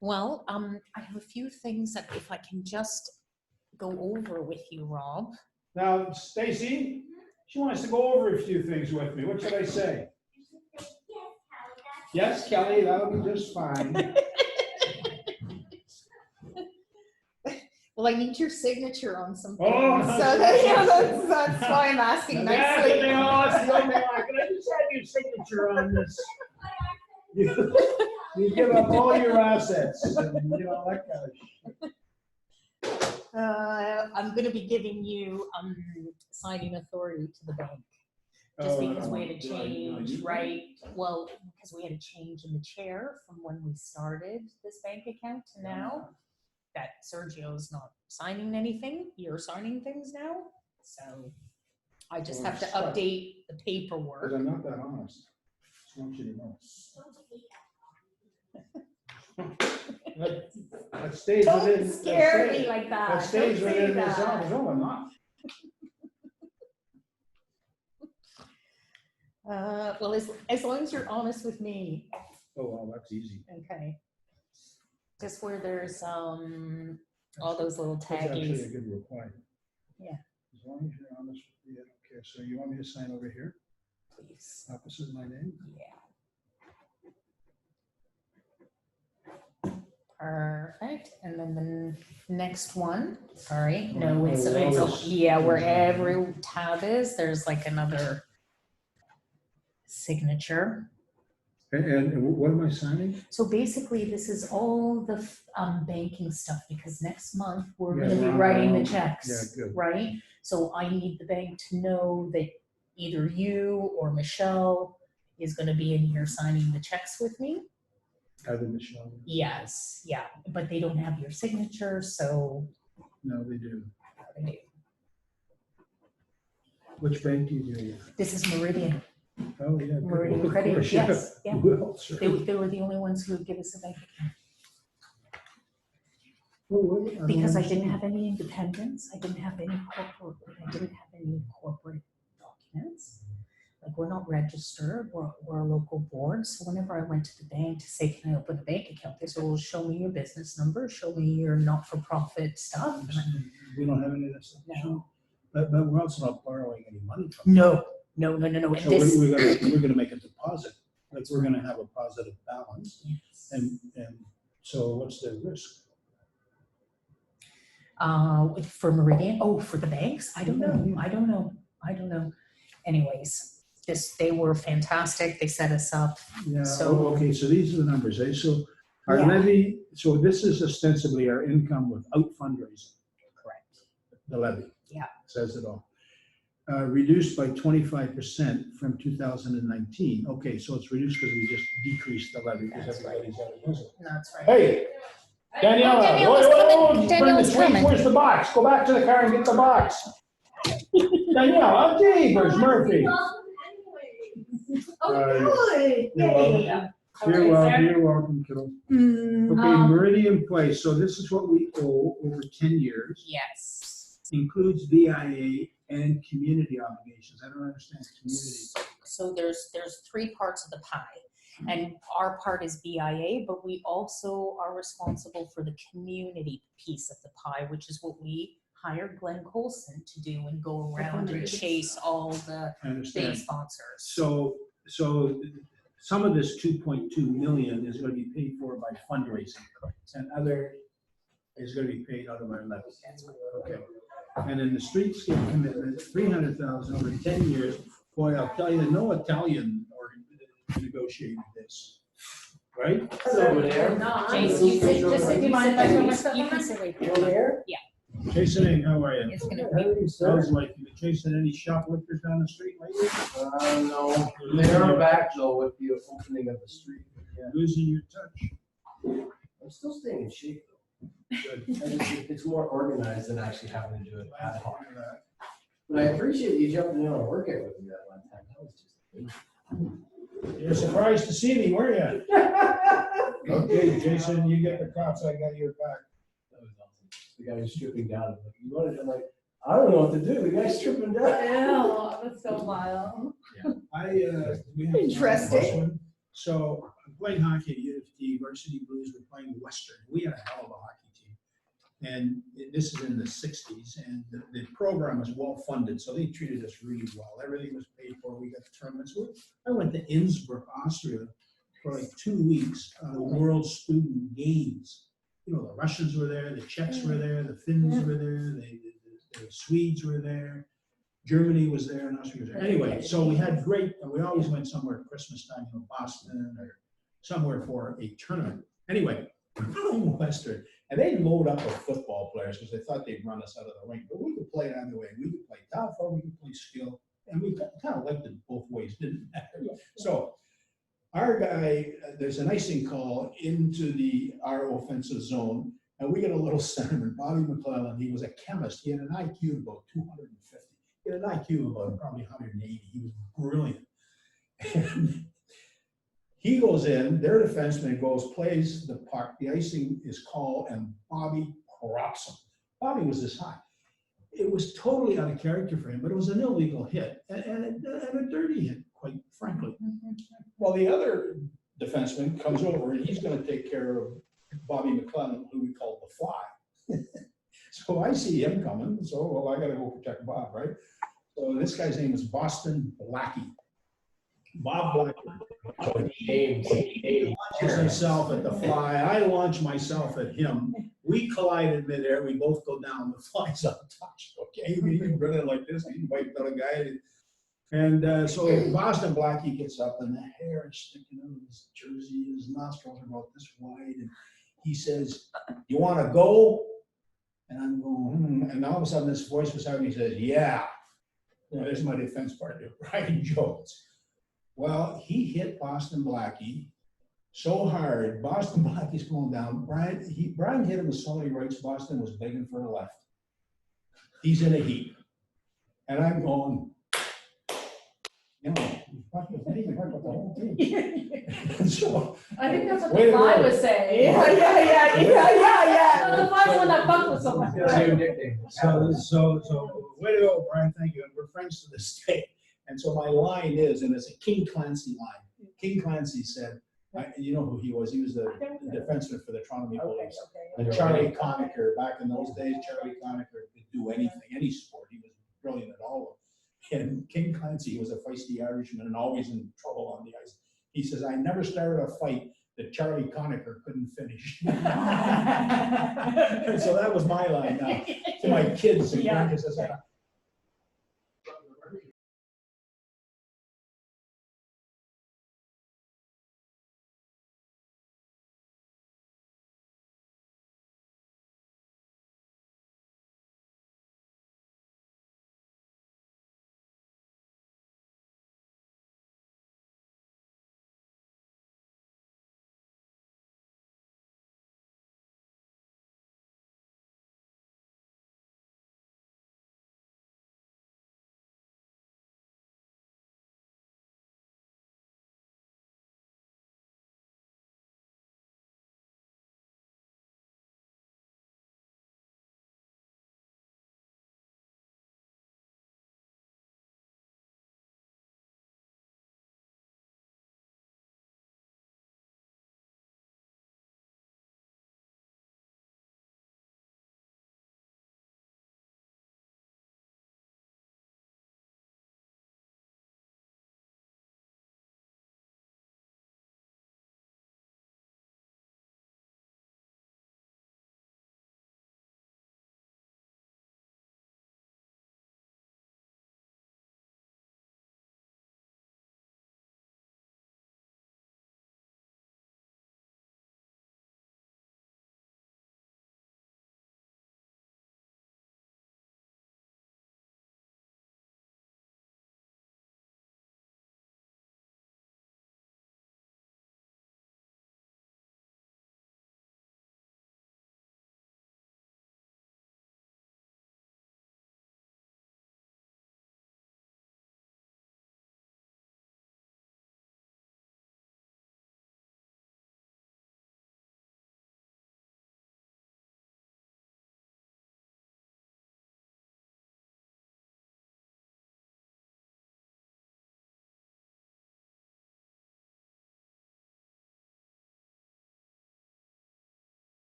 Well, I have a few things that if I can just go over with you, Rob. Now, Stacy, she wants to go over a few things with me. What should I say? Yes, Kelly, that'll be just fine. Well, I need your signature on something. Oh, so that's why I'm asking nicely. That's the only one. Can I just have your signature on this? You give up all your assets, and that kind of shit. I'm going to be giving you signing authority to the bank. Just because we had a change, right? Well, because we had a change in the chair from when we started this bank account to now. That Sergio's not signing anything. You're signing things now. So I just have to update the paperwork. Because I'm not that honest. Just want you to know. That stays Don't within. scare me like that. That stays Don't say within this that. office. No, I'm not. Well, as long as you're honest with me. Oh, well, that's easy. Okay. Just where there's all those little That's actually a taggies. good reply. Yeah. As long as you're honest with me, I don't care. So you want me to sign over here? Please. Opposite my name? Yeah. Perfect. And then the next one. Sorry. No, it's where every tab is, there's like another signature. And what am I signing? So basically, this is all the banking stuff because next month we're going to be we're on writing our the own. checks, Yeah, good. right? So I need the bank to know that either you or Michelle is going to be in here signing the checks with me. Either Michelle. Yes, yeah, but they don't have your signature, so. No, they do. They do. Which bank do you do? This is Meridian. Oh, yeah. Meridian Of Credit, course, yes. Yeah. Who else? They were the only ones who would give us a bank account. Because I didn't have any independence, I didn't have any corporate documents. Like we're not registered, we're a local board. So whenever I went to the bank to say, can I open a bank account? They said, well, show me your business number, show me your not-for-profit stuff. We don't have any of that stuff. No. But we're also not borrowing any money from them. No. And So this, we're gonna make a deposit. Like we're gonna have a positive balance. yes. And so what's the risk? For Meridian, for the banks, I don't know. Anyways, they were fantastic. They set us up. Yeah. So- Okay. So these are the numbers. So our levy. So this is ostensibly our income without fundraising. Correct. The levy. Yeah. Says it all. Reduced by 25% from 2019. Okay, so it's reduced because we just decreased the levy because That's everybody's out of business. That's right. Hey, Daniela, Daniela's coming. Daniela's coming. where's the box? Go back to the car and get the box. Daniela, Jeepers, Murphy. Good. You're welcome, kiddo. Okay, Meridian Place. So this is what we owe over 10 years. Yes. Includes BIA and community obligations. I don't understand community. So there's three parts of the pie, and our part is BIA, but we also are responsible for the community piece of the pie, which is what we hired Glenn Colson to do and go around and chase all the big sponsors. So some of this 2.2 million is going to be paid for by fundraising, and other is going to be paid out of our levy. Okay. And in the streetscape commitment, 300,000 over 10 years. Boy, I'll tell you, no Italian negotiated this, right? Over there. Jason, you sit you can sit right there. Over here? Yeah. Jason, how are you? It's gonna Sounds like you chasing any shoplifters down the street lately? No, they are back though with the opening of the street. Yeah. Losing your touch. I'm still staying in shape though. Good. It's more organized than actually having to do it ad hoc. Glad to hear that. But I appreciate you jumping in on a workout with me that one time. That was just You're surprised to see me, were you? Okay, Jason, you get the cops, I got your back. That was awesome. The guy was stripping down. I'm like, you want it? I'm like, I don't know what to do. The guy's stripping down. Ew, that's so wild. We have Interesting. So playing hockey at U of T, Varsity Blues were playing Western. We had a hell of a hockey team. And this is in the sixties, and the program was well funded, so they treated us really well. Everything was paid for. We got tournaments. I went to Innsbruck, Austria for like 2 weeks on the World Student Games. You know, the Russians were there, the Czechs were there, the Finns were there, the Swedes were there. Germany was there, and Austria was there. Anyway, so we had great, and we always went somewhere at Christmas time, you know, Boston or somewhere for a tournament. Anyway, we're playing Western, and they load up with football players because they thought they'd run us out of the rink. But we could play it either way. We could play tough or we could play skill, and we kind of liked it both ways, didn't matter. So our guy, there's an icing call into our offensive zone, and we get a little centerman, Bobby McClellan. He was a chemist. He had an IQ of about 250. He had an IQ of about probably 180. He was brilliant. And he goes in, their defenseman goes, plays the puck, the icing is called, and Bobby props him. Bobby was this high. It was totally out of character for him, but it was an illegal hit and a dirty hit, quite frankly. Well, the other defenseman comes over and he's going to take care of Bobby McClellan, who we call the Fly. So I see him coming, so well, I got to go protect Bob, right? So this guy's name is Boston Blackie. Bob Blackie. He launches himself at the Fly. I launch myself at him. We collide in midair. We both go down. The Fly's untouched. Okay, he's running like this. He wiped out a guy. And so Boston Blackie gets up, and the hair is sticking out of his jersey. His nostrils are about this wide, and he says, "You want to go?" And I'm going, and all of a sudden, this voice beside me says, "Yeah." You know, there's my defense partner, Brian Jones. Well, he hit Boston Blackie so hard. Boston Blackie's going down. Brian hit him with so many rights. Boston was begging for a left. He's in a heap, and I'm going, you know, fuck with me, fuck with the whole team. So, I think that's what way the to fly go. was saying. Yeah. The fly's the one that fucked with someone. So way to go, Brian. Thank you. And we're friends to this day. And so my line is, and it's a King Clancy line. King Clancy said, you know who he was? He was the defenseman for the Toronto Maple Leafs. And Charlie Conacher, back in those days, Charlie Conacher could do anything, any sport. He was brilliant at all of them. And King Clancy, he was a feisty Irishman and always in trouble on the ice. He says, I never started a fight that Charlie Conacher couldn't finish. And so that was my line now to my kids and grandkids.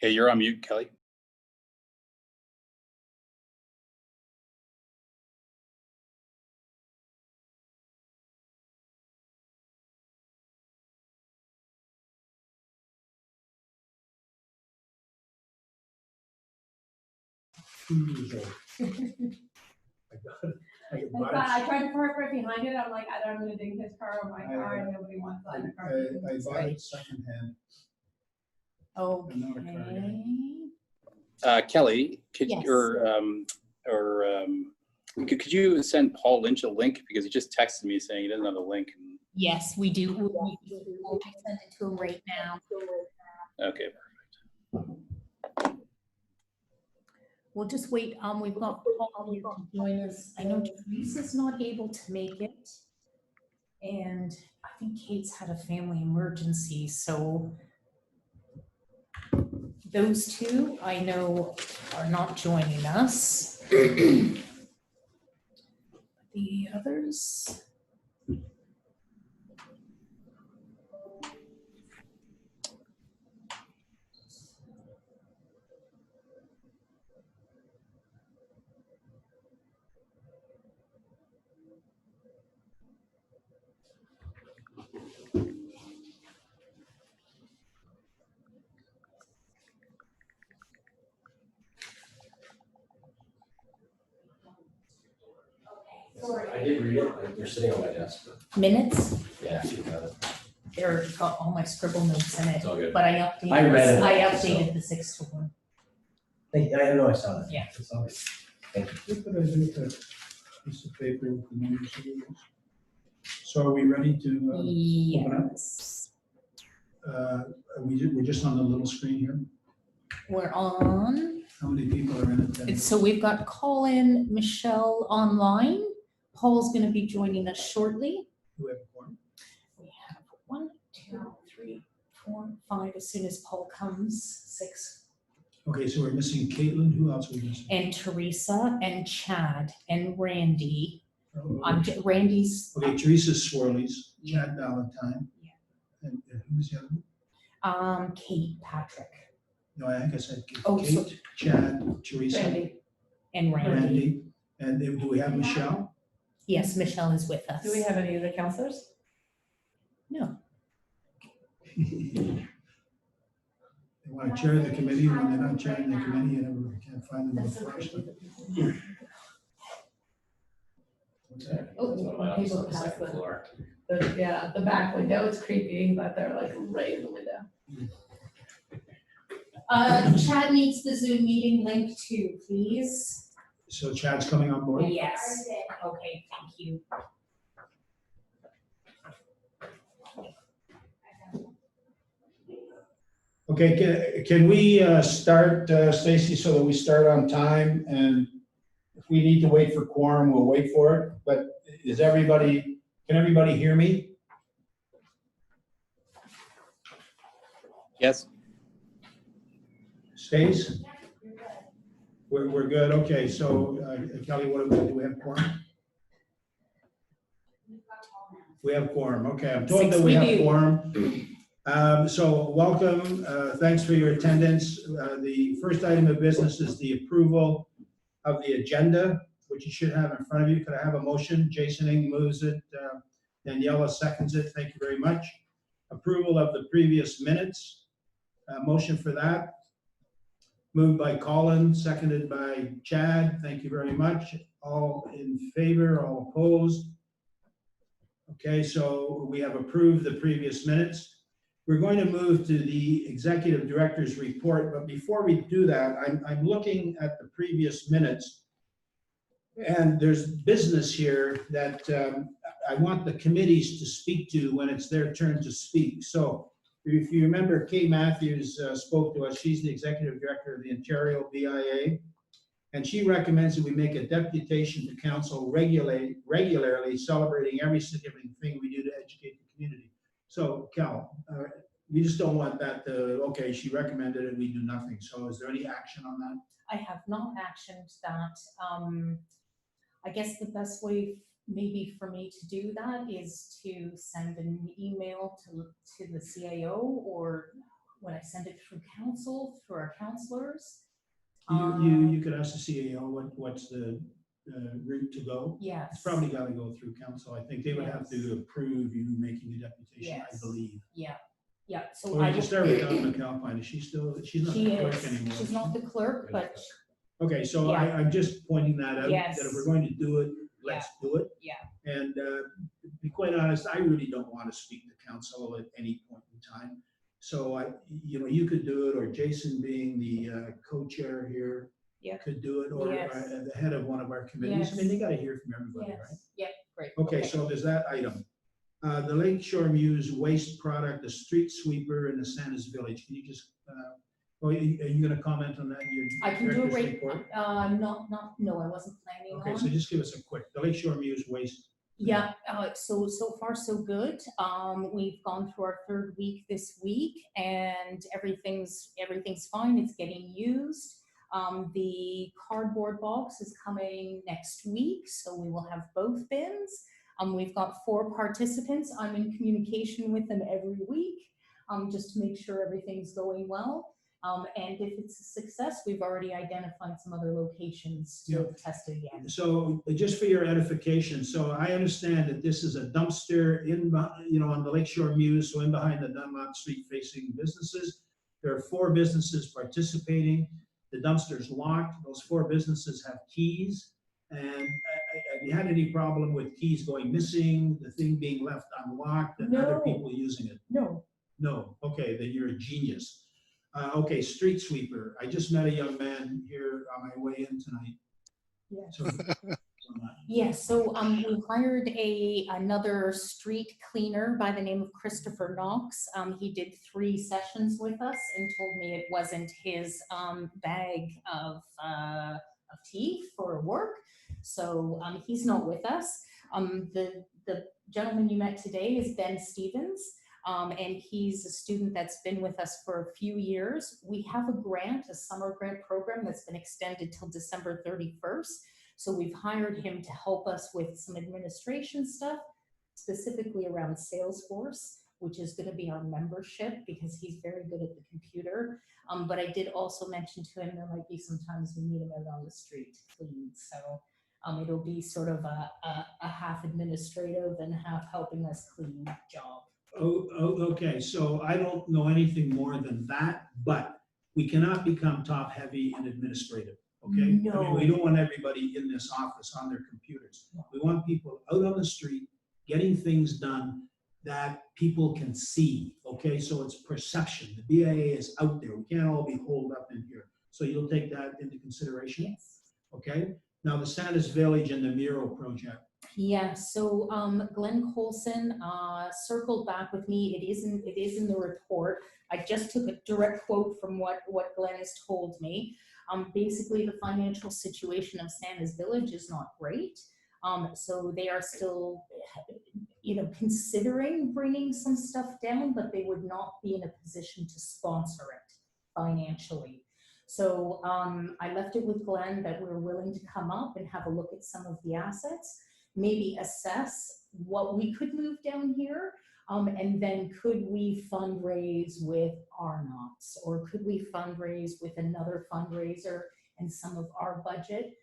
Yeah, you're on mute, Kelly. Thank God, I tried to park right behind it, I'm like, either I'm gonna ding his car or my car, and nobody wants that in the car. I bought it secondhand. Okay. Kelly, could Yes. could you send Paul Lynch a link, because he just texted me saying he doesn't have a link. Yes, we do. I'll send it to him right now. Okay. We'll just wait. We've got Paul here to join us. I know Teresa's not able to make it. And I think Kate's had a family emergency, so those two I know are not joining us. The others. I did read it, they're sitting on my desk, but Minutes, yeah, you got it. they're got all my scribble notes in it, It's all good. but I updated. I read it, I so- updated the 6-1. I know I saw that. Yeah. It's all good. Thank you. What did I do with that piece of paper with the numbers? So are we ready to, open up? Yes. We're just on the little screen here? We're on. How many people are in it then? So we've got Colin, Michelle online. Paul's gonna be joining us shortly. Do we have one? We have 1, 2, 3, 4, 5. As soon as Paul comes, 6. Okay, so we're missing Caitlin. Who else are we missing? And Teresa and Chad and Randy. Oh, Randy's okay, Teresa Swirlies, Chad Valentine. Yeah. And who was the other one? Kate Patrick No, I guess I said Oh, Kate, so- Chad, Teresa, Randy, and Randy. Randy. And then do we have Michelle? Yes, Michelle is with us. do we have any other counselors? No. They want to chair the committee when they're not chairing the committee and everybody can't find them the first. What's that? Oh, That's one of my people offices on the pass second the- floor. Yeah, the back window is creepy, but they're like right in the window. Chad needs the Zoom meeting link too, please. So Chad's coming on board? Yes. Okay, thank you. Okay, can we start, Stacy, so that we start on time? And if we need to wait for quorum, we'll wait for it. But can everybody hear me? Yes. Stace? We're good, okay, so Kelly, do we have quorum? We have quorum, okay, I'm told that we have quorum. So welcome, thanks for your attendance. The first item of business is the approval of the agenda, which you should have in front of you. Could I have a motion? Jason Ing moves it, Daniela seconds it, thank you very much. Approval of the previous minutes, motion for that. Moved by Colin, seconded by Chad. Thank you very much. All in favor, all opposed? Okay, so we have approved the previous minutes. We're going to move to the executive director's report, but before we do that, I'm looking at the previous minutes. And there's business here that I want the committees to speak to when it's their turn to speak. So if you remember, Kay Matthews spoke to us. She's the executive director of the Ontario BIA. And she recommends that we make a deputation to council regularly celebrating every significant thing we do to educate the community. So Cal, we just don't want that to, okay, she recommended it, we do nothing. So is there any action on that? I have not actioned that. I guess the best way maybe for me to do that is to send an email to the CIO or when I send it through council, through our counselors. You could ask the CAO what's the route to go. Yes. It's probably got to go through council. I think they would have Yes. to approve you making a deputation, I Yes. believe. Yeah, yeah, so Or I you will. just start with Don McAlpine. Is she still, she's not She the clerk is, anymore. she's not the clerk, but Okay, so Yeah. I'm just pointing that out, that Yes. if we're going to do it, let's do it. Yeah. And to be quite honest, I really don't want to speak to council at any point in time. So you could do it, or Jason being the co-chair here Yeah. could do it, or Yes. the head of one of our committees. I mean, they Yes. got to hear from everybody, right? yes, yeah, great. Okay, so there's that item. The Lakeshore Muse waste product, the street sweeper in the Santa's Village. Can you just, are you gonna comment on that in your I can do it director's right, report? no, I wasn't planning on. Okay, so just give us a quick, the Lakeshore Muse waste. Yeah, so far so good. We've gone through our third week this week and everything's fine. It's getting used. The cardboard box is coming next week, so we will have both bins. We've got 4 participants. I'm in communication with them every week, just to make sure everything's going well. And if it's a success, we've already identified some other locations to test it again. So just for your edification, so I understand that this is a dumpster on the Lakeshore Muse, so in behind the Dunlop Street facing businesses. There are 4 businesses participating. The dumpster's locked. Those 4 businesses have keys. And have you had any problem with keys going missing, the thing being left unlocked, and other No. people using it? No, No, okay, then you're a genius. Okay, street sweeper. I just met a young man here on my way in tonight. Yeah. So, yes, so we hired another street cleaner by the name of Christopher Knox. He did 3 sessions with us and told me it wasn't his bag of tea for work. So he's not with us. The gentleman you met today is Ben Stevens. And he's a student that's been with us for a few years. We have a grant, a summer grant program that's been extended till December 31st. So we've hired him to help us with some administration stuff, specifically around Salesforce, which is going to be our membership because he's very good at the computer. But I did also mention to him there might be some times we need him out on the street to clean. So it'll be sort of a half administrative and half helping us clean job. okay, so I don't know anything more than that, but we cannot become top heavy and administrative, okay? I mean, No. we don't want everybody in this office on their computers. No. We want people out on the street, getting things done that people can see, okay? So it's perception. The BIA is out there. We can't all be holed up in here. So you'll take that into consideration, Yes. okay? Now, the Santa's Village and the mural project. Yeah, so Glenn Colson circled back with me. It is in the report. I just took a direct quote from what Glenn has told me. Basically, the financial situation of Santa's Village is not great. So they are still, considering bringing some stuff down, but they would not be in a position to sponsor it financially. So I left it with Glenn that we're willing to come up and have a look at some of the assets, maybe assess what we could move down here, and then could we fundraise with Arnott's, or could we fundraise with another fundraiser and some of our budget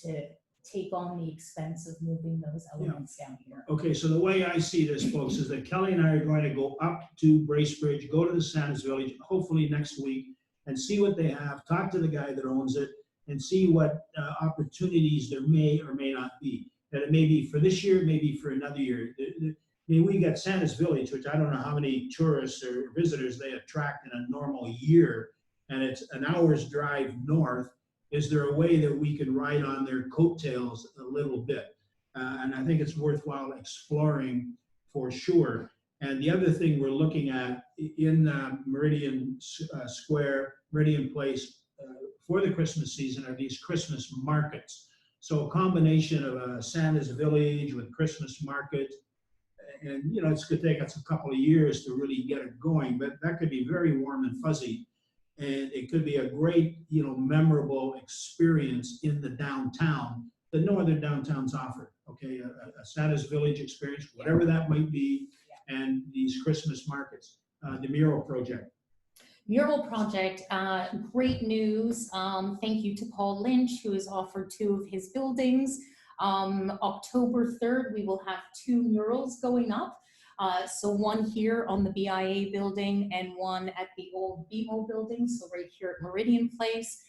to take on the expense of moving those elements down here. Okay, so the way I see this, folks, is that Kelly and I are going to go up to Bracebridge, go to the Santa's Village, hopefully next week, and see what they have, talk to the guy that owns it, and see what opportunities there may or may not be. That it may be for this year, maybe for another year. I mean, we got Santa's Village, which I don't know how many tourists or visitors they attract in a normal year, and it's an hour's drive north. Is there a way that we can ride on their coattails a little bit? And I think it's worthwhile exploring for sure. And the other thing we're looking at in Meridian Square, Meridian Place, for the Christmas season are these Christmas markets. So a combination of a Santa's Village with Christmas market. And, it's going to take us a couple of years to really get it going, but that could be very warm and fuzzy. And it could be a great, memorable experience in the downtown that no other downtowns offer, okay? A Santa's Village experience, whatever that might be, and these Christmas markets, the mural project. Mural project, great news. Thank you to Paul Lynch, who has offered 2 of his buildings. October 3rd, we will have 2 murals going up. So one here on the BIA building and one at the old BMO building, so right here at Meridian Place.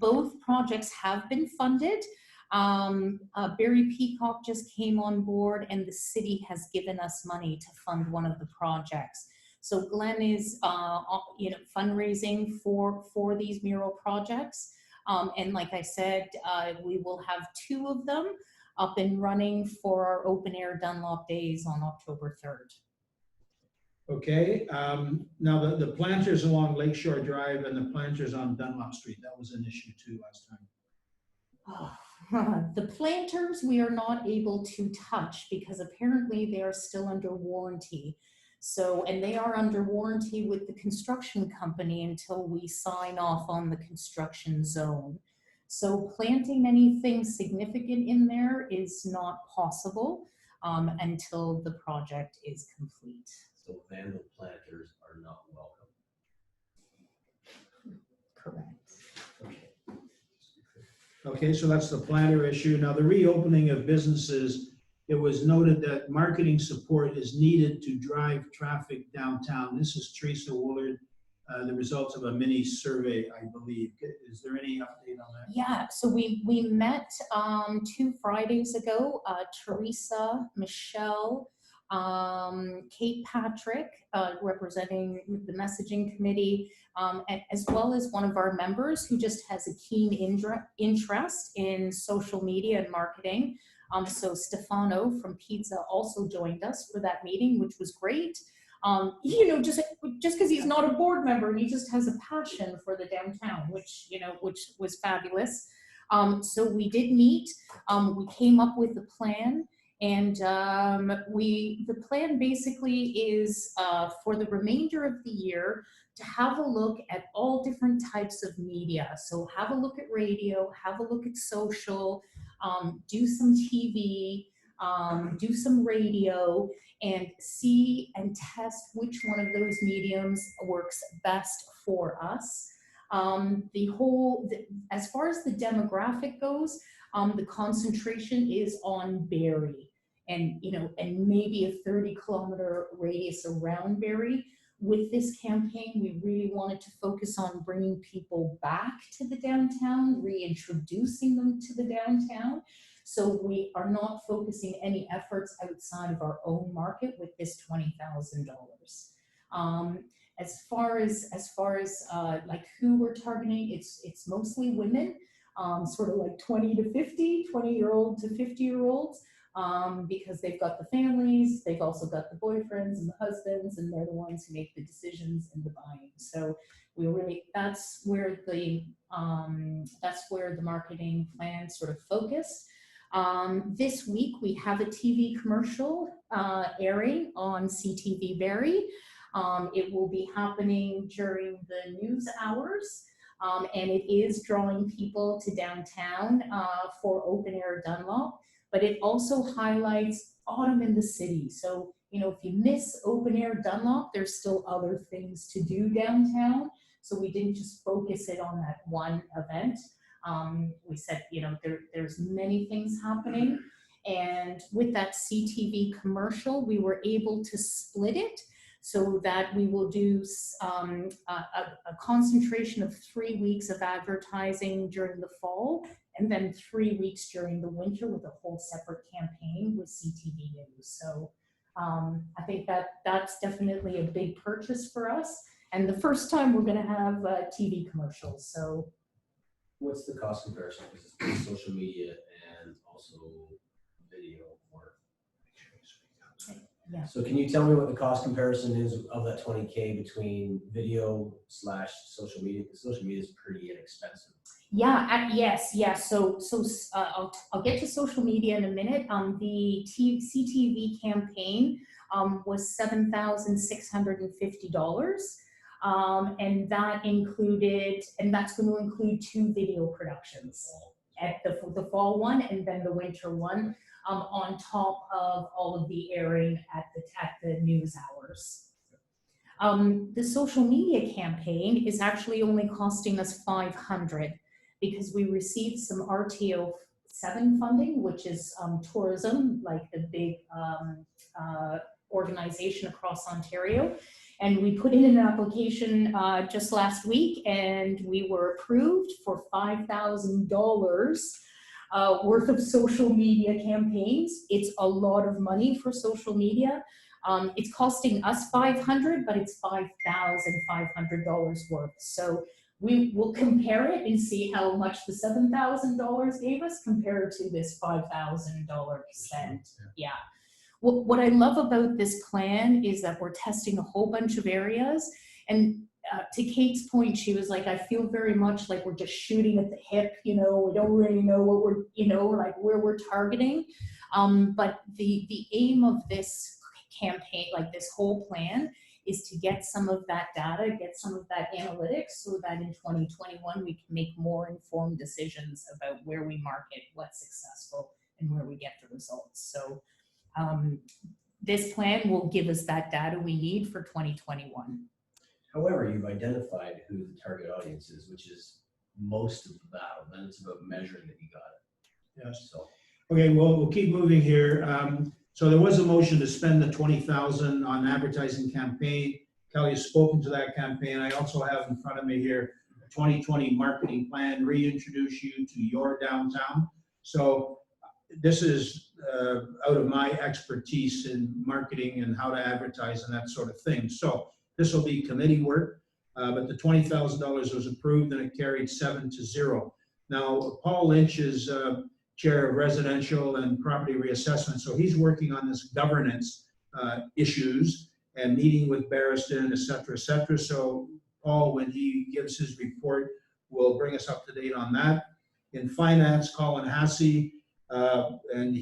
Both projects have been funded. Barry Peacock just came on board and the city has given us money to fund one of the projects. So Glenn is, fundraising for these mural projects. And like I said, we will have 2 of them up and running for our open air Dunlop days on October 3rd. Okay, now the planters along Lakeshore Drive and the planters on Dunlop Street, that was an issue too last time. The planters we are not able to touch because apparently they are still under warranty. So, and they are under warranty with the construction company until we sign off on the construction zone. So planting anything significant in there is not possible until the project is complete. So vandal planters are not welcome. Correct. Okay, so that's the planter issue. Now the reopening of businesses, it was noted that marketing support is needed to drive traffic downtown. This is Teresa Woolard, the results of a mini survey, I believe. Is there any update on that? Yeah, so we met 2 Fridays ago, Teresa, Michelle, Kate Patrick, representing the messaging committee, and as well as one of our members who just has a keen interest in social media and marketing. So Stefano from Pizza also joined us for that meeting, which was great. Just because he's not a board member, he just has a passion for the downtown, which was fabulous. So we did meet, we came up with a plan, and the plan basically is for the remainder of the year to have a look at all different types of media. So have a look at radio, have a look at social, do some TV, do some radio, and see and test which one of those mediums works best for us. As far as the demographic goes, the concentration is on Barrie and maybe a 30-kilometer radius around Barrie. With this campaign, we really wanted to focus on bringing people back to the downtown, reintroducing them to the downtown. So we are not focusing any efforts outside of our own market with this $20,000. As far as like who we're targeting, it's mostly women, sort of like 20-year-old to 50-year-olds, because they've got the families, they've also got the boyfriends and the husbands, and they're the ones who make the decisions and the buying. So we really, that's where the marketing plan sort of focused. This week we have a TV commercial airing on CTV Barrie. It will be happening during the news hours, and it is drawing people to downtown for open air Dunlop, but it also highlights autumn in the city. So, if you miss open air Dunlop, there's still other things to do downtown. So we didn't just focus it on that one event. We said, there's many things happening. And with that CTV commercial, we were able to split it so that we will do a concentration of 3 weeks of advertising during the fall, and then 3 weeks during the winter with a whole separate campaign with CTV News. So I think that's definitely a big purchase for us. And the first time we're gonna have TV commercials, so. What's the cost comparison? Because it's social media and also video or. Yeah. So can you tell me what the cost comparison is of that 20K between video / social media? Because social media is pretty inexpensive. Yeah, yes. So I'll get to social media in a minute. The CTV campaign was $7,650. And that included, and that's going to include 2 video productions, at the fall one and then the winter one, on top of all of the airing at the news hours. The social media campaign is actually only costing us 500 because we received some RTO 7 funding, which is tourism, like the big organization across Ontario. And we put in an application just last week, and we were approved for $5,000 worth of social media campaigns. It's a lot of money for social media. It's costing us $500, but it's $5,500 worth. So we will compare it and see how much the $7,000 gave us compared to this $5,000 spent. Yeah. What I love about this plan is that we're testing a whole bunch of areas. And to Kate's point, she was like, I feel very much like we're just shooting at the hip, we don't really know what we're, like where we're targeting. But the aim of this campaign, like this whole plan, is to get some of that data, get some of that analytics so that in 2021 we can make more informed decisions about where we market, what's successful, and where we get the results. So this plan will give us that data we need for 2021. However, you've identified who the target audience is, which is most of the battle. Then it's about measuring that you got it. Yes. So, Okay, well, we'll keep moving here. So there was a motion to spend the 20,000 on advertising campaign. Kelly has spoken to that campaign. I also have in front of me here a 2020 marketing plan, reintroduce you to your downtown. So this is out of my expertise in marketing and how to advertise and that sort of thing. So this will be committee work, but the $20,000 was approved and it carried 7-0. Now, Paul Lynch is chair of residential and property reassessment. So he's working on this governance issues and meeting with Barriston, et cetera, et cetera. So Paul, when he gives his report, will bring us up to date on that. In finance, Colin Hassey, and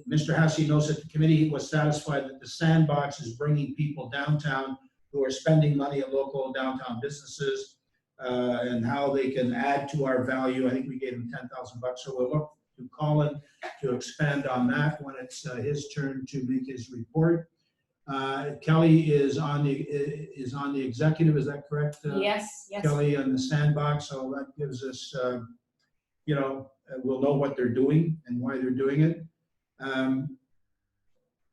Mr. Hassey knows that the committee was satisfied that the sandbox is bringing people downtown who are spending money at local downtown businesses and how they can add to our value. I think we gave him $10,000. So we'll look to Colin to expand on that when it's his turn to make his report. Kelly is on the executive, is that correct? Yes, yes. Kelly on the sandbox, so that gives us, we'll know what they're doing and why they're doing it.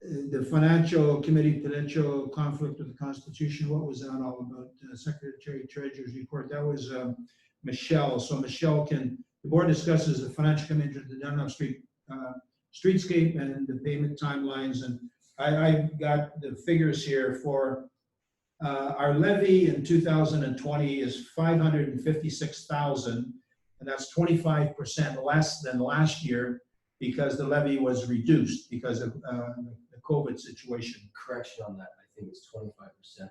The financial committee potential conflict with the Constitution, what was that all about? Secretary Treasurer's report, that was Michelle. So Michelle the board discusses the financial committee of the Dunlop Street streetscape and the payment timelines. And I got the figures here for our levy in 2020 is $556,000, and that's 25% less than last year because the levy was reduced because of the COVID situation. correction on that, I think it's 25%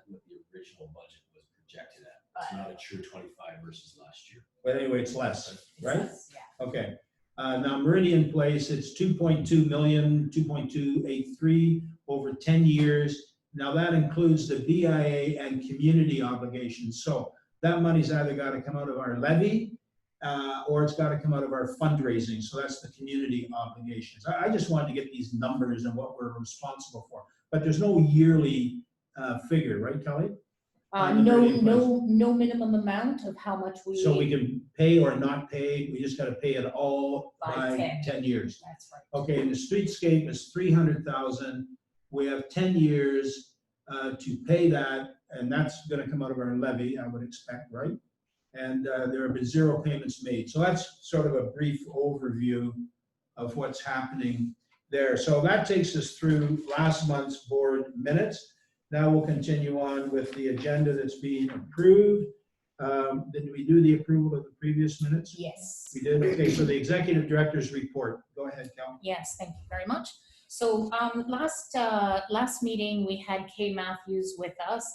what the original budget was projected at. It's not a true 25 versus last year. But anyway, it's less, right? Yeah. Okay. Now Meridian Place, it's 2.2 million, 2.283 over 10 years. Now that includes the BIA and community obligations. So that money's either got to come out of our levy or it's got to come out of our fundraising. So that's the community obligations. I just wanted to get these numbers and what we're responsible for. But there's no yearly figure, right, Kelly? No minimum amount of how much we. So we can pay or not pay. We just got to pay it all By by 10 years. That's right. Okay, and the streetscape is 300,000. We have 10 years to pay that, and that's going to come out of our levy, I would expect, right? And there have been 0 payments made. So that's sort of a brief overview of what's happening there. So that takes us through last month's board minutes. Now we'll continue on with the agenda that's being approved. Did we do the approval of the previous minutes? Yes. We did. Okay, so the executive director's report. Go ahead, Cal. Yes, thank you very much. So last meeting, we had Kay Matthews with us,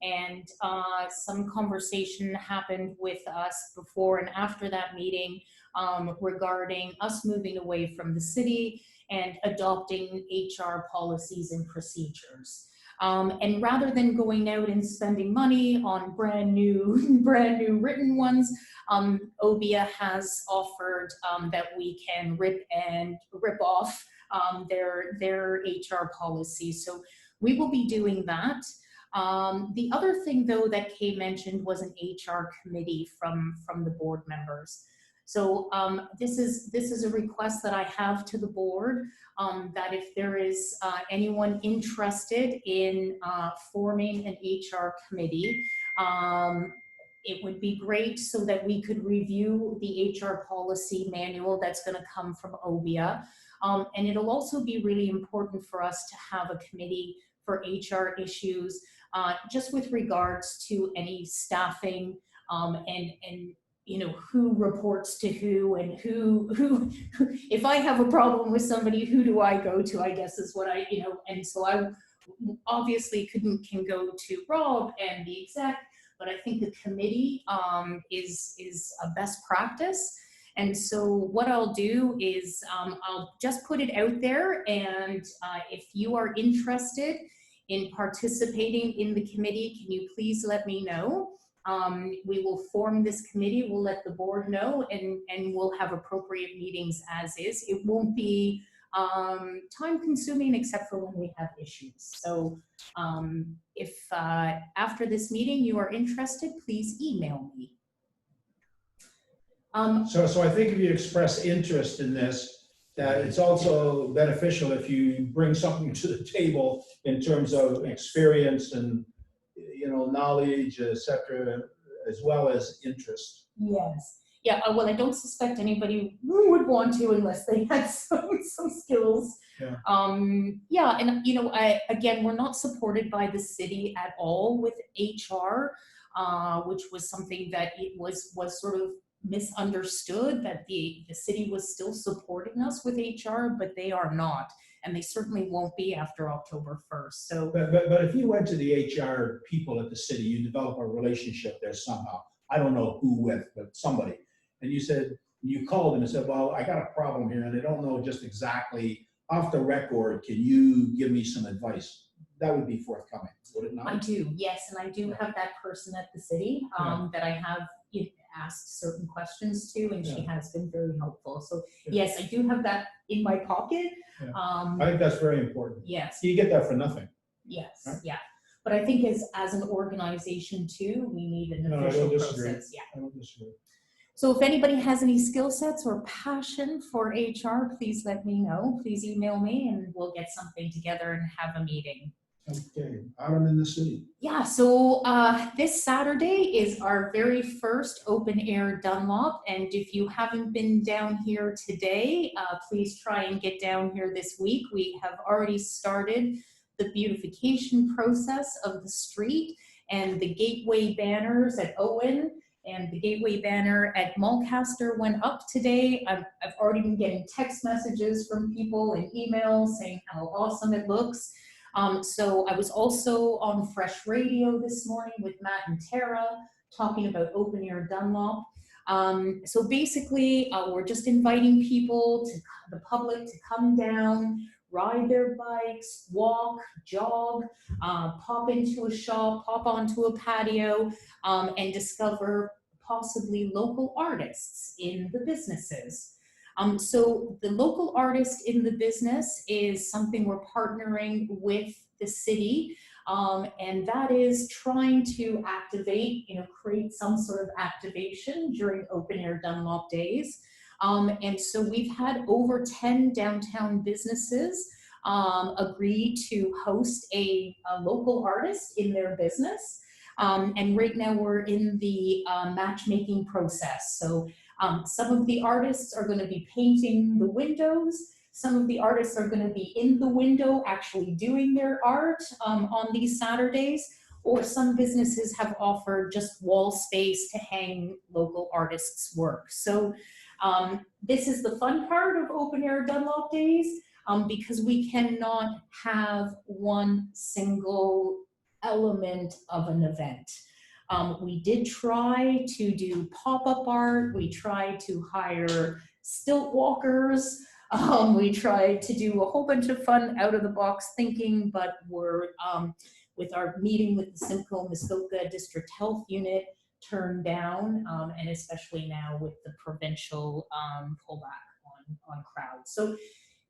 and some conversation happened with us before and after that meeting regarding us moving away from the city and adopting HR policies and procedures. And rather than going out and spending money on brand new written ones, OBIA has offered that we can rip off their HR policy. So we will be doing that. The other thing though that Kay mentioned was an HR committee from the board members. So this is a request that I have to the board, that if there is anyone interested in forming an HR committee, it would be great so that we could review the HR policy manual that's going to come from OBIA. And it'll also be really important for us to have a committee for HR issues, just with regards to any staffing and you know, who reports to who and who if I have a problem with somebody, who do I go to, I guess is what I, you know, and so I obviously can go to Rob and the exec, but I think the committee is a best practice. And so what I'll do is I'll just put it out there, and if you are interested in participating in the committee, can you please let me know? We will form this committee, we'll let the board know, and we'll have appropriate meetings as is. It won't be time consuming except for when we have issues. So if after this meeting you are interested, please email me. So I think if you express interest in this, that it's also beneficial if you bring something to the table in terms of experience and, you know, knowledge, et cetera, as well as interest. Yes. Yeah, well, I don't suspect anybody would want to unless they had some skills. Yeah. Yeah, and you know, again, we're not supported by the city at all with HR, which was something that it was sort of misunderstood, that the city was still supporting us with HR, but they are not, and they certainly won't be after October 1st. So, But if you went to the HR people at the city, you develop a relationship there somehow. I don't know who with, but somebody. And you said, you called them and said, well, I got a problem here and I don't know just exactly off the record. Can you give me some advice? That would be forthcoming, would it not? I do, yes, and I do have that person at the city that I have asked certain questions to, and she has been very helpful. So yes, I do have that in my pocket. Yeah. I think that's very important. Yes. You get that for nothing. Yes, right? yeah. But I think as an organization too, we need an No, I official don't disagree. process. Yeah. I don't disagree. So if anybody has any skill sets or passion for HR, please let me know. Please email me and we'll get something together and have a meeting. Okay, Autumn in the city. Yeah, so this Saturday is our very first open air Dunlop, and if you haven't been down here today, please try and get down here this week. We have already started the beautification process of the street, and the gateway banners at Owen and the gateway banner at Mulcaster went up today. I've already been getting text messages from people and emails saying how awesome it looks. So I was also on Fresh Radio this morning with Matt and Tara talking about open air Dunlop. So basically, we're just inviting people, the public, to come down, ride their bikes, walk, jog, pop into a shop, pop onto a patio, and discover possibly local artists in the businesses. So the local artist in the business is something we're partnering with the city, and that is trying to activate, create some sort of activation during open air Dunlop days. And so we've had over 10 downtown businesses agree to host a local artist in their business. And right now we're in the matchmaking process. So some of the artists are going to be painting the windows. Some of the artists are going to be in the window actually doing their art on these Saturdays, or some businesses have offered just wall space to hang local artists' work. So this is the fun part of open air Dunlop days, because we cannot have one single element of an event. We did try to do pop-up art. We tried to hire stilt walkers. We tried to do a whole bunch of fun out-of-the-box thinking, but we're, with our meeting with the Simcoe Muskoka District Health Unit, turned down, and especially now with the provincial pullback on crowds. So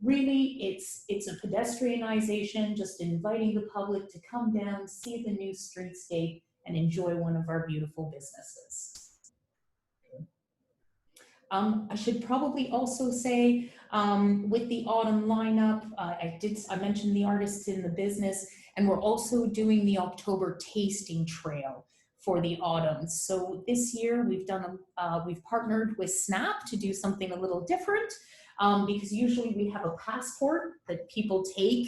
really, it's a pedestrianization, just inviting the public to come down, see the new streetscape, and enjoy one of our beautiful businesses. I should probably also say, with the autumn lineup, I mentioned the artists in the business, and we're also doing the October tasting trail for the autumn. So this year we've partnered with Snap to do something a little different, because usually we have a passport that people take,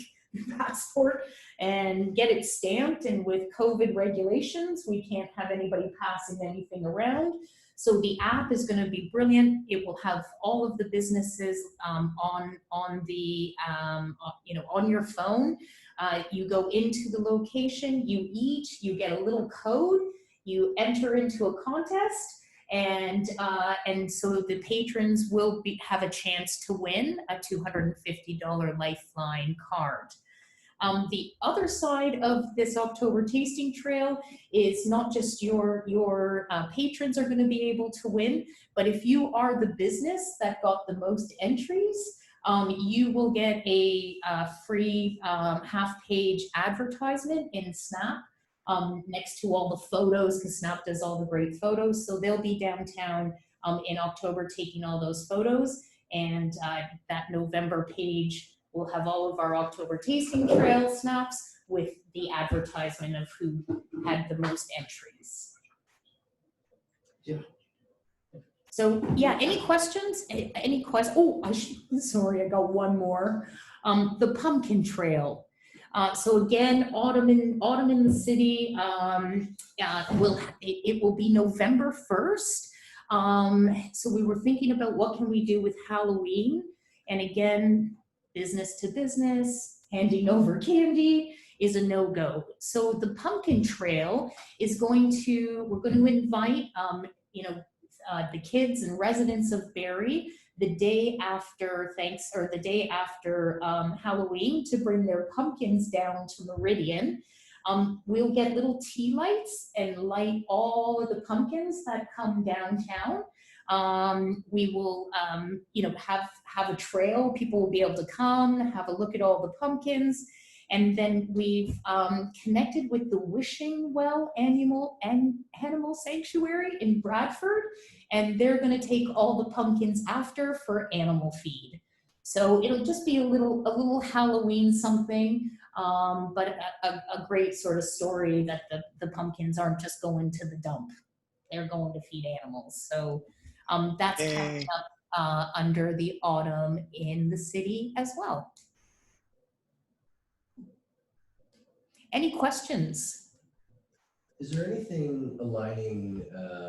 passport, and get it stamped, and with COVID regulations, we can't have anybody passing anything around. So the app is going to be brilliant. It will have all of the businesses on the on your phone. You go into the location, you eat, you get a little code, you enter into a contest, and so the patrons will have a chance to win a $250 Lifeline card. The other side of this October tasting trail is not just your patrons are going to be able to win, but if you are the business that got the most entries, you will get a free half-page advertisement in Snap next to all the photos, because Snap does all the great photos. So they'll be downtown in October taking all those photos, and that November page we'll have all of our October tasting trail snaps with the advertisement of who had the most entries. Yeah. So yeah, any questions? Any questions? Oh, sorry, I got one more. The pumpkin trail. So again, autumn in the city. It will be November 1st. So we were thinking about what can we do with Halloween, and again, business to business, handing over candy is a no-go. So the pumpkin trail is we're going to invite, the kids and residents of Barrie the day after Halloween to bring their pumpkins down to Meridian. We'll get little tea lights and light all of the pumpkins that come downtown. We will, have a trail. People will be able to come, have a look at all the pumpkins. And then we've connected with the Wishing Well Animal Sanctuary in Bradford, and they're going to take all the pumpkins after for animal feed. So it'll just be a little Halloween something, but a great sort of story that the pumpkins aren't just going to the dump. They're going to feed animals. So that's coming up under the autumn in the city as well. Any questions? Is there anything aligning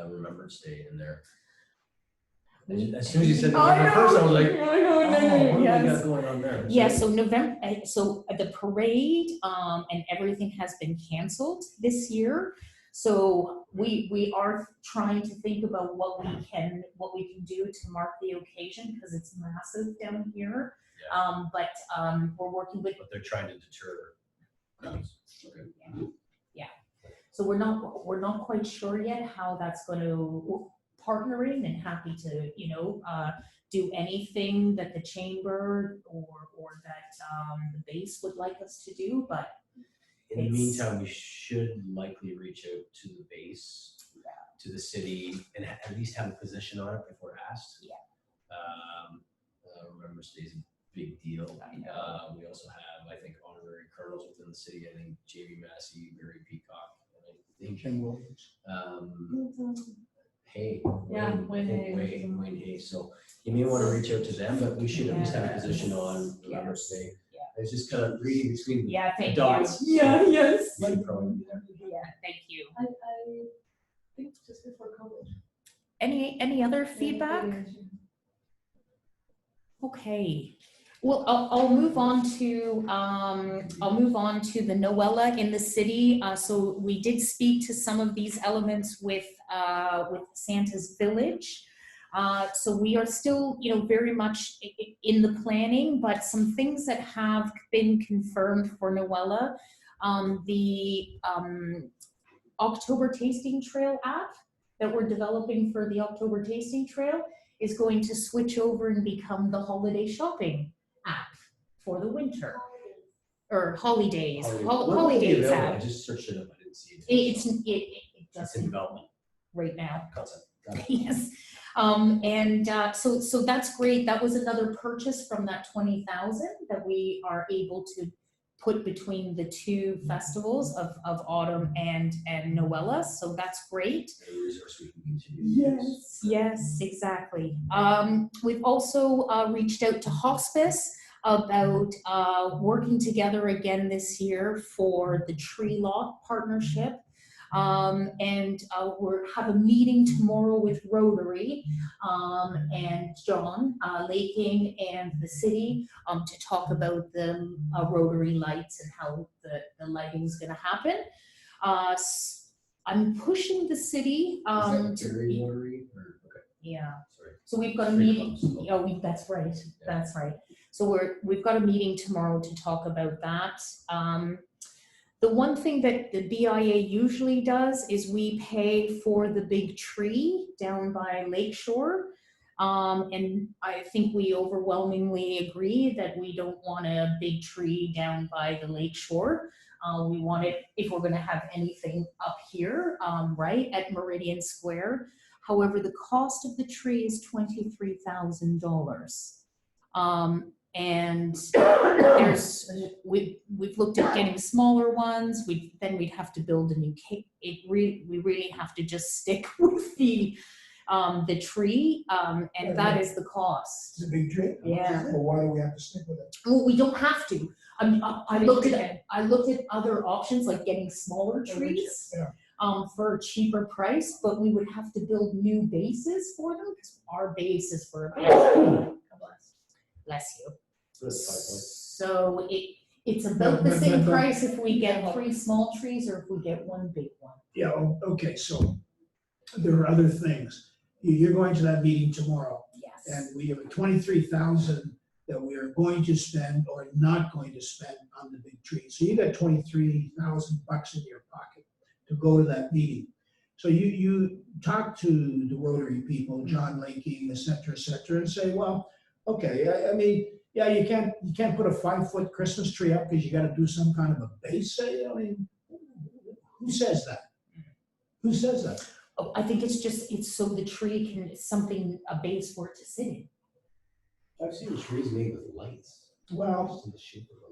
Remembrance Day in there? As soon as you said November 1st, I was like, what do we got going on there? Yeah, so the parade and everything has been canceled this year. So we are trying to think about what we can do to mark the occasion, because it's massive down here. Yeah. But we're working with. But they're trying to deter crowds. Okay. Yeah. So we're not quite sure yet how that's going to partnering, and happy to do anything that the chamber or that the base would like us to do, but. In the meantime, we should likely reach out to the base, to the city, and at least have a position on it if we're asked. Yeah. Remembrance Day is a big deal. We also have, I think, honorary colonels within the city. I think Jamie Massey, Barry Peacock, and I think Ken Williams. Wayne Hay. So you may want to reach out to them, but we should at least have a position on Remembrance Day. It's just kind of reading between the dots. Yes. You should probably be there. Yeah, thank you. I think just before COVID. Any other feedback? Okay. Well, I'll move on to the Noella in the city. So we did speak to some of these elements with Santa's Village. So we are still, very much in the planning, but some things that have been confirmed for Noella, the October Tasting Trail app that we're developing for the October Tasting Trail is going to switch over and become the holiday shopping app for the winter. Or holidays, When will it be holidays available? I app. just searched it up, I didn't see it. It It's just in development, right now. concept. Got it. Yes, so that's great. That was another purchase from that 20,000 that we are able to put between the two festivals of autumn and Noella. So that's great. A resource we can continue to use. Yes, exactly. We've also reached out to hospice about working together again this year for the tree lot partnership. And we'll have a meeting tomorrow with Rotary and John Laking and the city to talk about the Rotary lights and how the lighting is going to happen. I'm pushing the city Is that to Dairy Rotary or, okay, yeah. sorry. So we've got a Three meeting. clubs. Oh, that's right. That's right. So we've got a meeting tomorrow to talk about that. The one thing that the BIA usually does is we pay for the big tree down by Lakeshore. And I think we overwhelmingly agree that we don't want a big tree down by the Lakeshore. We want it, if we're gonna have anything up here, right, at Meridian Square. However, the cost of the tree is $23,000. And we've looked at getting smaller ones. Then we'd have to build a new cake. We really have to just stick with the tree, and that is the cost. It's a big tree. Yeah. Well, why do we have to stick with it? Well, we don't have to. I looked at other options like getting smaller trees. Yeah. For a cheaper price, but we would have to build new bases for them because our base is for a big tree. Bless you. So it's about the same price if we get 3 small trees or if we get 1 big one. Yeah, okay, so there are other things. You're going to that meeting tomorrow, Yes. and we have 23,000 that we are going to spend or not going to spend on the big tree. So you got 23,000 bucks in your pocket to go to that meeting. So you talk to the Rotary people, John Laking, et cetera, and say, well, okay, I mean, yeah, you can't put a 5-foot Christmas tree up because you got to do some kind of a base. I mean, who says that? Who says that? Oh, I think it's so the tree can, something, a base for it to sit in. I've seen trees made with lights. Well, Just in the shape of them.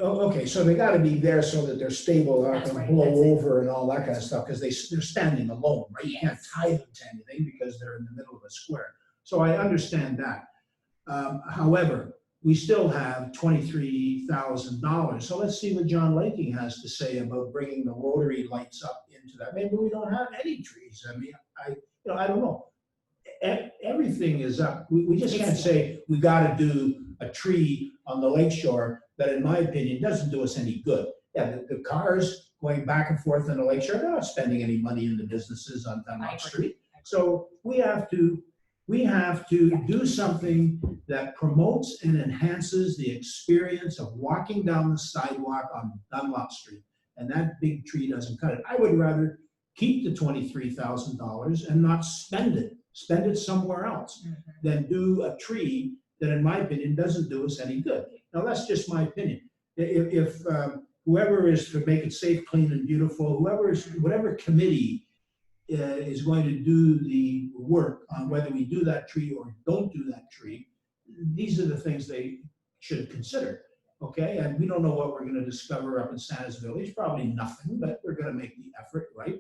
Okay, so they got to be there so that they're stable, they're not That's going right, to blow that's it. over and all that kind of stuff because they're standing alone, right? You can't Yes. tie them to anything because they're in the middle of a square. So I understand that. However, we still have $23,000. So let's see what John Laking has to say about bringing the Rotary lights up into that. Maybe we don't have any trees. I mean, I don't know. Everything is up. We just can't say we got to do a tree on the lakeshore that, in my opinion, doesn't do us any good. Yeah, the cars going back and forth on the lakeshore, they're not spending any money in the businesses on Dunlop Street. So we have to do something that promotes and enhances the experience of walking down the sidewalk on Dunlop Street. And that big tree doesn't cut it. I would rather keep the $23,000 and not spend it. Spend it somewhere else than do a tree that, in my opinion, doesn't do us any good. Now, that's just my opinion. If whoever is to make it safe, clean, and beautiful, whatever committee is going to do the work on whether we do that tree or don't do that tree, these are the things they should consider, okay? And we don't know what we're going to discover up in Santa's Village, probably nothing, but we're going to make the effort, right?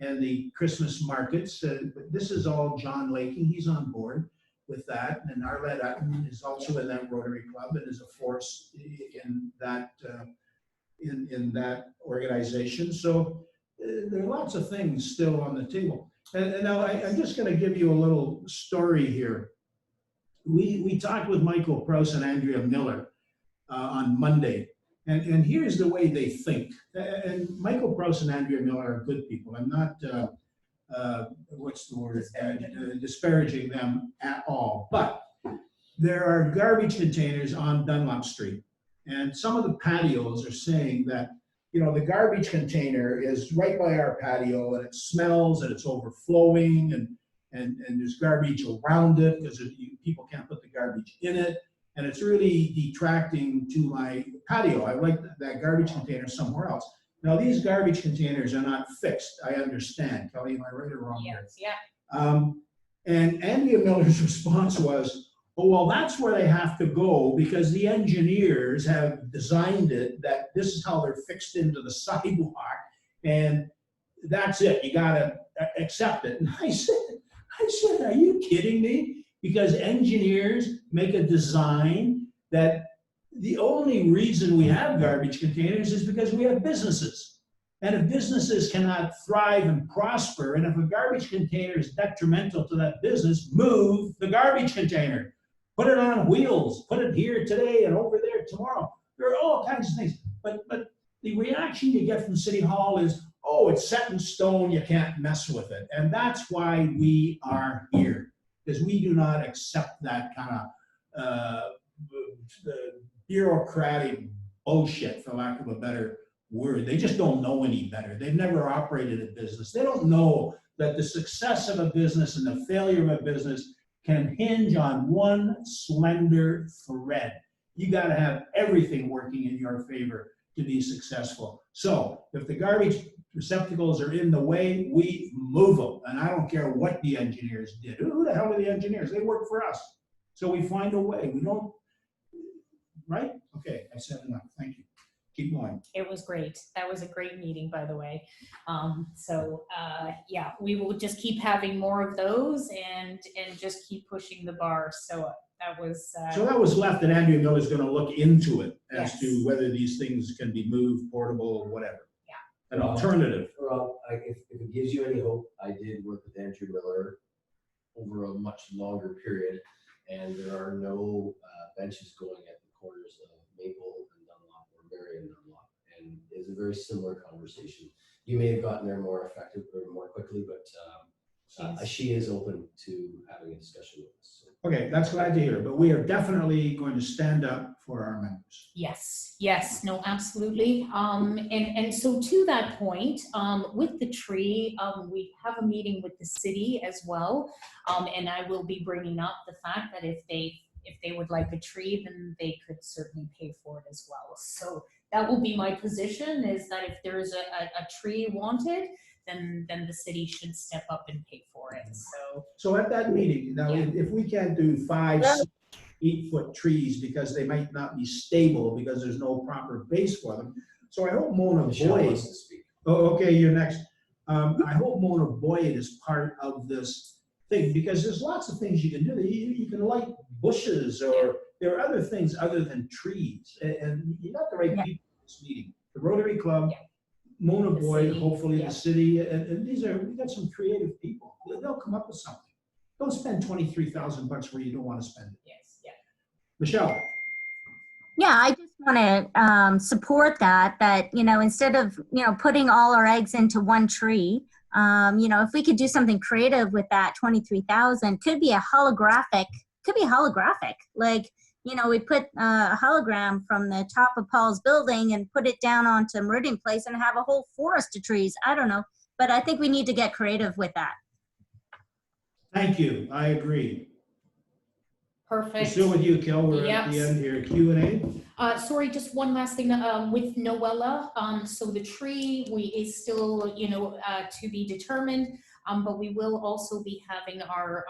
And the Christmas markets, this is all John Laking, he's on board with that, and Arlette Utton is also in that Rotary Club and is a force in that organization. So there are lots of things still on the table. And now I'm just going to give you a little story here. We talked with Michael Prouse and Andrea Miller on Monday, and here's the way they think. And Michael Prouse and Andrea Miller are good people. I'm not, what's the word, disparaging them at all. But there are garbage containers on Dunlop Street, and some of the patios are saying that, you know, the garbage container is right by our patio and it smells and it's overflowing and there's garbage around it because people can't put the garbage in it. and it's really detracting to my patio. I like that garbage container somewhere else. Now, these garbage containers are not fixed, I understand. Kelly, am I right or wrong here? Yes, yeah. And Andrea Miller's response was, oh, well, that's where they have to go because the engineers have designed it that this is how they're fixed into the sidewalk. And that's it. You gotta accept it. And I said, are you kidding me? Because engineers make a design that the only reason we have garbage containers is because we have businesses. And if businesses cannot thrive and prosper, and if a garbage container is detrimental to that business, move the garbage container. Put it on wheels, put it here today and over there tomorrow. There are all kinds of things. But the reaction you get from City Hall is, oh, it's set in stone, you can't mess with it. And that's why we are here, because we do not accept that kind of bureaucratic bullshit, for lack of a better word. They just don't know any better. They've never operated a business. They don't know that the success of a business and the failure of a business can hinge on one slender thread. You got to have everything working in your favor to be successful. So if the garbage receptacles are in the way, we move them. And I don't care what the engineers did. Who the hell are the engineers? They work for us. So we find a way. We don't, right? Okay, I said enough. Thank you. Keep going. It was great. That was a great meeting, by the way. Yeah, we will just keep having more of those and just keep pushing the bar. So that was. So that was left, and Andrea Miller's going to look into it as Yes. to whether these things can be moved, portable, or whatever. Yeah. An alternative. Rob, if it gives you any hope, I did work with Andrew Miller over a much longer period, and there are no benches going at the corners of Maple and Dunlop or Marion and Dunlop, and it's a very similar conversation. You may have gotten there more effective or more quickly, but she is open to having a discussion with us. So. Okay, that's glad to hear, but we are definitely going to stand up for our members. Yes, no, absolutely. And so to that point, with the tree, we have a meeting with the city as well. And I will be bringing up the fact that if they would like a tree, then they could certainly pay for it as well. So that will be my position, is that if there is a tree wanted, then the city should step up and pay for it. So at that meeting, now, Yeah. if we can't do 5, 6, 8-foot trees because they might not be stable because there's no proper base for them. So I hope Mona Michelle Boyd. wants to speak. Oh, okay, you're next. I hope Mona Boyd is part of this thing, because there's lots of things you can do. You can light bushes, or there are other things other than trees. And you got the right people in this meeting. The Rotary Club, Mona The Boyd, city, hopefully yeah. the city, and we got some creative people. They'll come up with something. Don't spend $23,000 where you don't want to spend it. Yes, yeah. Michelle? Yeah, I just want to support that, instead of, putting all our eggs into one tree, if we could do something creative with that 23,000, could be holographic. Like, we put a hologram from the top of Paul's building and put it down onto Meridian Place and have a whole forest of trees. I don't know, but I think we need to get creative with that. Thank you. I agree. We're Perfect. still with you, Kel. We're at the Yep. end here. Q&A. Sorry, just one last thing, with Noella, so the tree is still, to be determined, but we will also be having our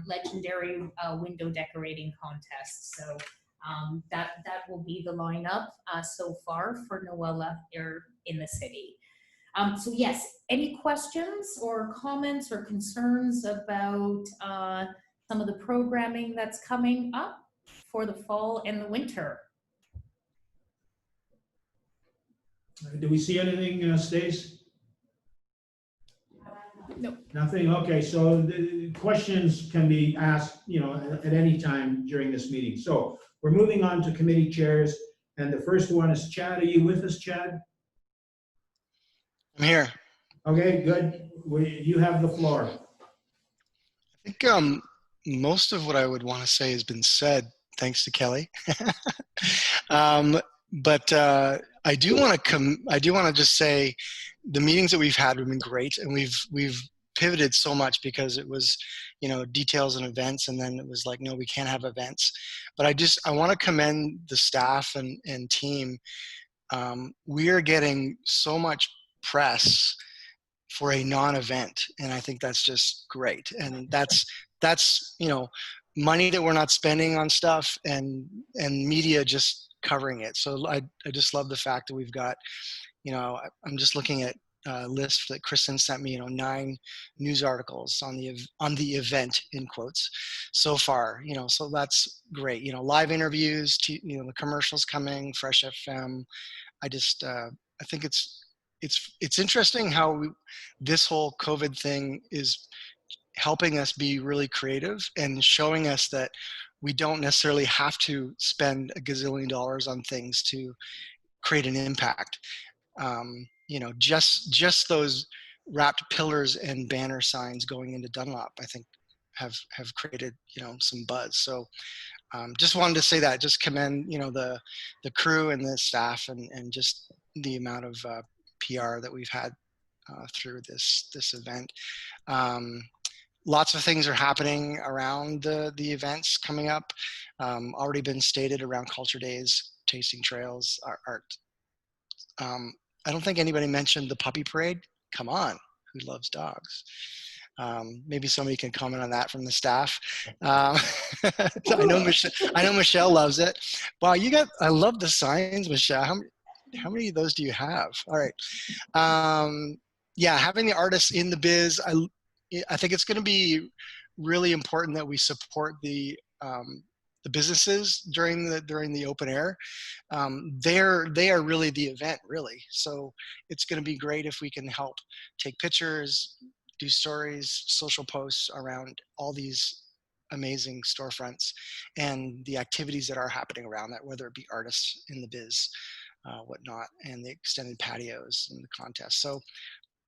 legendary window decorating contest. So that will be the lineup so far for Noella here in the city. So yes, any questions or comments or concerns about some of the programming that's coming up for the fall and the winter? Do we see anything, Stace? No. Nothing? Okay, so the questions can be asked, at any time during this meeting. So we're moving on to committee chairs, and the first one is Chad. Are you with us, Chad? I'm here. Okay, good. You have the floor. I think most of what I would want to say has been said, thanks to Kelly. But I do want to just say the meetings that we've had have been great, and we've pivoted so much because it was, details and events, and then it was like, no, we can't have events. But I want to commend the staff and team. We are getting so much press for a non-event, and I think that's just great. And that's money that we're not spending on stuff, and media just covering it. So I just love the fact that we've got, I'm just looking at a list that Kristen sent me, 9 news articles on the event, in quotes, so far, so that's great. Live interviews, the commercials coming, Fresh FM. I think it's interesting how this whole COVID thing is helping us be really creative and showing us that we don't necessarily have to spend a gazillion dollars on things to create an impact. Just those wrapped pillars and banner signs going into Dunlop, I think have created, some buzz. So just wanted to say that, just commend, the crew and the staff and just the amount of PR that we've had through this event. Lots of things are happening around the events coming up. Already been stated around Culture Days, Tasting Trails, art. I don't think anybody mentioned the puppy parade. Come on, who loves dogs? Maybe somebody can comment on that from the staff. I know Michelle loves it. Wow, I love the signs, Michelle. How many of those do you have? All right. Yeah, having the artists in the biz, I think it's going to be really important that we support the businesses during the open air. They are really the event, really. So it's going to be great if we can help take pictures, do stories, social posts around all these amazing storefronts and the activities that are happening around that, whether it be artists in the biz, whatnot, and the extended patios and the contests. So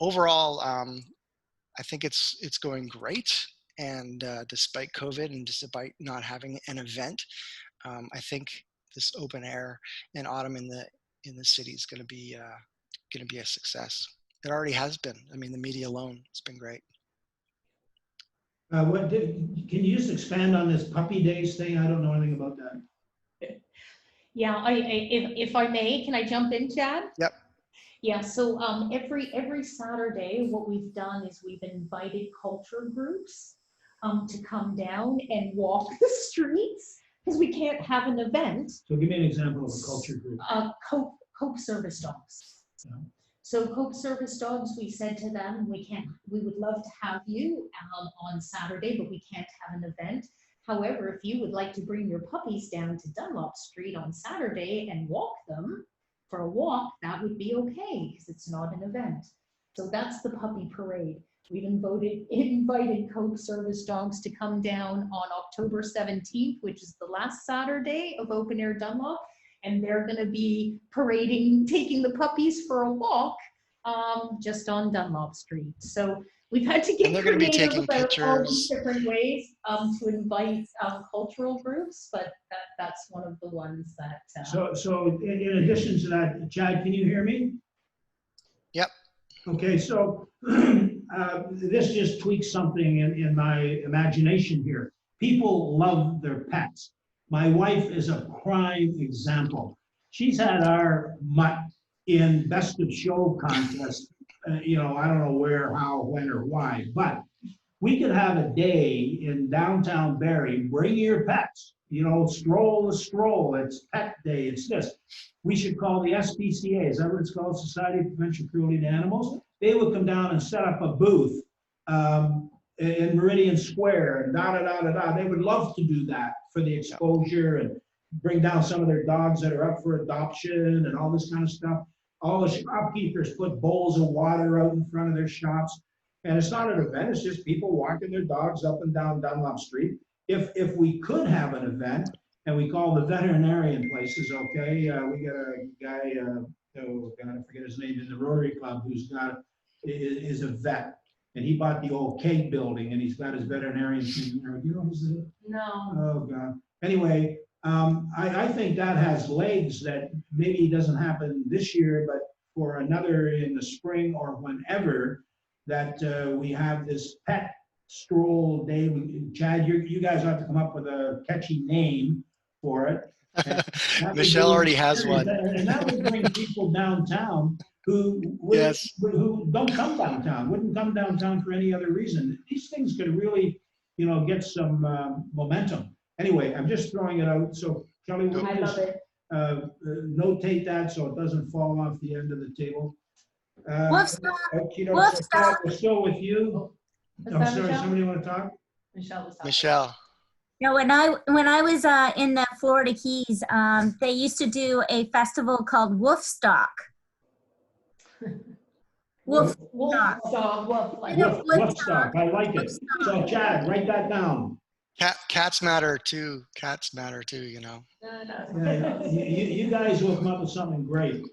overall, I think it's going great. And despite COVID and despite not having an event, I think this open air in autumn in the city is going to be a success. It already has been. I mean, the media alone, it's been great. Can you just expand on this puppy days thing? I don't know anything about that. Yeah, if I may, can I jump in, Chad? Yep. Yeah, so every Saturday, what we've done is we've invited culture groups to come down and walk the streets, because we can't have an event. So give me an example of a culture group. Coke service dogs. Yeah. So Coke service dogs, we said to them, we would love to have you on Saturday, but we can't have an event. However, if you would like to bring your puppies down to Dunlop Street on Saturday and walk them for a walk, that would be okay, because it's not an event. So that's the puppy parade. We've invited Coke service dogs to come down on October 17th, which is the last Saturday of Open Air Dunlop, and they're going to be parading, taking the puppies for a walk just on Dunlop Street. So we've had to get creative about all these different ways to invite cultural groups, but that's one of the ones that. So in addition to that, Chad, can you hear me? Yep. Okay, so this just tweaks something in my imagination here. People love their pets. My wife is a prime example. She's had our mutt in best of show contest. I don't know where, how, when, or why, but we could have a day in downtown Barrie, bring your pets, stroll the stroll, it's pet day, it's this. We should call the SPCA, is that what it's called, Society of Prevention of Cruelty to Animals? They would come down and set up a booth in Meridian Square and They would love to do that for the exposure and bring down some of their dogs that are up for adoption and all this kind of stuff. All the shopkeepers put bowls of water out in front of their shops. And it's not an event, it's just people walking their dogs up and down Dunlop Street. If we could have an event, and we call the veterinarian places, okay, we got a guy, I forget his name, in the Rotary Club who's is a vet. And he bought the old Cake building and he's got his veterinarian team there. You know who's it? No. Oh, God. Anyway, I think that has legs that maybe doesn't happen this year, but for another in the spring or whenever, that we have this pet stroll day. Chad, you guys have to come up with a catchy name for it. And that would Michelle bring- already has one. And that would bring people downtown Yes. who don't come downtown, wouldn't come downtown for any other reason. These things could really, get some momentum. Anyway, I'm just throwing it out. So Kelly, we'll I just love it. notate that so it doesn't fall off the end of the table. Woodstock. Okey-doke. So Woodstock. Chad, we're still with you. Was I'm that sorry, Michelle? somebody want to talk? Michelle was talking. Michelle. No, when I was in the Florida Keys, they used to do a festival called Woofstock. Wolf. Wolf, dog, wolf, like. Woodstock, I like it. So Chad, write that down. Cats matter too. Cats matter too, No. Yeah, you guys will come up with something great.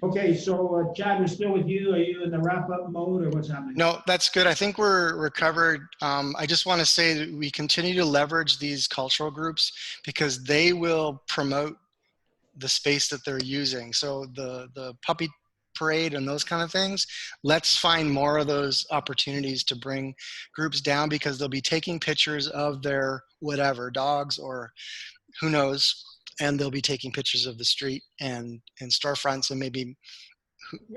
Okay, so Chad, we're still with you. Are you in the wrap-up mode or what's happening? No, that's good. I think we're covered. I just want to say that we continue to leverage these cultural groups because they will promote the space that they're using. So the puppy parade and those kind of things, let's find more of those opportunities to bring groups down because they'll be taking pictures of their whatever, dogs or who knows, and they'll be taking pictures of the street and storefronts and maybe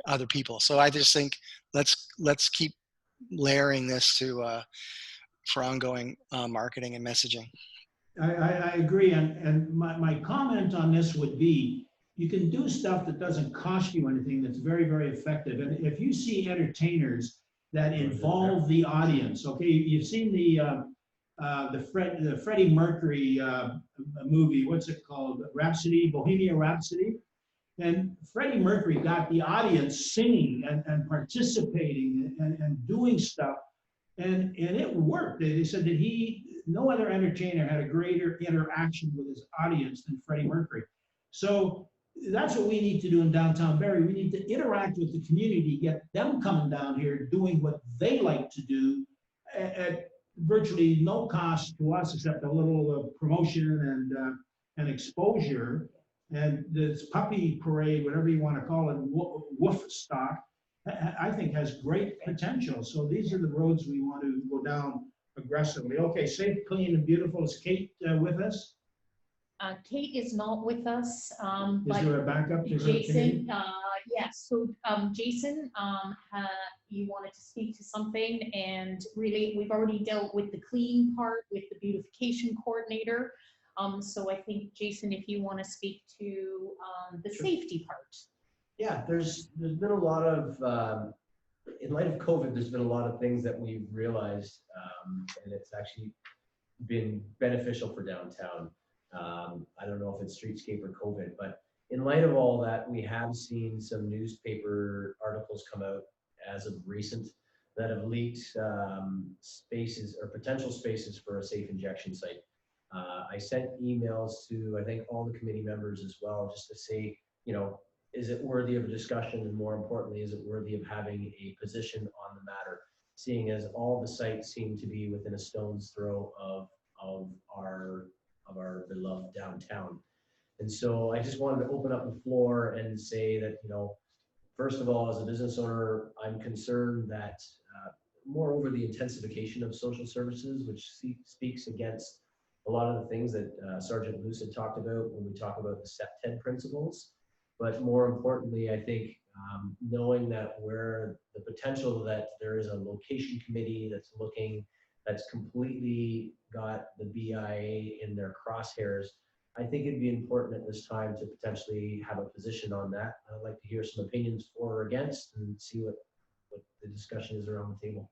other people. So I just think let's keep layering this to for ongoing marketing and messaging. I agree, and my comment on this would be, you can do stuff that doesn't cost you anything that's very, very effective. And if you see entertainers that involve the audience, okay, you've seen the Freddie Mercury movie, what's it called? Bohemian Rhapsody. And Freddie Mercury got the audience singing and participating and doing stuff. And it worked. They said that no other entertainer had a greater interaction with his audience than Freddie Mercury. So that's what we need to do in downtown Barrie. We need to interact with the community, get them coming down here, doing what they like to do at virtually no cost to us except a little promotion and exposure. And this puppy parade, whatever you want to call it, Woofstock, I think has great potential. So these are the roads we want to go down aggressively. Okay, safe, clean, and beautiful. Is Kate with us? Kate is not with us, Is but there a backup to her? Jason, yes, so Jason, you wanted to speak to something, and really, we've already dealt with the clean part with the beautification coordinator. So I think, Jason, if you want to speak to the safety part. Yeah, there's been a lot of, in light of COVID, there's been a lot of things that we've realized, and it's actually been beneficial for downtown. I don't know if it's streetscape or COVID, but in light of all that, we have seen some newspaper articles come out as of recent that have leaked spaces or potential spaces for a safe injection site. I sent emails to, I think, all the committee members as well, just to say, is it worthy of a discussion? And more importantly, is it worthy of having a position on the matter? Seeing as all the sites seem to be within a stone's throw of our beloved downtown. And so I just wanted to open up the floor and say that, first of all, as a business owner, I'm concerned that moreover, the intensification of social services, which speaks against a lot of the things that Sergeant Luce had talked about when we talk about the SEPTED principles. But more importantly, I think knowing that where the potential that there is a location committee that's completely got the BIA in their crosshairs, I think it'd be important at this time to potentially have a position on that. I'd like to hear some opinions for or against and see what the discussion is around the table.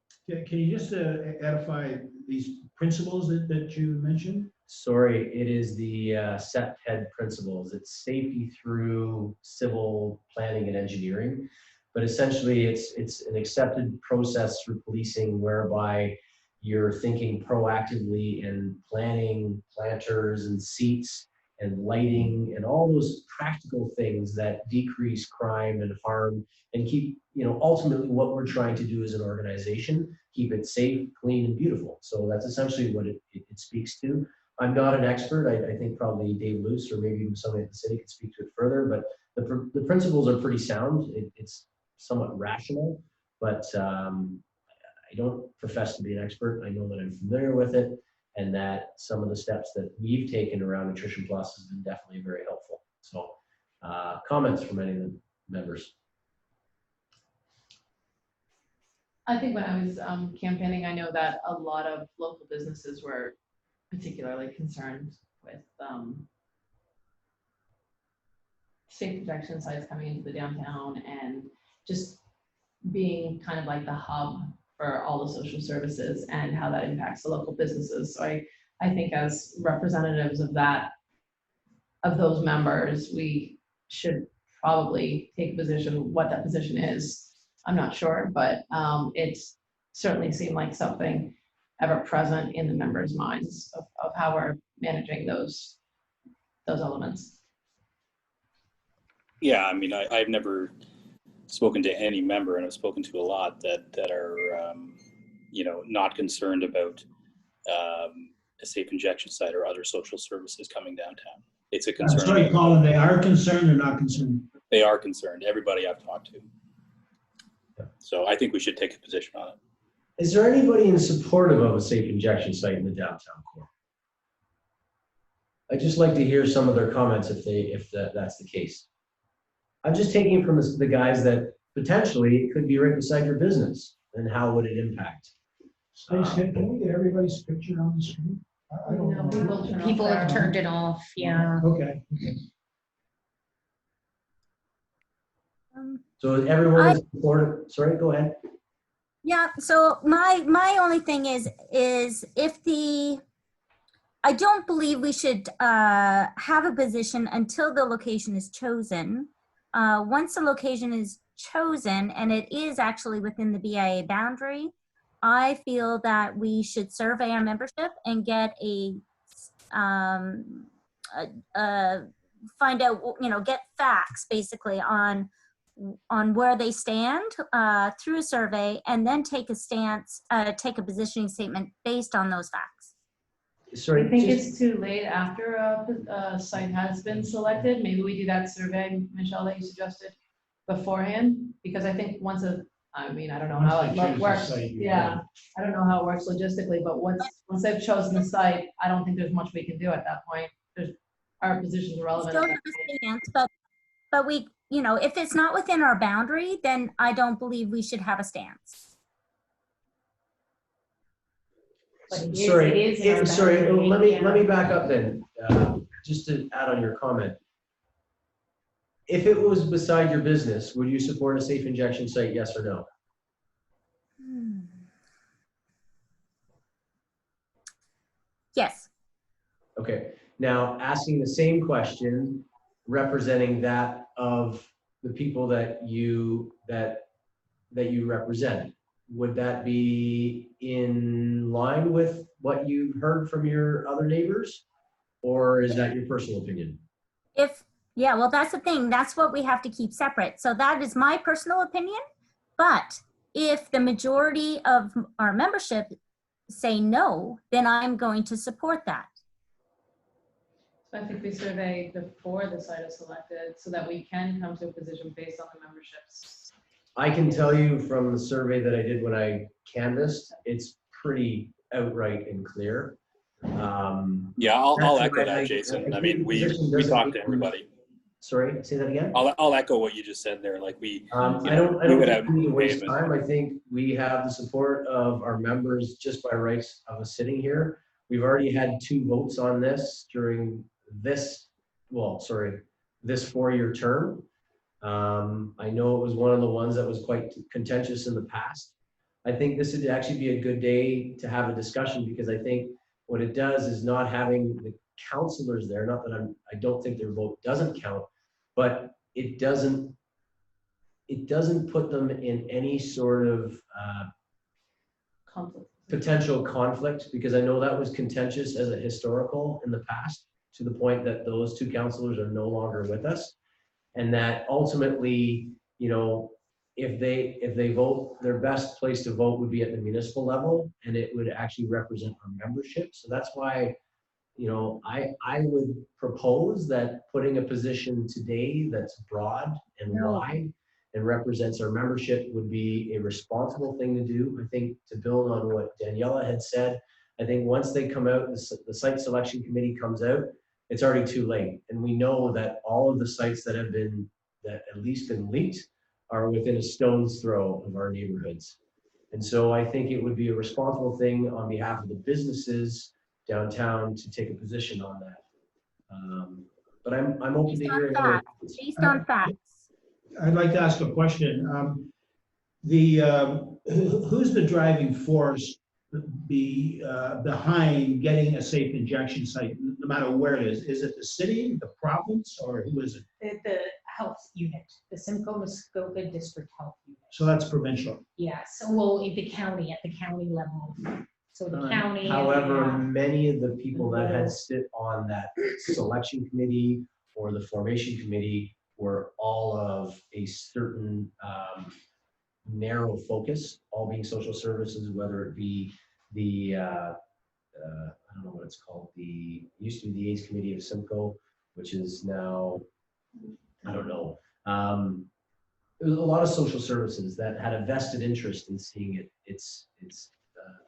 Can you just edify these principles that you mentioned? Sorry, it is the SEPTED principles. It's safety through civil planning and engineering, but essentially it's an accepted process through policing whereby you're thinking proactively and planning planters and seats and lighting and all those practical things that decrease crime and harm and keep, ultimately what we're trying to do as an organization, keep it safe, clean, and beautiful. So that's essentially what it speaks to. I'm not an expert. I think probably Dave Luce or maybe even somebody at the city could speak to it further, but the principles are pretty sound. It's somewhat rational, but I don't profess to be an expert. I know that I'm familiar with it, and that some of the steps that we've taken around Nutrition Plus has been definitely very helpful. So comments from any of the members? I think when I was campaigning, I know that a lot of local businesses were particularly concerned with safe protection sites coming into the downtown and just being kind of like the hub for all the social services and how that impacts the local businesses. So I think as representatives of that, of those members, we should probably take a position. What that position is, I'm not sure, but it's certainly seemed like something ever present in the members' minds of how we're managing those elements. Yeah, I mean, I've never spoken to any member, and I've spoken to a lot that are, you know, not concerned about a safe injection site or other social services coming downtown. It's a concern. Sorry, Colin, they are concerned or not concerned? They are concerned. Everybody I've talked to. So I think we should take a position on it. Is there anybody in support of a safe injection site in the downtown core? I'd just like to hear some of their comments if that's the case. I'm just taking from the guys that potentially it could be right beside your business, and how would it impact? Stacey, can we get everybody's picture on the screen? I don't know. People have turned it off, yeah. Okay. So everyone is supportive. Sorry, go ahead. Yeah, so my only thing is if I don't believe we should have a position until the location is chosen. Once the location is chosen and it is actually within the BIA boundary, I feel that we should survey our membership and get find out, you know, get facts basically on where they stand through a survey, and then take a stance, take a positioning statement based on those facts. Sorry, I think it's too late after a site has been selected. Maybe we do that survey, Michelle, that you suggested beforehand, because I think I mean, I don't know how it works. Yeah, I don't know how it works logistically, but once they've chosen the site, I don't think there's much we can do at that point. Our positions are relevant. Still have a stance, but we, you know, if it's not within our boundary, then I don't believe we should have a stance. Sorry, let me back up then, just to add on your comment. If it was beside your business, would you support a safe injection site, yes or no? Yes. Okay, now asking the same question, representing that of the people that you represent, would that be in line with what you've heard from your other neighbors, or is that your personal opinion? Yeah, well, that's the thing. That's what we have to keep separate. So that is my personal opinion. But if the majority of our membership say no, then I'm going to support that. So I think we survey before the site is selected so that we can come to a position based on the memberships. I can tell you from the survey that I did when I canvassed, it's pretty outright and clear. Yeah, I'll echo that, Jason. I mean, we talked to everybody. Sorry, say that again? I'll echo what you just said there. Like I don't think we need to waste time. I think we have the support of our members just by rights of us sitting here. We've already had 2 votes on this during this 4-year term. I know it was one of the ones that was quite contentious in the past. I think this would actually be a good day to have a discussion, because I think what it does is not having the councillors there, not that I don't think their vote doesn't count, but it doesn't put them in any sort of potential conflict, because I know that was contentious as a historical in the past, to the point that those 2 councillors are no longer with us. And that ultimately, you know, if they vote, their best place to vote would be at the municipal level, and it would actually represent our membership. So that's why, you know, I would propose that putting a position today that's broad and wide and represents our membership would be a responsible thing to do. I think to build on what Daniela had said, I think once they come out, the site selection committee comes out, it's already too late. And we know that all of the sites that have at least been leaked are within a stone's throw of our neighborhoods. And so I think it would be a responsible thing on behalf of the businesses downtown to take a position on that. But I'm open to hearing other. Based on facts. I'd like to ask a question. Who's the driving force behind getting a safe injection site, no matter where it is? Is it the city, the province, or who is it? The health unit, the Simcoe Muskoka District Health Unit. So that's provincial. Yeah, so well, at the county level. So the county. However, yeah. many of the people that had sit on that selection committee or the formation committee were all of a certain narrow focus, all being social services, whether it be the, I don't know what it's called, used to be the AIDS Committee of Simcoe, which is now, I don't know. There was a lot of social services that had a vested interest in seeing its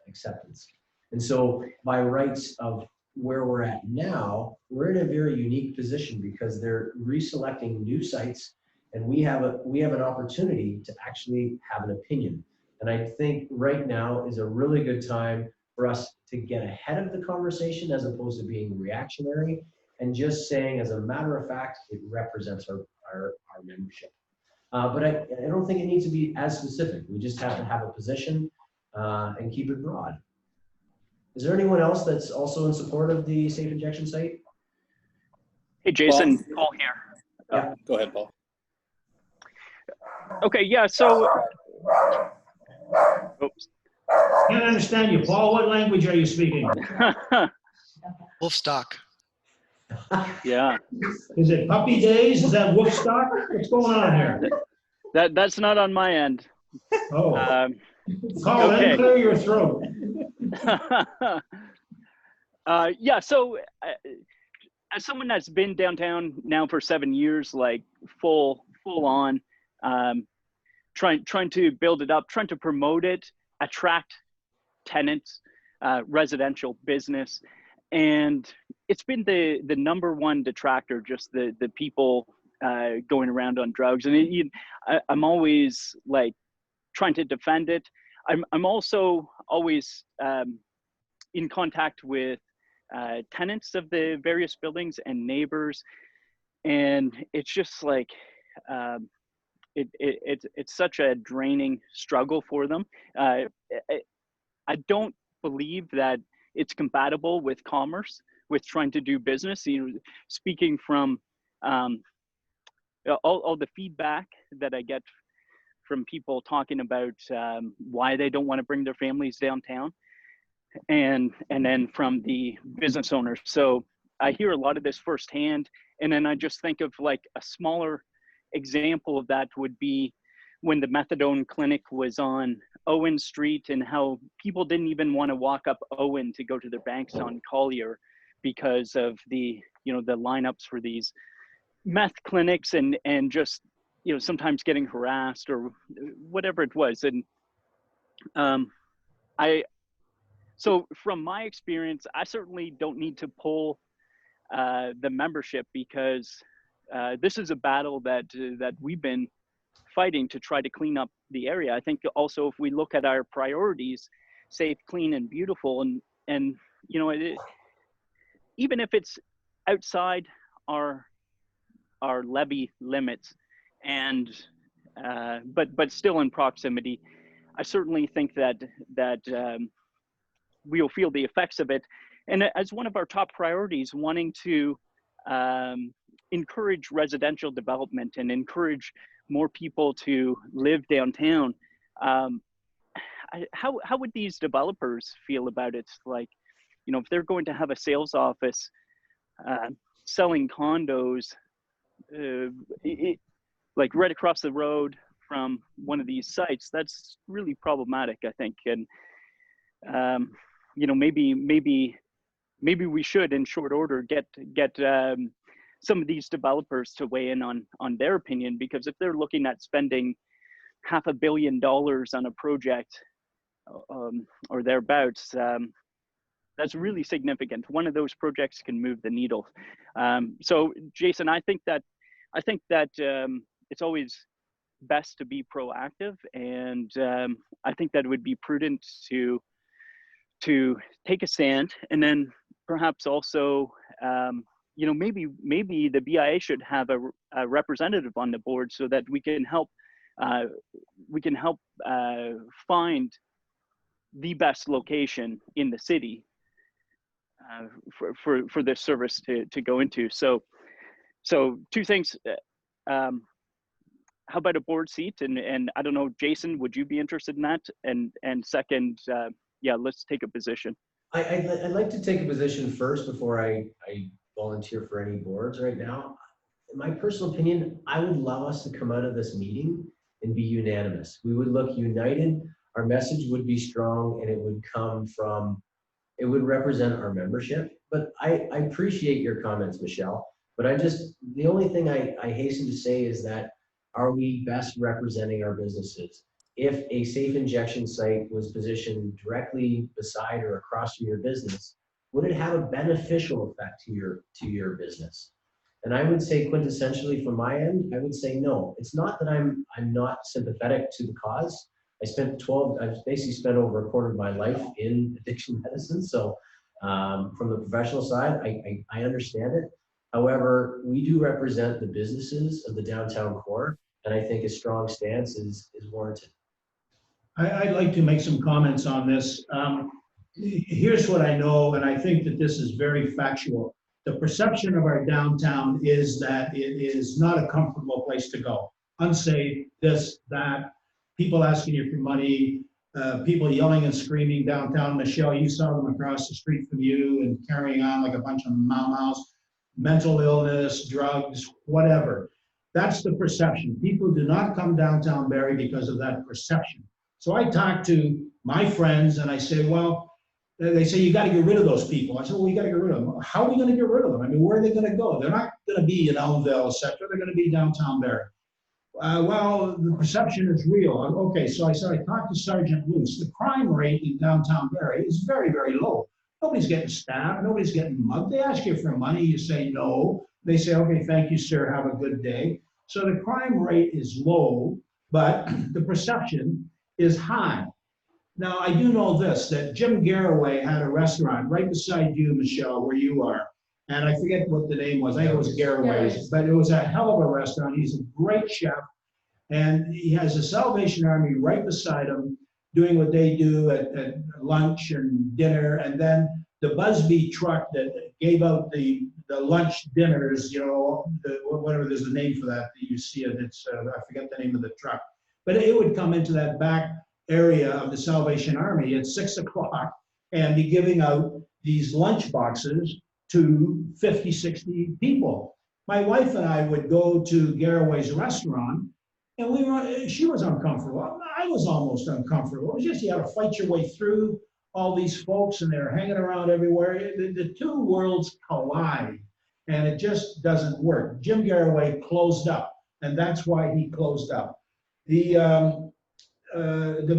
acceptance. And so by rights of where we're at now, we're in a very unique position because they're reselecting new sites, and we have an opportunity to actually have an opinion. And I think right now is a really good time for us to get ahead of the conversation as opposed to being reactionary and just saying, as a matter of fact, it represents our membership. But I don't think it needs to be as specific. We just have to have a position and keep it broad. Is there anyone else that's also in support of the safe injection site? Hey, Jason, Paul here. Yeah. Go ahead, Paul. Okay, yeah, so, oops. Can't understand you, Paul. What language are you speaking? Wolfstock. Yeah, Is it puppy days? Is that Woodstock? What's going on here? that's not on my end. Oh, Colin, okay. clear your throat. Yeah, so as someone that's been downtown now for 7 years, like full on, trying to build it up, trying to promote it, attract tenants, residential business, and it's been the number one detractor, just the people going around on drugs, and I'm always like trying to defend it. I'm also always in contact with tenants of the various buildings and neighbors, and it's just like it's such a draining struggle for them. I don't believe that it's compatible with commerce, with trying to do business. You know, speaking from all the feedback that I get from people talking about why they don't want to bring their families downtown, and then from the business owners. So I hear a lot of this firsthand, and then I just think of like a smaller example of that would be when the methadone clinic was on Owen Street, and how people didn't even want to walk up Owen to go to their banks on Collier because of the lineups for these meth clinics, and just sometimes getting harassed or whatever it was. And so from my experience, I certainly don't need to pull the membership, because this is a battle that we've been fighting to try to clean up the area. I think also if we look at our priorities, safe, clean, and beautiful, and even if it's outside our levy limits, and but still in proximity, I certainly think that we will feel the effects of it. And as one of our top priorities, wanting to encourage residential development and encourage more people to live downtown, how would these developers feel about it? Like, if they're going to have a sales office selling condos, like right across the road from one of these sites, that's really problematic, I think. And maybe we should, in short order, get some of these developers to weigh in on their opinion, because if they're looking at spending $500 million on a project or thereabouts, that's really significant. One of those projects can move the needle. So Jason, I think that it's always best to be proactive, and I think that it would be prudent to take a stand, and then perhaps also maybe the BIA should have a representative on the board so that we can help find the best location in the city for this service to go into. So two things. How about a board seat? And I don't know, Jason, would you be interested in that? And second, let's take a position. I'd like to take a position first before I volunteer for any boards right now. In my personal opinion, I would allow us to come out of this meeting and be unanimous. We would look united, our message would be strong, and it would represent our membership. But I appreciate your comments, Michelle, but the only thing I hasten to say is that, are we best representing our businesses? If a safe injection site was positioned directly beside or across from your business, would it have a beneficial effect to your business? And I would say quintessentially from my end, I would say no. It's not that I'm not sympathetic to the cause. I've basically spent over a quarter of my life in addiction medicine. So from the professional side, I understand it. However, we do represent the businesses of the downtown core, and I think a strong stance is warranted. I'd like to make some comments on this. Here's what I know, and I think that this is very factual. The perception of our downtown is that it is not a comfortable place to go. Unsafe, this, that, people asking you for money, people yelling and screaming downtown. Michelle, you saw them across the street from you and carrying on like a bunch of mau-maus, mental illness, drugs, whatever. That's the perception. People do not come downtown Barrie because of that perception. So I talk to my friends and I say, well, they say, you got to get rid of those people. I said, well, we got to get rid of them. How are we going to get rid of them? I mean, where are they going to go? They're not going to be in Elmville, etc. They're going to be downtown Barrie. Well, the perception is real. Okay, so I said, I talked to Sergeant Luce. The crime rate in downtown Barrie is very, very low. Nobody's getting stabbed. Nobody's getting mugged. They ask you for money. You say no. They say, okay, thank you, sir. Have a good day. So the crime rate is low, but the perception is high. Now, I do know this, that Jim Garraway had a restaurant right beside you, Michelle, where you are. And I forget what the name was. I think it was Garraway's, but it was a hell of a restaurant. He's a great chef. And he has a Salvation Army right beside him doing what they do at lunch and dinner. And then the Busby truck that gave out the lunch dinners, whatever, there's a name for that you see it. It's, I forget the name of the truck. But it would come into that back area of the Salvation Army at 6 o'clock and be giving out these lunch boxes to 50, 60 people. My wife and I would go to Garraway's restaurant, and she was uncomfortable. I was almost uncomfortable. It was just, you had to fight your way through all these folks, and they're hanging around everywhere. The two worlds collide, and it just doesn't work. Jim Garraway closed up, and that's why he closed up. The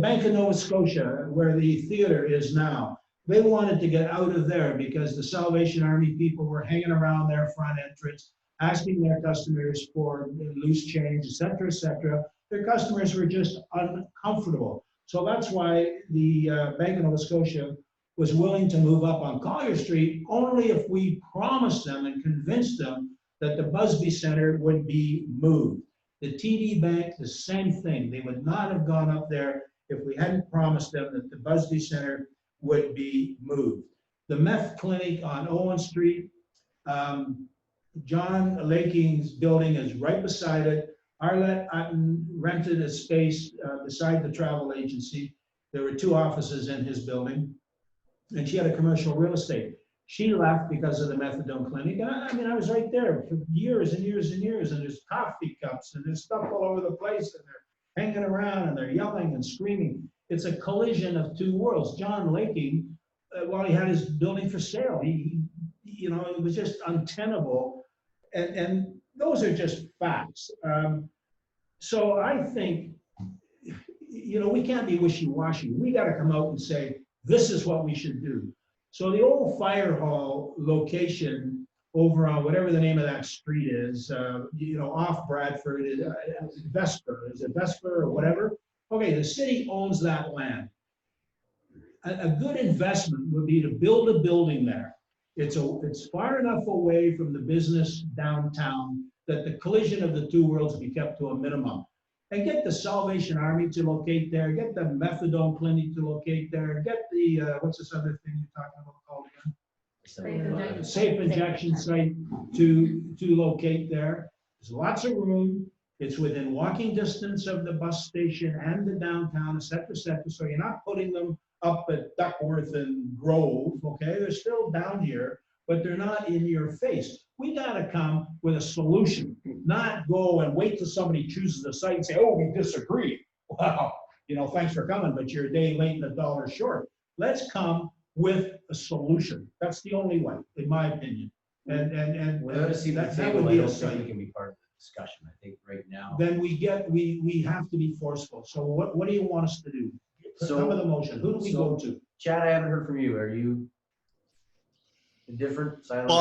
Bank of Nova Scotia, where the theater is now, they wanted to get out of there because the Salvation Army people were hanging around their front entrance, asking their customers for loose change, et cetera, et cetera. Their customers were just uncomfortable. So that's why the Bank of Nova Scotia was willing to move up on Collier Street only if we promised them and convinced them that the Busby Center would be moved. The TD Bank, the same thing. They would not have gone up there if we hadn't promised them that the Busby Center would be moved. The meth clinic on Owen Street, John Laking's building is right beside it. Arlette Utton rented a space beside the travel agency. There were 2 offices in his building, and she had a commercial real estate. She left because of the methadone clinic. And I was right there for years and years and years, and there's coffee cups and there's stuff all over the place, and they're hanging around and they're yelling and screaming. It's a collision of 2 worlds. John Laking, while he had his building for sale, it was just untenable. and those are just facts. So I think, we can't be wishy-washy. We gotta come out and say, this is what we should do. So the old fire hall location over on whatever the name of that street is, off Bradford, Vesper, is it Vesper or whatever? Okay, the city owns that land. A good investment would be to build a building there. It's far enough away from the business downtown that the collision of the two worlds be kept to a minimum. And get the Salvation Army to locate there, get the methadone clinic to locate there, get the, what's this other thing you're talking about called again? Safe injection site to locate there. There's lots of room. It's within walking distance of the bus station and the downtown, et cetera, so you're not putting them up at Duckworth and Grove, okay? They're still down here, but they're not in your face. We gotta come with a solution, not go and wait till somebody chooses a site and say, oh, we disagree. Wow, thanks for coming, but you're a day late and $1 short. Let's come with a solution. That's the only way, in my opinion. And without a seat at the that table, would I be a don't think site. you can be part of the discussion. I think right now. Then we have to be forceful. So what do you want us to do? Some of the motion. Who do we go to? Chad, I haven't heard from you. Are you indifferent, silent? Well,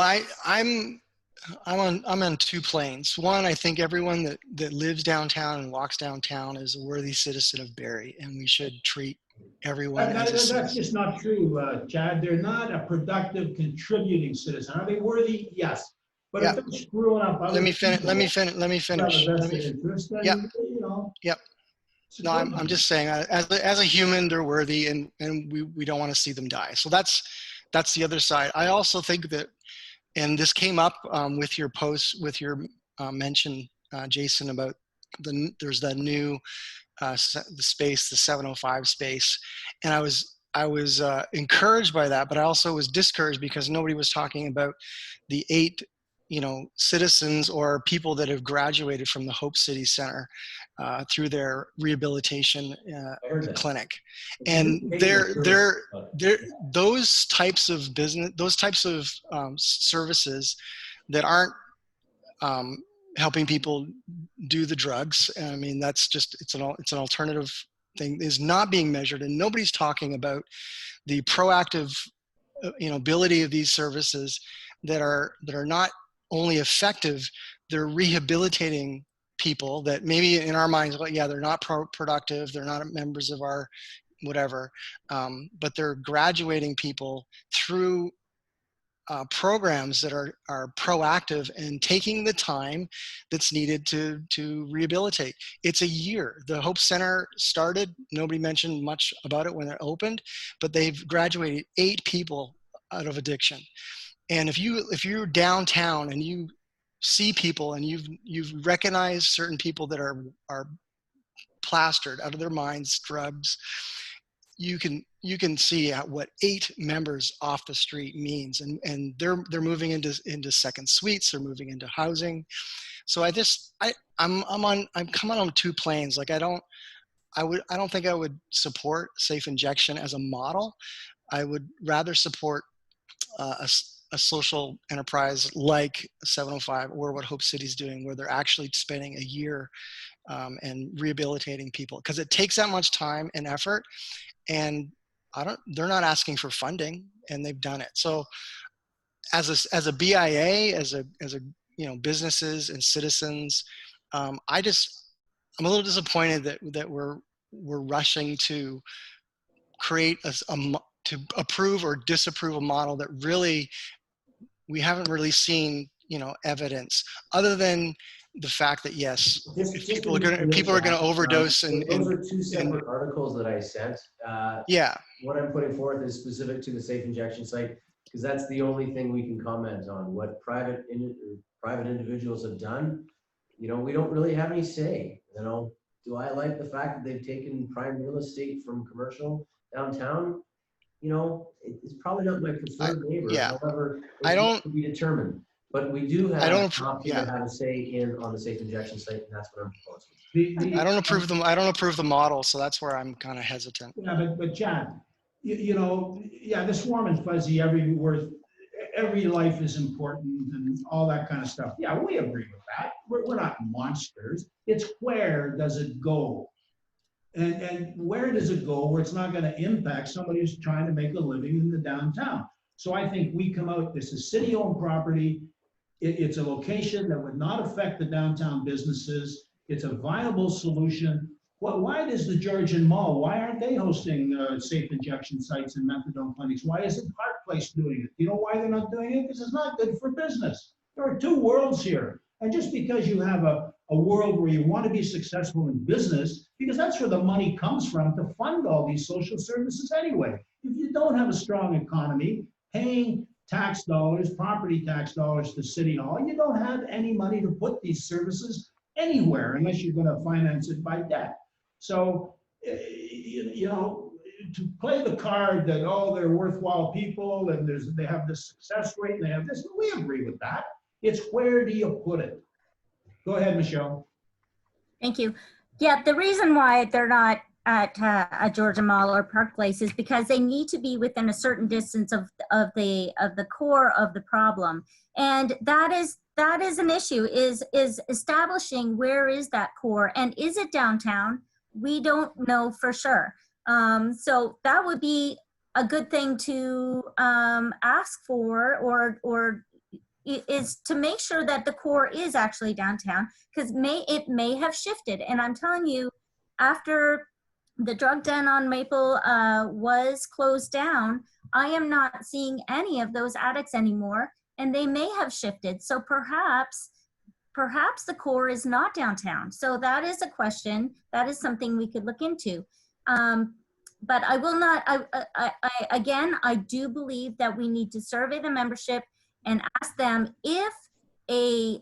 I'm on two planes. One, I think everyone that lives downtown and walks downtown is a worthy citizen of Barrie, and we should treat everyone as a That's citizen. just not true, Chad. They're not a productive, contributing citizen. Are they worthy? Yes. But if they're screwing up other Let me finish. people Let me finish. Let me finish. who have a vested interest, then, Yep. Yep. No, I'm just saying, as a human, they're worthy, and we don't want to see them die. So that's the other side. I also think that, and this came up with your post, with your mention, Jason, about there's that new the space, the 705 space, and I was encouraged by that, but I also was discouraged because nobody was talking about the 8 citizens or people that have graduated from the Hope City Center through their rehabilitation clinic. And those types of business, those types of services that aren't helping people do the drugs. I mean, that's just, it's an alternative thing, is not being measured, and nobody's talking about the proactive ability of these services that are not only effective, they're rehabilitating people that maybe in our minds, well, yeah, they're not productive, they're not members of our whatever, but they're graduating people through programs that are proactive and taking the time that's needed to rehabilitate. It's a year. The Hope Center started, nobody mentioned much about it when it opened, but they've graduated 8 people out of addiction. And if you're downtown and you see people and you've recognized certain people that are plastered out of their minds, drugs, you can see what 8 members off the street means, and they're moving into second suites, they're moving into housing. So I'm coming on 2 planes. Like I don't think I would support safe injection as a model. I would rather support a social enterprise like 705 or what Hope City's doing, where they're actually spending a year and rehabilitating people, because it takes that much time and effort, and they're not asking for funding, and they've done it. So as a BIA, as a businesses and citizens, I'm a little disappointed that we're rushing to create to approve or disapprove a model that really we haven't really seen evidence, other than the fact that yes, people are going to overdose. Those are 2 separate articles that I sent. Yeah. What I'm putting forth is specific to the safe injection site, because that's the only thing we can comment on. What private individuals have done, we don't really have any say. Do I like the fact that they've taken prime real estate from commercial downtown? It's probably not my preferred neighbor. Yeah. However, to be determined. But we do have an option to have a say on the safe injection site, and that's what I'm proposing. I don't approve the model, so that's where I'm kind of hesitant. Yeah, but John, this warm and fuzzy every every life is important and all that kind of stuff. Yeah, we agree with that. We're not monsters. It's where does it go? And where does it go where it's not going to impact somebody who's trying to make a living in the downtown? So I think we come out, this is city-owned property. It's a location that would not affect the downtown businesses. It's a viable solution. Why does the Georgian Mall, why aren't they hosting safe injection sites and methadone clinics? Why isn't Park Place doing it? You know why they're not doing it? Because it's not good for business. There are two worlds here. And just because you have a world where you want to be successful in business, because that's where the money comes from to fund all these social services anyway. If you don't have a strong economy, paying tax dollars, property tax dollars to City Hall, you don't have any money to put these services anywhere unless you're going to finance it by debt. So, you know, to play the card that, oh, they're worthwhile people and they have this success rate and they have this, we agree with that. It's where do you put it? Go ahead, Michelle. Thank you. Yeah, the reason why they're not at a Georgia Mall or Park Place is because they need to be within a certain distance of the core of the problem, and that is an issue. Is establishing where is that core, and is it downtown? We don't know for sure. So that would be a good thing to ask for, or is to make sure that the core is actually downtown, because it may have shifted. And I'm telling you, after the drug den on Maple was closed down, I am not seeing any of those addicts anymore, and they may have shifted. So perhaps the core is not downtown. So that is a question. That is something we could look into. But I will not, I do believe that we need to survey the membership and ask them if a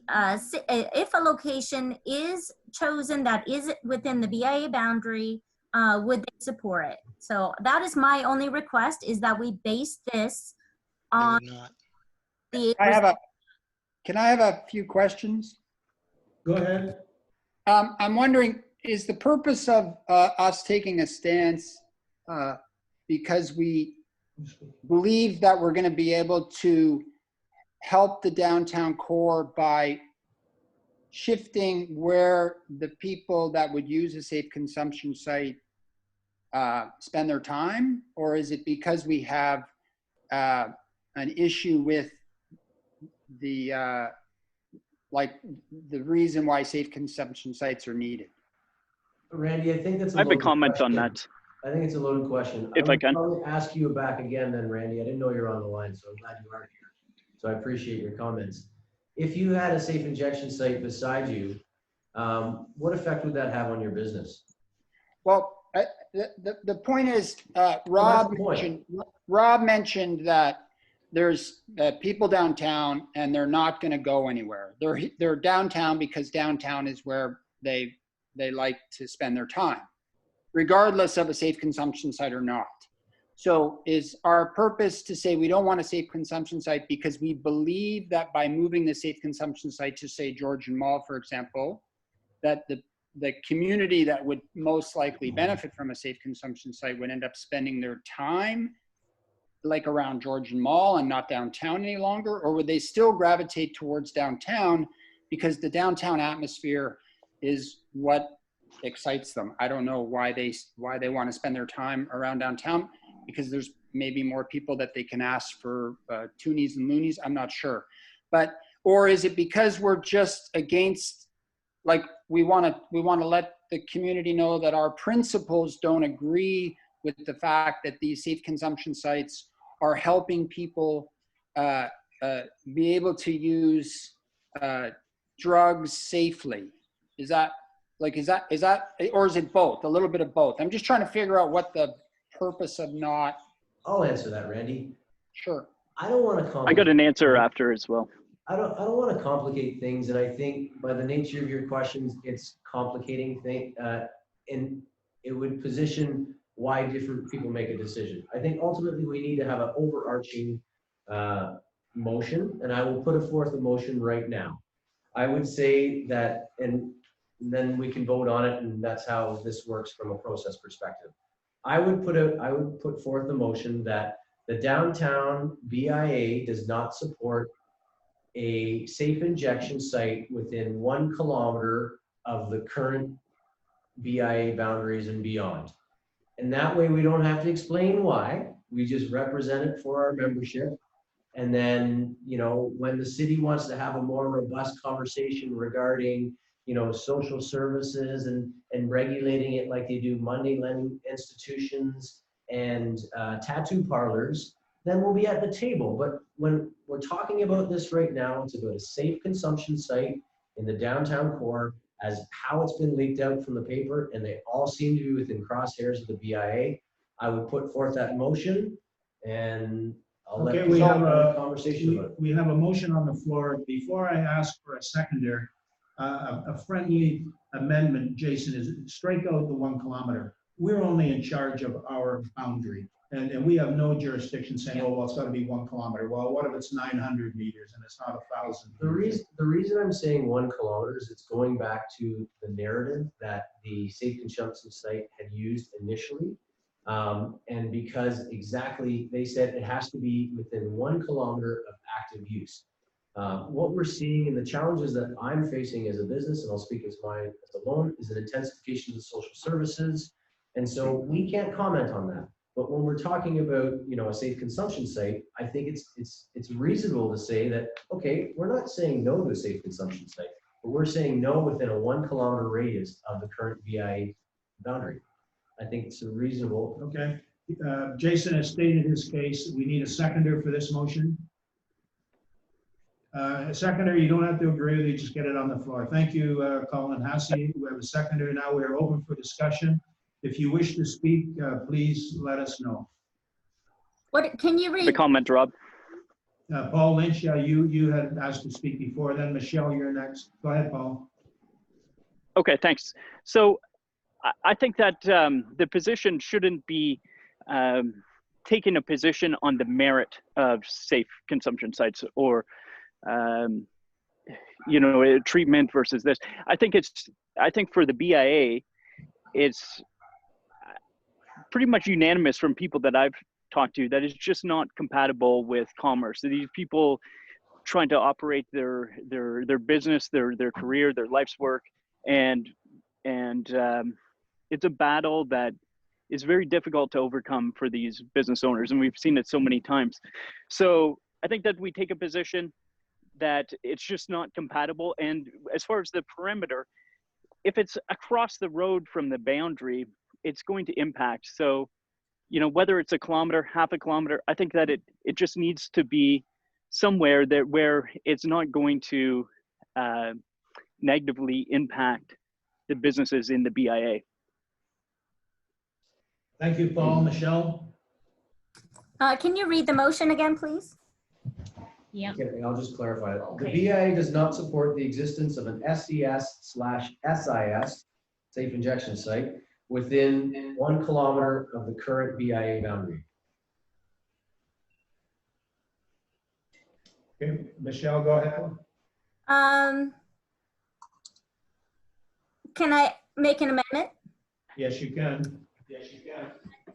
location is chosen that is within the BIA boundary, would they support it? So that is my only request, is that we base this on the. Can I have a few questions? Go ahead. I'm wondering, is the purpose of us taking a stance because we believe that we're going to be able to help the downtown core by shifting where the people that would use a safe consumption site spend their time? Or is it because we have an issue with the the reason why safe consumption sites are needed? Randy, I think that's I have a comment on that. I think it's a loaded question. If I can. I'll ask you back again then, Randy. I didn't know you were on the line, so I'm glad you are here. So I appreciate your comments. If you had a safe injection site beside you, what effect would that have on your business? Well, the point is, Rob mentioned that there's people downtown and they're not going to go anywhere. They're downtown because downtown is where they like to spend their time, regardless of a safe consumption site or not. So is our purpose to say we don't want a safe consumption site because we believe that by moving the safe consumption site to, say, Georgian Mall, for example, that the community that would most likely benefit from a safe consumption site would end up spending their time like around Georgian Mall and not downtown any longer? Or would they still gravitate towards downtown because the downtown atmosphere is what excites them? I don't know why they want to spend their time around downtown, because there's maybe more people that they can ask for toonies and loonies. I'm not sure. But, or is it because we're just against, like, we want to let the community know that our principles don't agree with the fact that these safe consumption sites are helping people be able to use drugs safely? Is that, or is it both? A little bit of both. I'm just trying to figure out what the purpose of not. I'll answer that, Randy. Sure. I don't want to. I got an answer after as well. I don't want to complicate things, and I think by the nature of your questions, it's complicating things, and it would position why different people make a decision. I think ultimately we need to have an overarching motion, and I will put forth a motion right now. I would say that, and then we can vote on it, and that's how this works from a process perspective. I would put forth a motion that The downtown BIA does not support a safe injection site within 1 kilometer of the current BIA boundaries and beyond. And that way we don't have to explain why. We just represent it for our membership. And then, you know, when the city wants to have a more robust conversation regarding, you know, social services and regulating it like they do money lending institutions and tattoo parlors, then we'll be at the table. But when we're talking about this right now, it's about a safe consumption site in the downtown core, as how it's been leaked out from the paper, and they all seem to be within crosshairs of the BIA. I would put forth that motion, and I'll let Okay, you we have a conversation about it. we have a motion on the floor. Before I ask for a seconder, a friendly amendment, Jason, is strike out the 1 kilometer. We're only in charge of our boundary. And we have no jurisdiction saying, oh, well, it's got to be 1 kilometer. Well, what if it's 900 meters and it's not 1,000? The reason I'm saying 1 kilometer is it's going back to the narrative that the safe consumption site had used initially. And because exactly, they said it has to be within 1 kilometer of active use. What we're seeing and the challenges that I'm facing as a business, and I'll speak as alone, is an intensification of the social services. And so we can't comment on that. But when we're talking about, you know, a safe consumption site, I think it's reasonable to say that, okay, we're not saying no to a safe consumption site, but we're saying no within a 1 kilometer radius of the current BIA boundary. I think it's a reasonable. Okay. Jason has stated his case. We need a seconder for this motion. A seconder, you don't have to agree with it, just get it on the floor. Thank you, Colin Hassey. We have a seconder now. We are open for discussion. If you wish to speak, please let us know. What can you read? The comment, Rob. Paul Lynch, you had asked to speak before. Then Michelle, you're next. Go ahead, Paul. Okay, thanks. So I think that the position shouldn't be taking a position on the merit of safe consumption sites or you know, treatment versus this. I think for the BIA, it's pretty much unanimous from people that I've talked to that it's just not compatible with commerce. So these people trying to operate their business, their career, their life's work, and it's a battle that is very difficult to overcome for these business owners, and we've seen it so many times. So I think that we take a position that it's just not compatible. And as far as the perimeter, if it's across the road from the boundary, it's going to impact. So, you know, whether it's a kilometer, half a kilometer, I think that it just needs to be somewhere that where it's not going to negatively impact the businesses in the BIA. Thank you, Paul. Michelle? Can you read the motion again, please? Yeah. Okay, I'll just clarify it. The Okay. BIA does not support the existence of an SES/SIS, safe injection site, within 1 kilometer of the current BIA boundary. Okay, Michelle, go ahead. Can I make an amendment Yes, you can. Yes, you can.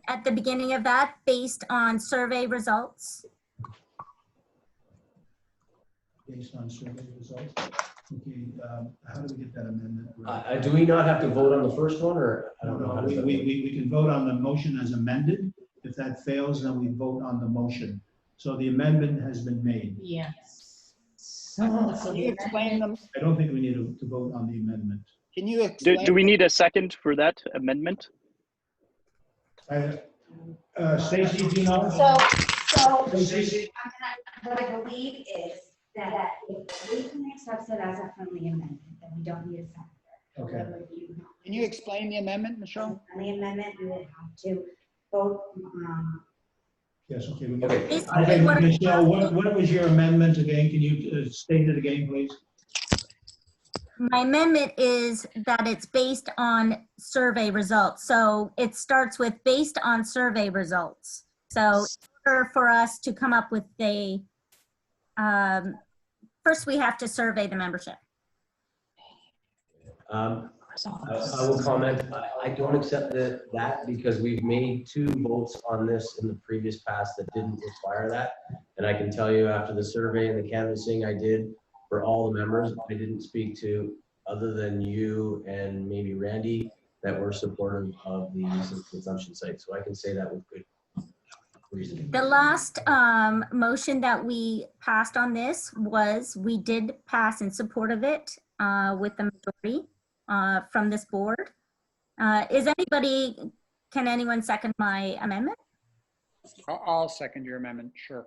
at the beginning of that based on survey results? Based on survey results. Okay, how do we get that amendment? Do we not have to vote on the first one, or I don't know how does that work? We can vote on the motion as amended. If that fails, then we vote on the motion. So the amendment has been made. Yes. Can you explain them? I don't think we need to vote on the amendment. Can you explain? Do we need a second for that amendment? Stacy, do you know? So Stacy? what I believe is that if we can accept it as a friendly amendment, then we don't need a second. Okay. Can you explain the amendment, Michelle? On the amendment, we would have to vote, Yes, okay. Okay. Okay, Michelle, what was your amendment again? Can you state it again, please? My amendment is that it's based on survey results. So it starts with based on survey results. So in order for us to come up with a, first we have to survey the membership. I will comment, I don't accept that because we've made 2 votes on this in the previous past that didn't require that. And I can tell you after the survey and the canvassing I did for all the members, I didn't speak to, other than you and maybe Randy, that were supportive of the use of consumption site. So I can say that with good reason. The last motion that we passed on this was, we did pass in support of it with the majority from this board. Can anyone second my amendment? I'll second your amendment, sure.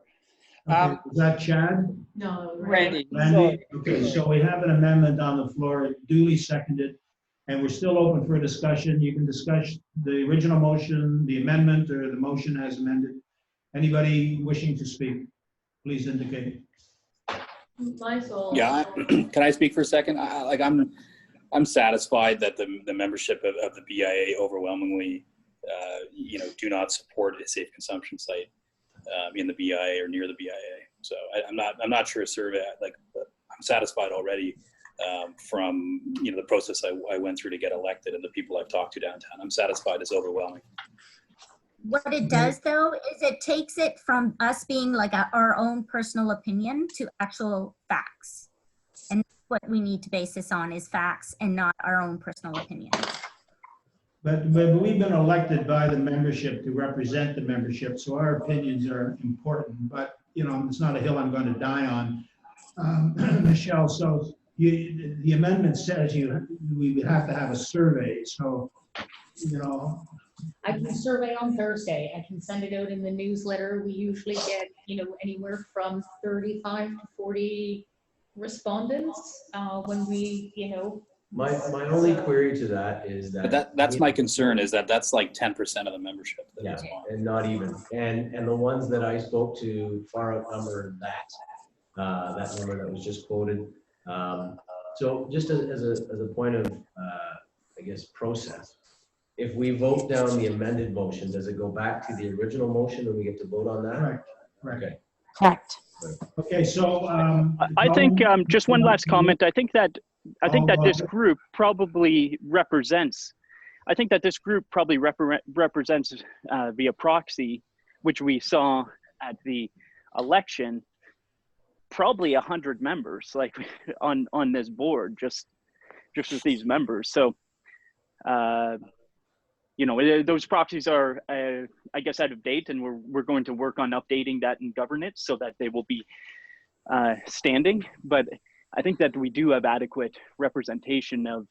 Okay, is that Chad? No. Randy. Randy? Okay, so we have an amendment on the floor, duly seconded, and we're still open for a discussion. You can discuss the original motion, the amendment, or the motion as amended. Anybody wishing to speak, please indicate. Yeah, can I speak for a second? I'm satisfied that the membership of the BIA overwhelmingly, do not support a safe consumption site in the BIA or near the BIA. So I'm not sure a survey, I'm satisfied already from the process I went through to get elected and the people I've talked to downtown. I'm satisfied it's overwhelming. What it does though, is it takes it from us being like our own personal opinion to actual facts. And what we need to base this on is facts and not our own personal opinion. But we've been elected by the membership to represent the membership, so our opinions are important, but it's not a hill I'm going to die on. Michelle, so the amendment says we would have to have a survey, so, I can survey on Thursday. I can send it out in the newsletter. We usually get, anywhere from 35 to 40 respondents when we, My only query to that is that. But that's my concern, is that's like 10% of the membership. Yeah, and not even. And the ones that I spoke to far outnumber that number that was just quoted. So just as a point of, I guess, process, if we vote down the amended motion, does it go back to the original motion and we get to vote on that? Correct. Okay. Correct. Okay, so. I think just one last comment. I think that this group probably represents, represents via proxy, which we saw at the election, probably 100 members like on this board, just with these members. So, those proxies are, I guess, out of date, and we're going to work on updating that and governance so that they will be standing. But I think that we do have adequate representation of.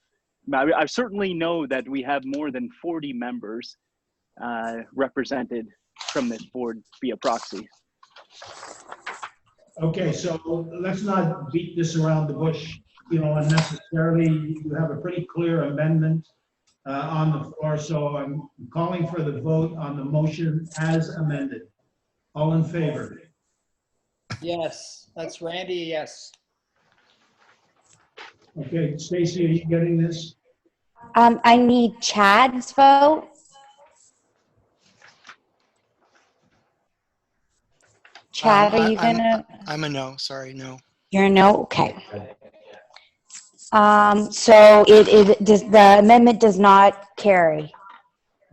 I certainly know that we have more than 40 members represented from this board via proxy. Okay, so let's not beat this around the bush, unnecessarily. You have a pretty clear amendment on the floor, so I'm calling for the vote on the motion as amended. All in favor? Yes, that's Randy, yes. Okay, Stacy, are you getting this? I need Chad's vote. Chad, are you gonna? I'm a no, sorry, no. You're a no? Okay. So the amendment does not carry.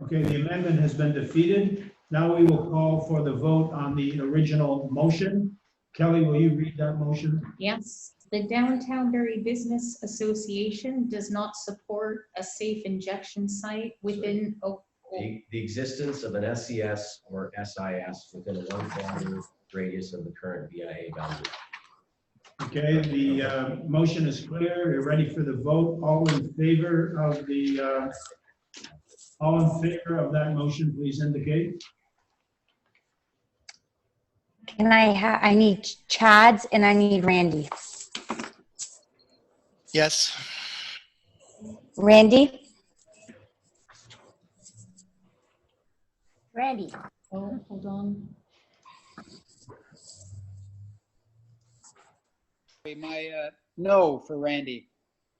Okay, the amendment has been defeated. Now we will call for the vote on the original motion. Kelly, will you read that motion? Yes, the Downtown Derry Business Association does not support a safe injection site within. The existence of an SES or SIS within a 1 kilometer radius of the current BIA boundary. Okay, the motion is clear. You're ready for the vote. All in favor of that motion, please indicate. Can I need Chad's and I need Randy. Yes. Randy? Randy. Oh, hold on. My no for Randy.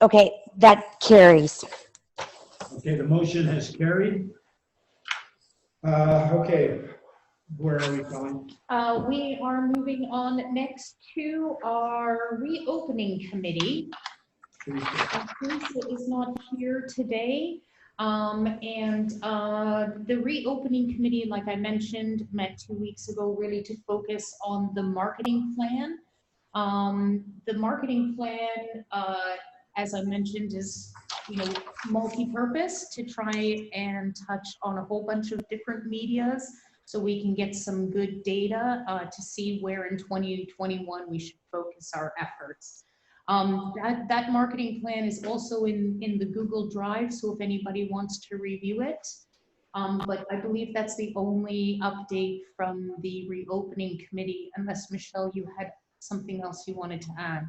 Okay, that carries. Okay, the motion has carried. Okay, where are we going? We are moving on next to our reopening committee. Teresa is not here today. The reopening committee, like I mentioned, met 2 weeks ago really to focus on the marketing plan. The marketing plan, as I mentioned, is multi-purpose to try and touch on a whole bunch of different medias so we can get some good data to see where in 2021 we should focus our efforts. That marketing plan is also in the Google Drive, so if anybody wants to review it. But I believe that's the only update from the reopening committee, unless Michelle, you had something else you wanted to add.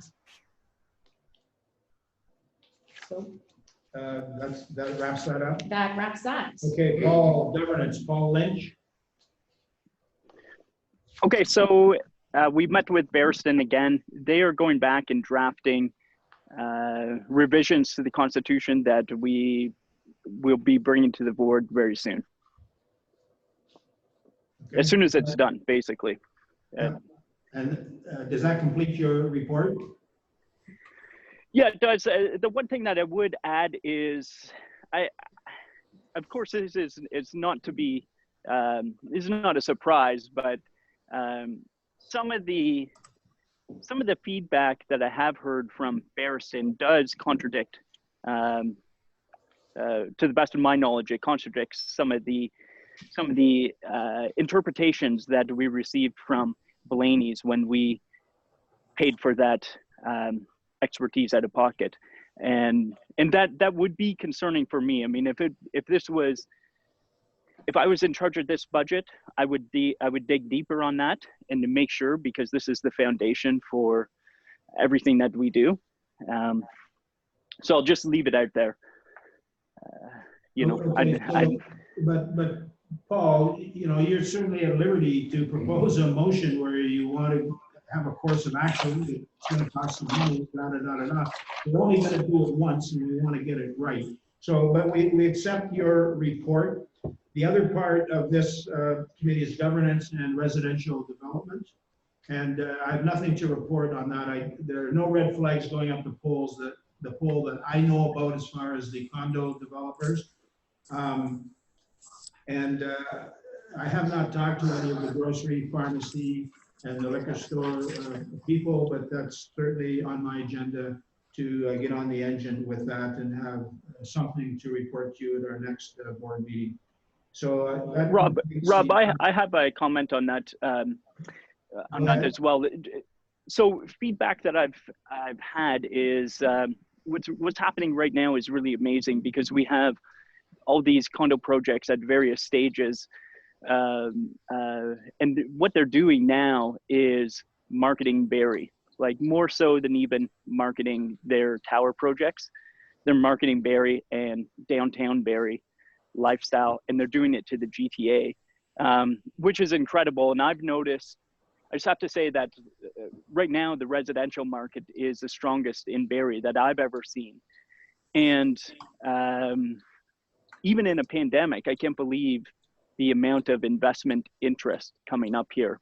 So that wraps that up. that wraps that. Okay, Paul, governance, Paul Lynch. Okay, so we met with Barristan again. They are going back and drafting revisions to the Constitution that we will be bringing to the board very soon. Okay. As soon as it's done, basically. And does that complete your report? Yeah, it does. The one thing that I would add is, of course, this is not to be, this is not a surprise, but some of the feedback that I have heard from Barristan does contradict, to the best of my knowledge, it contradicts some of the interpretations that we received from Blaney's when we paid for that expertise out of pocket, and that would be concerning for me. I mean, if I was in charge of this budget, I would dig deeper on that and to make sure, because this is the foundation for everything that we do. So I'll just leave it out there. But Paul, you're certainly at liberty to propose a motion where you want to have a course of action. It's going to cost some money, We're only going to do it once, and we want to get it right. So, but we accept your report. The other part of this committee is governance and residential development. And I have nothing to report on that. There are no red flags going up the poll that I know about as far as the condo developers. I have not talked to any of the grocery, pharmacy, and the liquor store people, but that's certainly on my agenda to get on the engine with that and have something to report to you at our next board meeting. So Rob, I have a comment on that as well. So feedback that I've had is what's happening right now is really amazing, because we have all these condo projects at various stages, and what they're doing now is marketing Barrie, like more so than even marketing their tower projects. They're marketing Barrie and downtown Barrie lifestyle, and they're doing it to the GTA, which is incredible. And I've noticed, I just have to say that right now the residential market is the strongest in Barrie that I've ever seen. And even in a pandemic, I can't believe the amount of investment interest coming up here.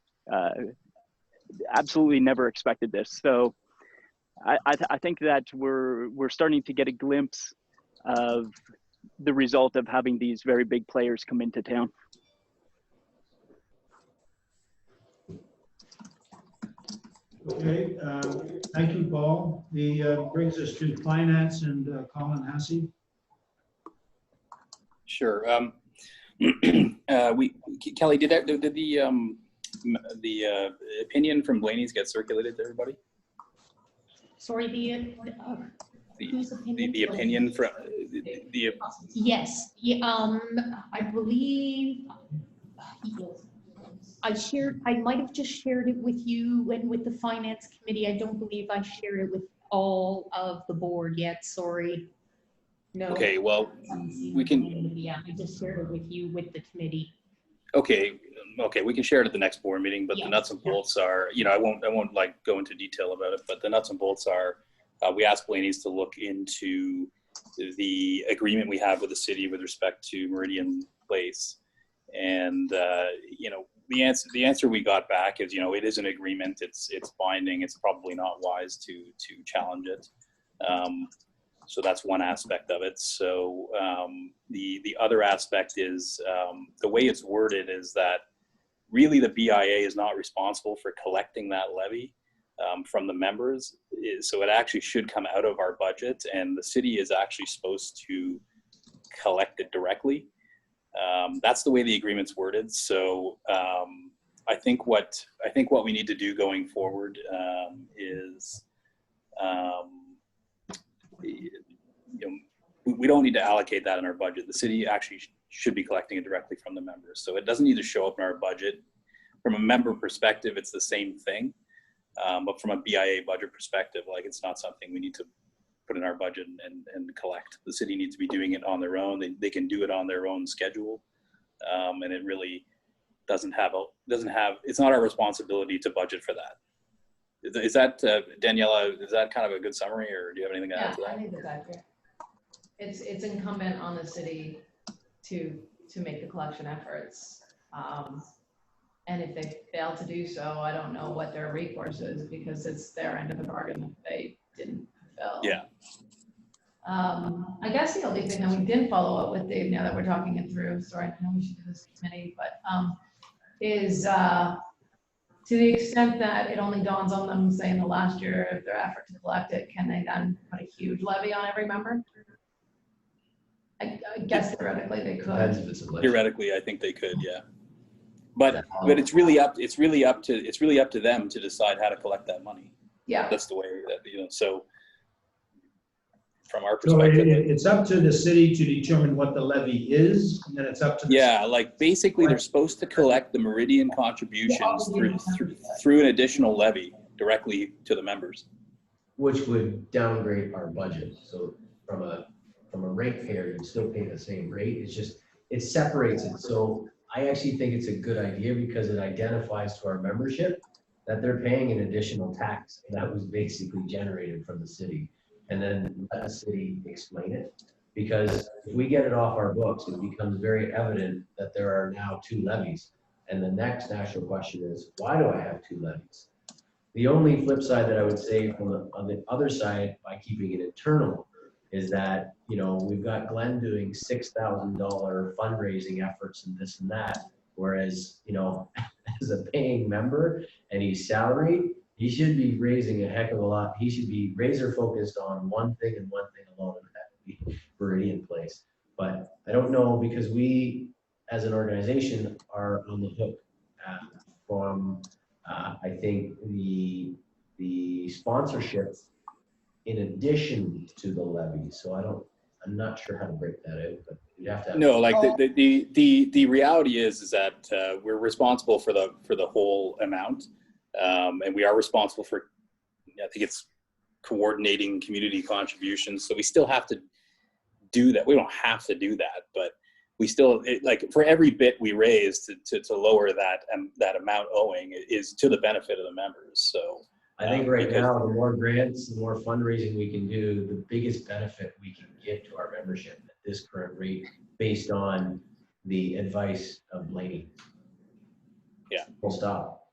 Absolutely never expected this. So I think that we're starting to get a glimpse of the result of having these very big players come into town. Okay, thank you, Paul. The brings us to finance and Colin Hassey. Sure. Kelly, did the opinion from Blaney's get circulated to everybody? Sorry, the opinion from the yes, yeah, I believe I might have just shared it with you and with the finance committee. I don't believe I shared it with all of the board yet. Sorry. No. Okay, well, we can. Yeah, I just shared it with you with the committee. Okay, we can share it at the next board meeting, but the nuts and bolts are, I won't like go into detail about it, but the nuts and bolts are, we asked Blaney's to look into the agreement we have with the city with respect to Meridian Place, and the answer we got back is, it is an agreement. It's binding. It's probably not wise to challenge it. So that's one aspect of it. So the other aspect is the way it's worded is that really the BIA is not responsible for collecting that levy from the members. So it actually should come out of our budget, and the city is actually supposed to collect it directly. That's the way the agreement's worded. So I think what we need to do going forward is we don't need to allocate that in our budget. The city actually should be collecting it directly from the members. So it doesn't need to show up in our budget. From a member perspective, it's the same thing. But from a BIA budget perspective, like, it's not something we need to put in our budget and collect. The city needs to be doing it on their own. They can do it on their own schedule. And it really doesn't have, it's not our responsibility to budget for that. Is that, Daniela, is that kind of a good summary, or do you have anything to add to that? I think that's accurate. It's incumbent on the city to make the collection efforts. And if they fail to do so, I don't know what their recourse is, because it's their end of the bargain if they didn't fulfill. Yeah. I guess the only thing that we didn't follow up with, Dave, now that we're talking it through, sorry, I know we should do this committee, but is to the extent that it only dawns on them, say in the last year, if their effort to collect it, can they then put a huge levy on every member? I guess theoretically they could. Theoretically, I think they could, yeah. But it's really up to them to decide how to collect that money. Yeah. That's the way that, so from our So perspective. it's up to the city to determine what the levy is, and then it's up to the Yeah, like basically they're supposed to collect the Meridian contributions through an additional levy directly to the members. Which would downgrade our budget. So from a ratepayer, you still pay the same rate. It's just, it separates it. So I actually think it's a good idea because it identifies to our membership that they're paying an additional tax that was basically generated from the city. And then let the city explain it. Because if we get it off our books, it becomes very evident that there are now 2 levies. And the next natural question is, why do I have 2 levies? The only flip side that I would say on the other side, by keeping it internal, is that, we've got Glenn doing $6,000 fundraising efforts and this and that. Whereas, as a paying member and he's salaried, he should be raising a heck of a lot. He should be razor focused on one thing and one thing alone, and that would be Meridian Place. But I don't know, because we, as an organization, are on the hook from, I think, the sponsorships in addition to the levy. So I'm not sure how to break that out, but you'd have to. No, like the reality is that we're responsible for the whole amount. And we are responsible for, I think it's coordinating community contributions. So we still have to do that. We don't have to do that, but we still, like, for every bit we raise to lower that amount owing is to the benefit of the members. So I think right now, the more grants, the more fundraising we can do, the biggest benefit we can give to our membership at this current rate, based on the advice of Blaney. Yeah. We'll stop.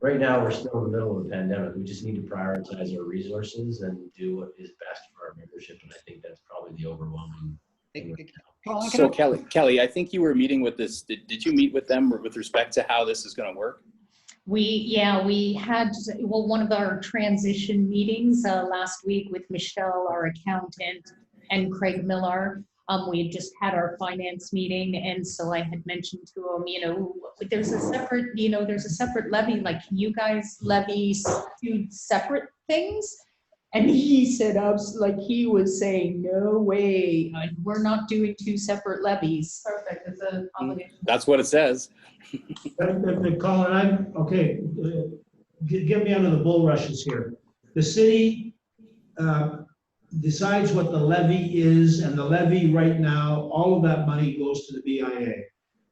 Right now, we're still in the middle of the pandemic. We just need to prioritize our resources and do what is best for our membership. And I think that's probably the overwhelming thing right now. So Kelly, I think you were meeting with this. Did you meet with them with respect to how this is going to work? We had, one of our transition meetings last week with Michelle, our accountant, and Craig Miller. We had just had our finance meeting, and so I had mentioned to him, there's a separate levy. Like, can you guys levy 2 separate things? And he said, he was saying, no way, we're not doing 2 separate levies. Perfect, it's an obligation. That's what it says. Colin, get me under the bulrushes here. The city decides what the levy is, and the levy right now, all of that money goes to the BIA.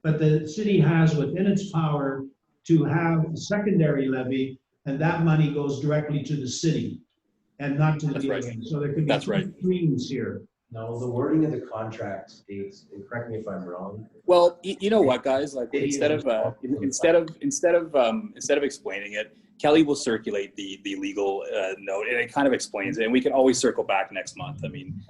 But the city has within its power to have a secondary levy, and that money goes directly to the city and not to the BIA. Right. So there could be streams here. No, the wording of the contract states, and correct me if I'm wrong. Well, you know what, guys? Like, instead of explaining it, Kelly will circulate the legal note, and it kind of explains it. And we can always circle back next month. I mean,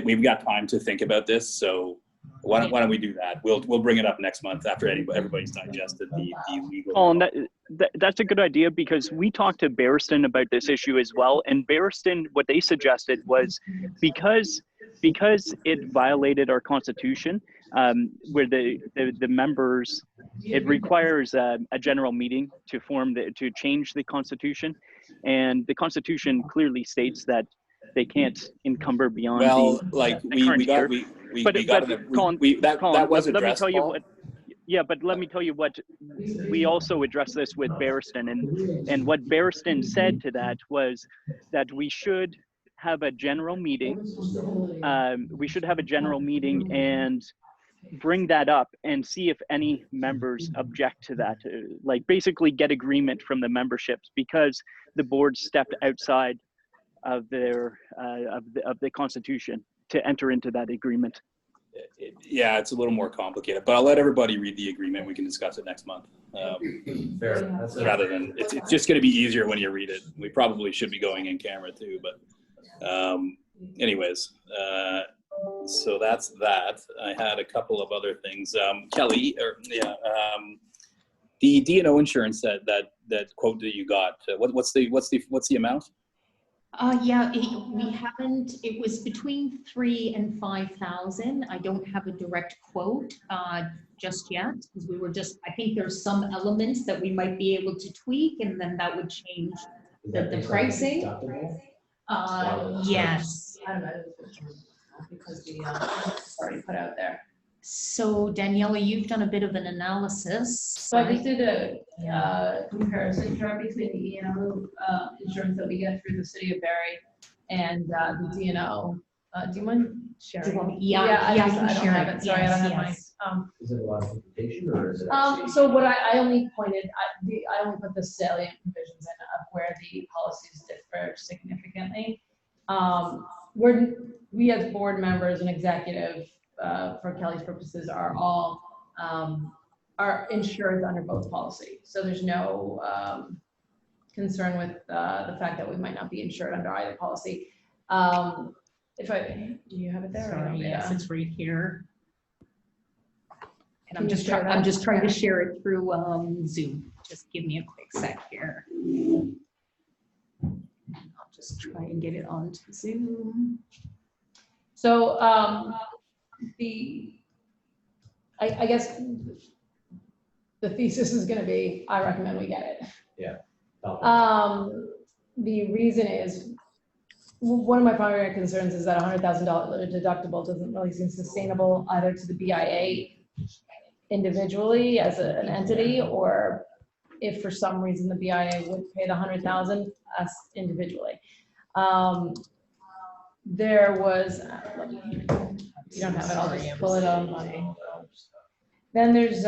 we've got time to think about this, so why don't we do that? We'll bring it up next month after everybody's digested the legal. Colin, that's a good idea, because we talked to Barriston about this issue as well, and Barriston, what they suggested was because it violated our constitution, where the members, it requires a general meeting to change the constitution, and the constitution clearly states that they can't encumber beyond that was addressed. But let me tell you what we also addressed this with Barriston, and what Barriston said to that was that we should have a general meeting. And bring that up and see if any members object to that. Like basically get agreement from the memberships, because the board stepped outside of their of the constitution to enter into that agreement. Yeah, it's a little more complicated, but I'll let everybody read the agreement. We can discuss it next month. Rather than it's just going to be easier when you read it. We probably should be going in camera too, but anyways, so that's that. I had a couple of other things. Kelly, the D&O insurance that quote that you got. What's the amount? We haven't, it was between 3,000 and 5,000. I don't have a direct quote just yet, because I think there's some elements that we might be able to tweak, and then that would change the pricing. Yes. I don't know, because the already put out there. So Daniela, you've done a bit of an analysis. So I just did a comparison chart between the E&O insurance that we get through the city of Barrie and the D&O. Do you mind sharing? I can I don't share have it. it. Sorry, I don't have Yes. my. Is it a lot of implementation, or is it? So what I only pointed, I only put the salient provisions in of where the policies differ significantly. We as board members and executive, for Kelly's purposes, are all are insured under both policies. So there's no concern with the fact that we might not be insured under either policy. Do you have it there? Sorry, yes, it's right here. And Can you share that? I'm just trying to share it through Zoom. Just give me a quick sec here. I'll just try and get it onto Zoom. So I guess the thesis is going to be, I recommend we get it. Yeah. The reason is, one of my primary concerns is that $100,000 deductible doesn't really seem sustainable either to the BIA individually as an entity, or if for some reason the BIA would pay the $100,000 us individually. There was, you don't have it, I'll just pull it on my. Then there's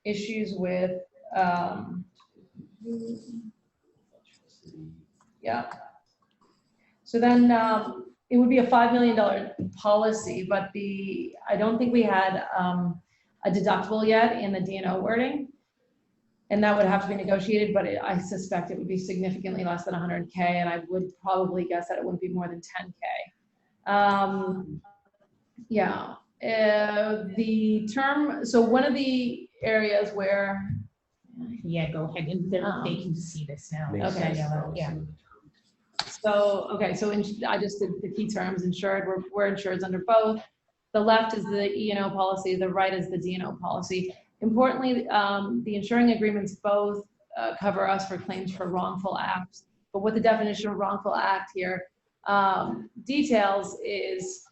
issues with, yeah. So then it would be a $5 million policy, but I don't think we had a deductible yet in the D&O wording. And that would have to be negotiated, but I suspect it would be significantly less than 100K, and I would probably guess that it wouldn't be more than 10K. Yeah, the term, so one of the areas where. Yeah, go ahead, and they can see this now. Okay. Yeah. So, okay, so I just did the key terms: insured, we're insured under both. The left is the E&O policy, the right is the D&O policy. Importantly, the insuring agreements both cover us for claims for wrongful acts. But what the definition of wrongful act here details is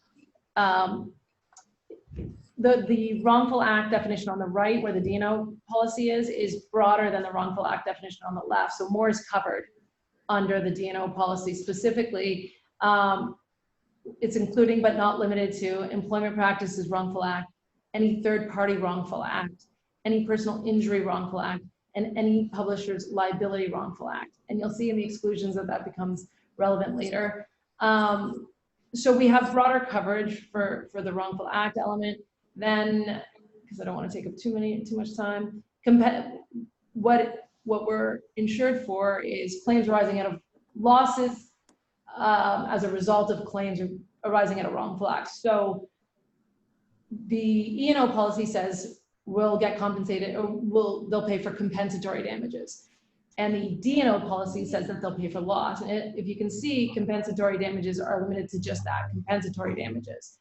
the wrongful act definition on the right, where the D&O policy is broader than the wrongful act definition on the left. So more is covered under the D&O policy. Specifically, it's including but not limited to employment practices wrongful act, any third-party wrongful act, any personal injury wrongful act, and any publisher's liability wrongful act. And you'll see in the exclusions that becomes relevant later. So we have broader coverage for the wrongful act element. Then, because I don't want to take up too much time, what what we're insured for is claims arising out of losses as a result of claims arising out of wrongful acts. So the E&O policy says we'll get compensated, or they'll pay for compensatory damages. And the D&O policy says that they'll pay for loss. And if you can see, compensatory damages are limited to just that, compensatory damages.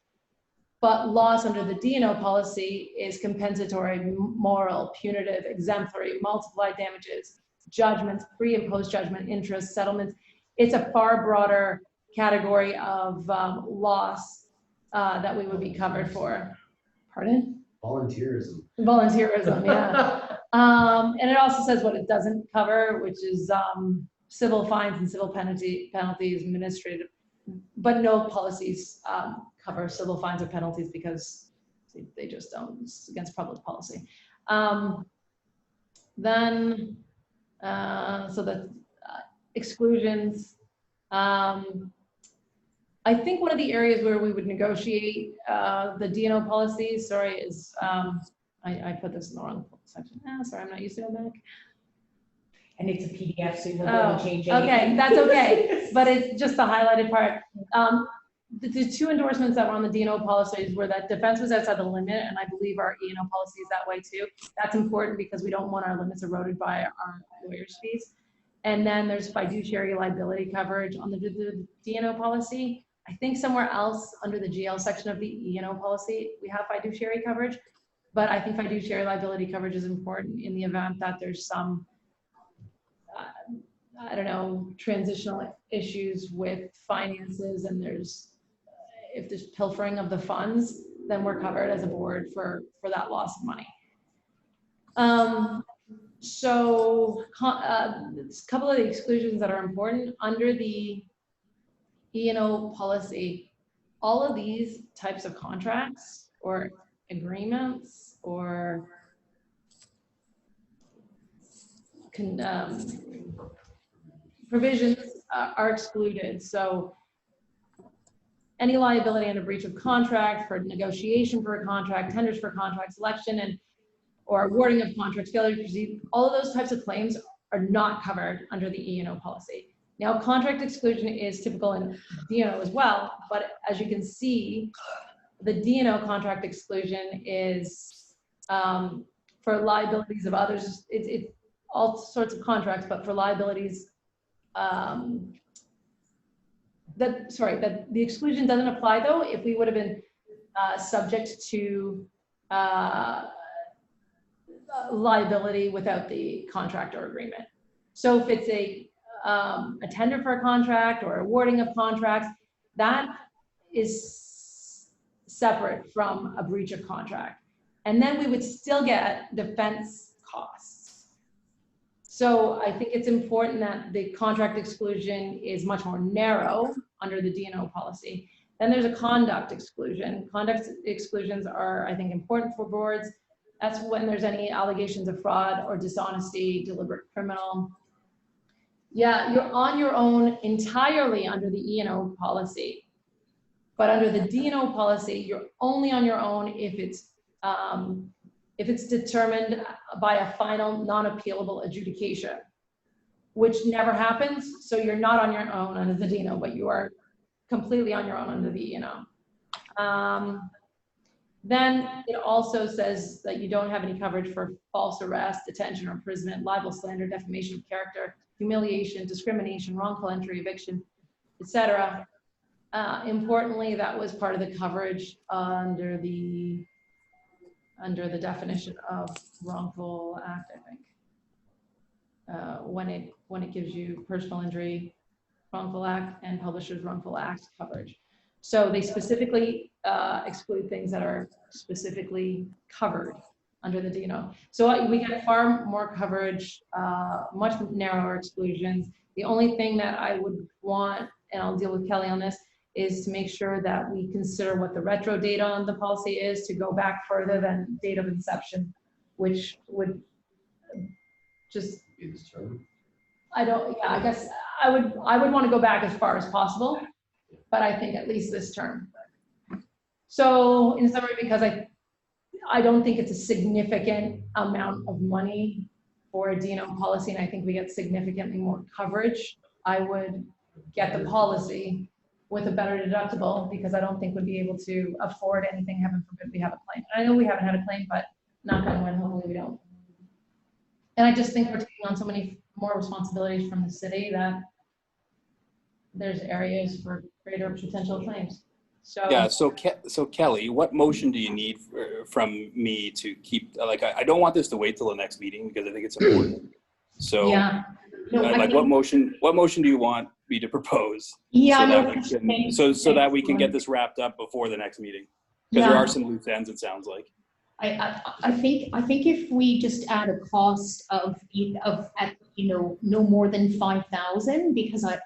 But loss under the D&O policy is compensatory, moral, punitive, exemplary, multiplied damages, judgments, pre and post judgment interest, settlements. It's a far broader category of loss that we would be covered for. Pardon? Volunteerism. Volunteerism, yeah. And it also says what it doesn't cover, which is civil fines and civil penalties, administrative, but no policies cover civil fines or penalties because they just don't. It's against public policy. Then, so the exclusions. I think one of the areas where we would negotiate the D&O policies, sorry, is, I put this in the wrong section. Sorry, I'm not used to it back. And it's a PDF, so you'll be able to change it. Okay, that's okay. But it's just the highlighted part. The two endorsements that were on the D&O policies were that defense was outside the limit, and I believe our E&O policy is that way too. That's important because we don't want our limits eroded by our lawyers' fees. And then there's fiduciary liability coverage on the D&O policy. I think somewhere else under the GL section of the E&O policy, we have fiduciary coverage, but I think fiduciary liability coverage is important in the event that there's some, I don't know, transitional issues with finances and if there's pilfering of the funds, then we're covered as a board for that loss of money. So a couple of the exclusions that are important under the E&O policy, all of these types of contracts or agreements or provisions are excluded. So any liability under breach of contract, for negotiation for a contract, tenders for contract, selection or awarding of contracts, failure to proceed, all of those types of claims are not covered under the E&O policy. Now, contract exclusion is typical in D&O as well, but as you can see, the D&O contract exclusion is for liabilities of others. It's all sorts of contracts, but for liabilities that the exclusion doesn't apply though if we would have been subject to liability without the contract or agreement. So if it's a tender for a contract or awarding of contracts, that is separate from a breach of contract. And then we would still get defense costs. So I think it's important that the contract exclusion is much more narrow under the D&O policy. Then there's a conduct exclusion. Conduct exclusions are, I think, important for boards. That's when there's any allegations of fraud or dishonesty, deliberate criminal. Yeah, you're on your own entirely under the E&O policy. But under the D&O policy, you're only on your own if it's determined by a final non-appealable adjudication, which never happens. So you're not on your own under the D&O, but you are completely on your own under the E&O. Then it also says that you don't have any coverage for false arrest, detention or imprisonment, libel, slander, defamation of character, humiliation, discrimination, wrongful entry, eviction, etc. Importantly, that was part of the coverage under the definition of wrongful act, I think. When it gives you personal injury, wrongful act, and publisher's wrongful act coverage. So they specifically exclude things that are specifically covered under the D&O. So we get far more coverage, much narrower exclusions. The only thing that I would want, and I'll deal with Kelly on this, is to make sure that we consider what the retro date on the policy is to go back further than date of inception, which would just, I guess I would want to go back as far as possible, but I think at least this term. So in summary, because I don't think it's a significant amount of money for a D&O policy, and I think we get significantly more coverage, I would get the policy with a better deductible, because I don't think we'd be able to afford anything, heaven forbid we have a claim. I know we haven't had a claim, but knock on wood, hopefully we don't. And I just think we're taking on so many more responsibilities from the city that there's areas for greater potential claims. So Yeah, so Kelly, what motion do you need from me to keep, like, I don't want this to wait till the next meeting because I think it's important. So, yeah. No, I like, think- what motion do you want me to propose? Yeah, so I that know we what you're can, saying. so that we can get this wrapped up before the next meeting? Because there are some loose ends, it sounds like. I think if we just add a cost of at, no more than 5,000, because I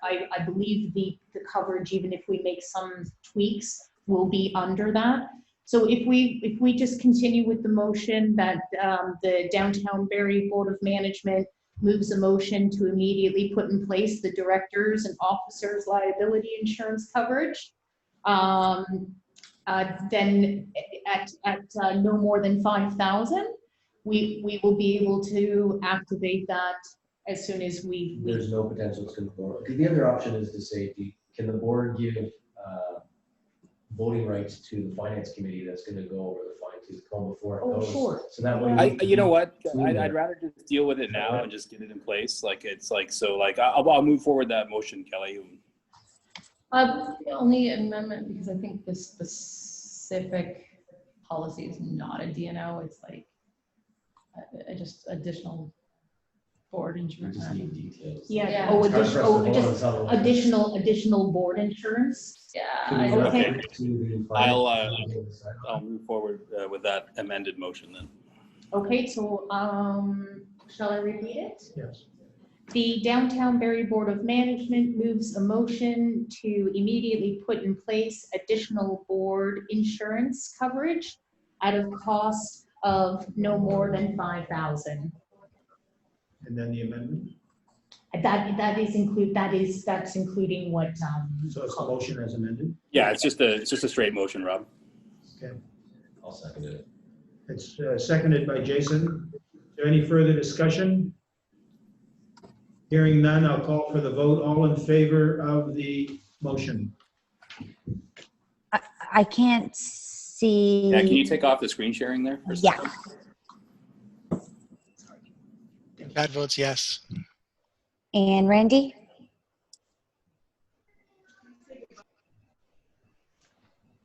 believe the coverage, even if we make some tweaks, will be under that. So if we just continue with the motion that the Downtown Barrie Board of Management moves a motion to immediately put in place the directors and officers liability insurance coverage, then at no more than 5,000, we will be able to activate that as soon as we. There's no potential it's going to go. Because the other option is to say, can the board give voting rights to the finance committee that's going to go over the fine tooth comb before it goes? Sure. So that way. You know what? I'd rather just deal with it now and just get it in place. Like, it's like, so like, I'll move forward that motion, Kelly. The only amendment, because I think the specific policy is not a DNO, it's like just additional board We insurance. just need details. Yeah. Yeah. Oh, It's hard for us to vote on just something. additional board insurance. Yeah. Okay. I'll move forward with that amended motion then. Okay, so shall I repeat it? Yes. The Downtown Barrie Board of Management moves a motion to immediately put in place additional board insurance coverage at a cost of no more than 5,000. And then the amendment? That's including what, So it's the motion as amended? Yeah, it's just a straight motion, Rob. Okay. I'll second it. It's seconded by Jason. Is there any further discussion? Hearing none, I'll call for the vote. All in favor of the motion? I can't see. Yeah, can you take off the screen sharing there? For a Yeah. second? Bad votes, yes. And Randy?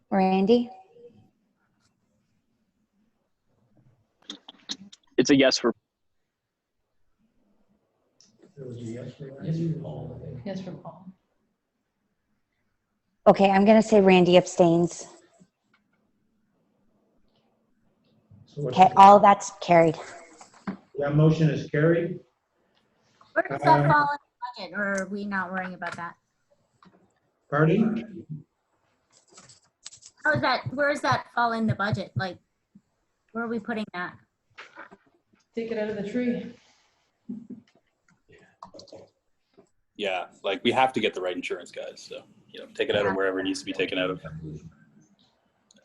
Randy? It's a yes for. There was a yes for Yes, Randy? Paul, I think. Yes, for Paul. Okay, I'm going to say Randy abstains. So what's Okay, all that's carried. that motion is carried. Where does that fall in the budget, or are we not worrying about that? Pardon? How is that, where does that fall in the budget? Like, where are we putting that? Take it out of the tree. Yeah, like, we have to get the right insurance, guys. So, take it out of wherever it needs to be taken out of.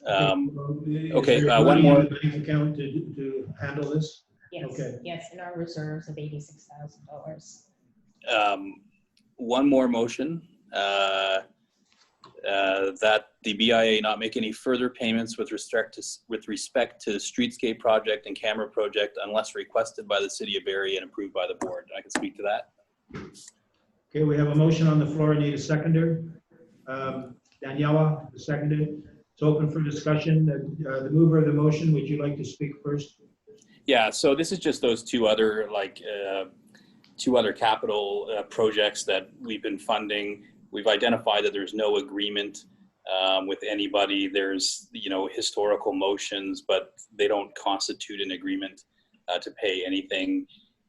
Okay, Is there one money more. in the bank account to handle this? yes, Okay. yes, in our reserves of $86,000. One more motion, that the BIA not make any further payments with respect to the streetscape project and camera project unless requested by the city of Barrie and approved by the board. I can speak to that. Okay, we have a motion on the floor. I need a seconder. Daniela, the seconded. It's open for discussion. The mover of the motion, would you like to speak first? Yeah, so this is just those two other capital projects that we've been funding. We've identified that there's no agreement with anybody. There's, historical motions, but they don't constitute an agreement to pay anything.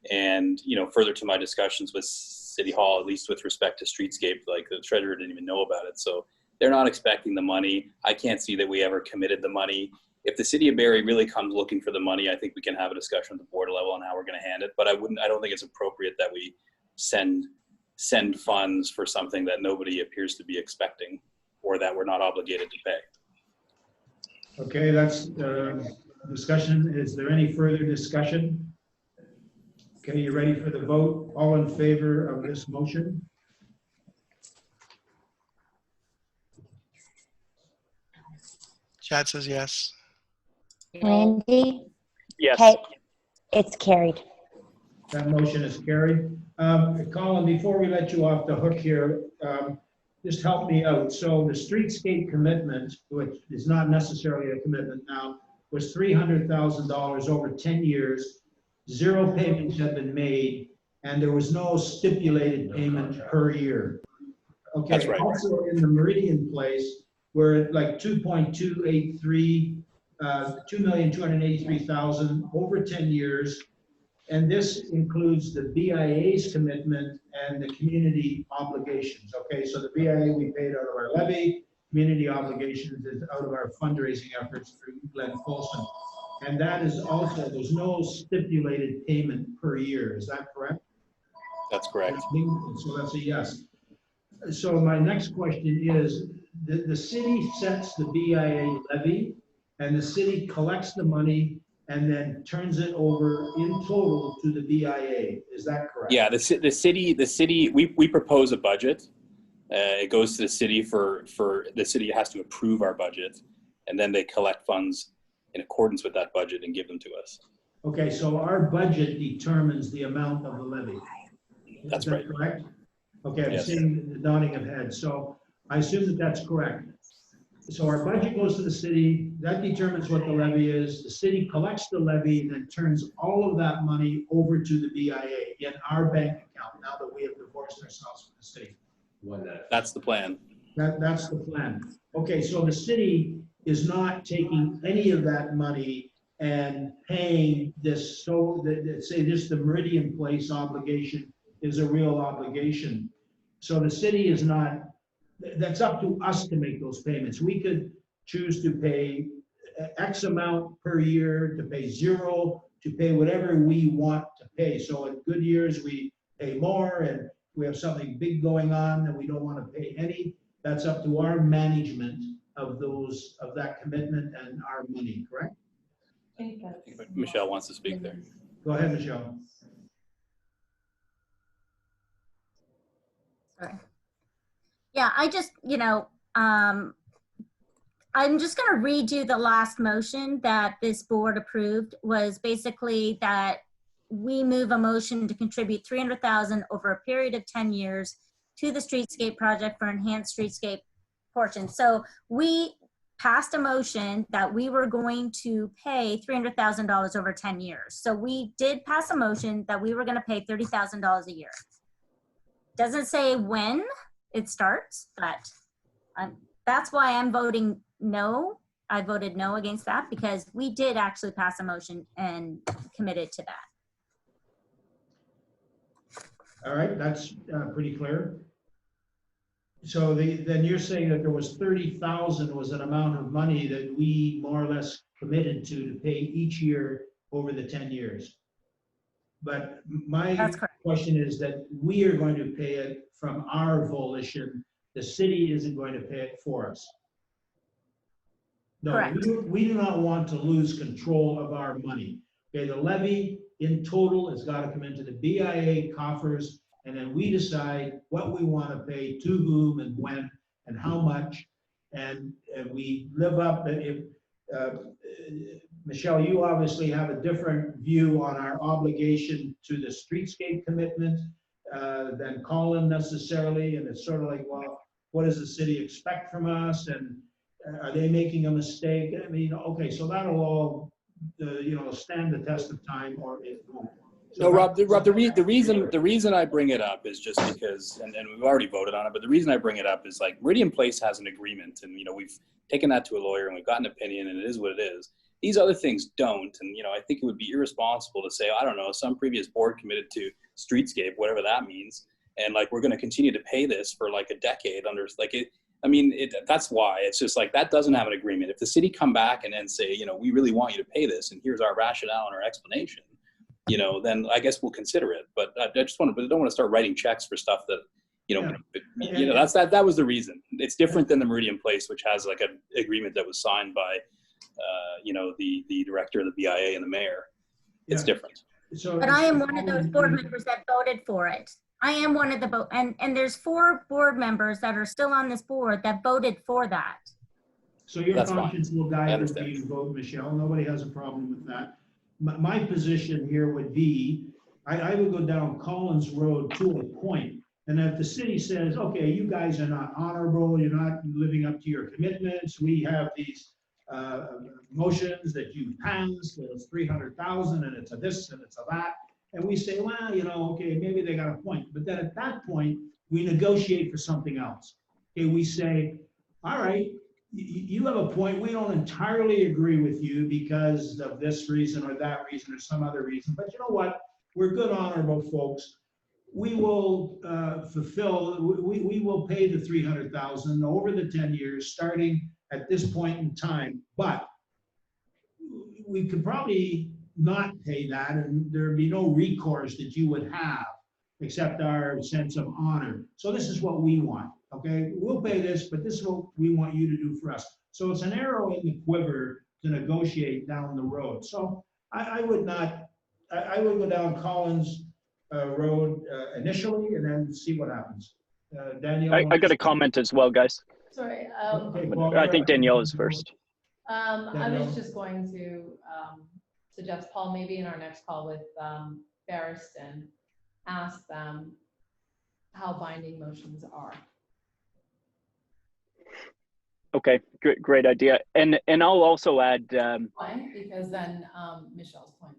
And, further to my discussions with City Hall, at least with respect to streetscape, like the treasurer didn't even know about it. So they're not expecting the money. I can't see that we ever committed the money. If the city of Barrie really comes looking for the money, I think we can have a discussion at the board level on how we're going to hand it. But I don't think it's appropriate that we send funds for something that nobody appears to be expecting or that we're not obligated to pay. Okay, that's discussion. Is there any further discussion? Okay, you ready for the vote? All in favor of this motion? Chad says yes. Randy? Yes. Okay, it's carried. That motion is carried. Colin, before we let you off the hook here, just help me out. So the streetscape commitment, which is not necessarily a commitment now, was $300,000 over 10 years. 0 payments have been made, and there was no stipulated payment per year. Okay. That's right. Also in the Meridian Place, we're at like 2.283, 2,283,000 over 10 years. And this includes the BIA's commitment and the community obligations. Okay, so the BIA we paid out of our levy, community obligations is out of our fundraising efforts through Glenn Folsom. And that is also, there's no stipulated payment per year. Is that correct? That's correct. So that's a yes. So my next question is, the city sets the BIA levy and the city collects the money and then turns it over in total to the BIA. Is that correct? Yeah, the city, we propose a budget. It goes to the city for the city has to approve our budget, and then they collect funds in accordance with that budget and give them to us. Okay, so our budget determines the amount of the levy. That's Is that right. correct? Okay, I'm Yes. seeing the nodding of heads. So I assume that that's correct. So our budget goes to the city, that determines what the levy is. The city collects the levy and then turns all of that money over to the BIA in our bank account now that we have divorced ourselves from the city. That's the plan. That's the plan. Okay, so the city is not taking any of that money and paying this, so that, say this, the Meridian Place obligation is a real obligation. So the city is not, that's up to us to make those payments. We could choose to pay X amount per year, to pay 0, to pay whatever we want to pay. So in good years, we pay more, and we have something big going on and we don't want to pay any. That's up to our management of that commitment and our money, correct? Michelle wants to speak there. Go ahead, Michelle. Sorry. Yeah, I just, I'm just going to read you the last motion that this board approved. Was basically that we move a motion to contribute $300,000 over a period of 10 years to the streetscape project for enhanced streetscape portion. So we passed a motion that we were going to pay $300,000 over 10 years. So we did pass a motion that we were going to pay $30,000 a year. Doesn't say when it starts, but that's why I'm voting no. I voted no against that because we did actually pass a motion and committed to that. All right, that's pretty clear. So then you're saying that there was 30,000 was an amount of money that we more or less committed to pay each year over the 10 years. But my question is that we are going to pay it from our volition. The city isn't going to pay it for us. No, Correct. we do not want to lose control of our money. Okay, the levy in total has got to come into the BIA coffers, and then we decide what we want to pay to whom and when and how much, and we live up. If Michelle, you obviously have a different view on our obligation to the streetscape commitment than Colin necessarily, and it's sort of like, well, what does the city expect from us, and are they making a mistake? I mean, okay, so that'll all stand the test of time, or it won't. No, Rob, the reason I bring it up is just because, and we've already voted on it, but the reason I bring it up is like Meridian Place has an agreement, and we've taken that to a lawyer and we've got an opinion, and it is what it is. These other things don't, and I think it would be irresponsible to say, I don't know, some previous board committed to streetscape, whatever that means, and like we're going to continue to pay this for like a decade under like it. I mean, that's why it's just like that doesn't have an agreement. If the city come back and then say, we really want you to pay this, and here's our rationale and our explanation, then I guess we'll consider it. But I don't want to start writing checks for stuff that, that was the reason. It's different than the Meridian Place, which has like an agreement that was signed by, the director of the BIA and the mayor. It's different. So. But I am one of those board members that voted for it. I am one of the and there's 4 board members that are still on this board that voted for that. So your That's fine. conscience will I guide understand. your vote, Michelle. Nobody has a problem with that. My position here would be, I would go down Collins Road to a point. And if the city says, okay, you guys are not honorable, you're not living up to your commitments, we have these motions that you passed, there's 300,000 and it's a this and it's a that. And we say, well, you know, okay, maybe they got a point. But then at that point, we negotiate for something else. Okay, we say, all right, you have a point. We don't entirely agree with you because of this reason or that reason or some other reason. But you know what? We're good, honorable folks. We will we will pay the 300,000 over the 10 years, starting at this point in time. But we could probably not pay that, and there'd be no recourse that you would have except our sense of honor. So this is what we want, okay? We'll pay this, but this is what we want you to do for us. So it's an arrow in the quiver to negotiate down the road. So I would go down Collins Road initially and then see what happens. Danielle? I got a comment as well, guys. Sorry, Okay, Paul, I you're think up. Danielle is first. I was just going to suggest, Paul, maybe in our next call with Barriston, ask them how binding motions are. Okay, great idea. And I'll also add, Why? Because then Michelle's point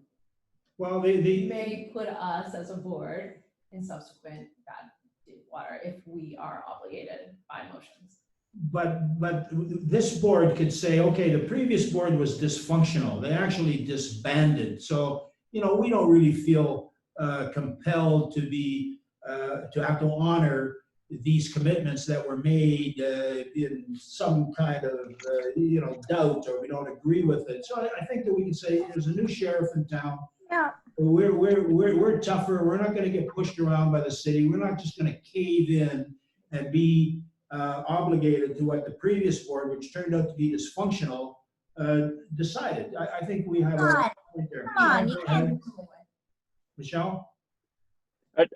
Well, may put us as a board in subsequent bad water if we are obligated by motions. But this board could say, okay, the previous board was dysfunctional. They actually disbanded. So, you know, we don't really feel compelled to be, to have to honor these commitments that were made in some kind of, you know, doubt, or we don't agree with it. So I think that we can say there's a new sheriff in town. Yeah. We're tougher. We're not going to get pushed around by the city. We're not just going to cave in and be obligated to what the previous board, which turned out to be dysfunctional, decided. I think we have a point there. Come on, you can't. Michelle?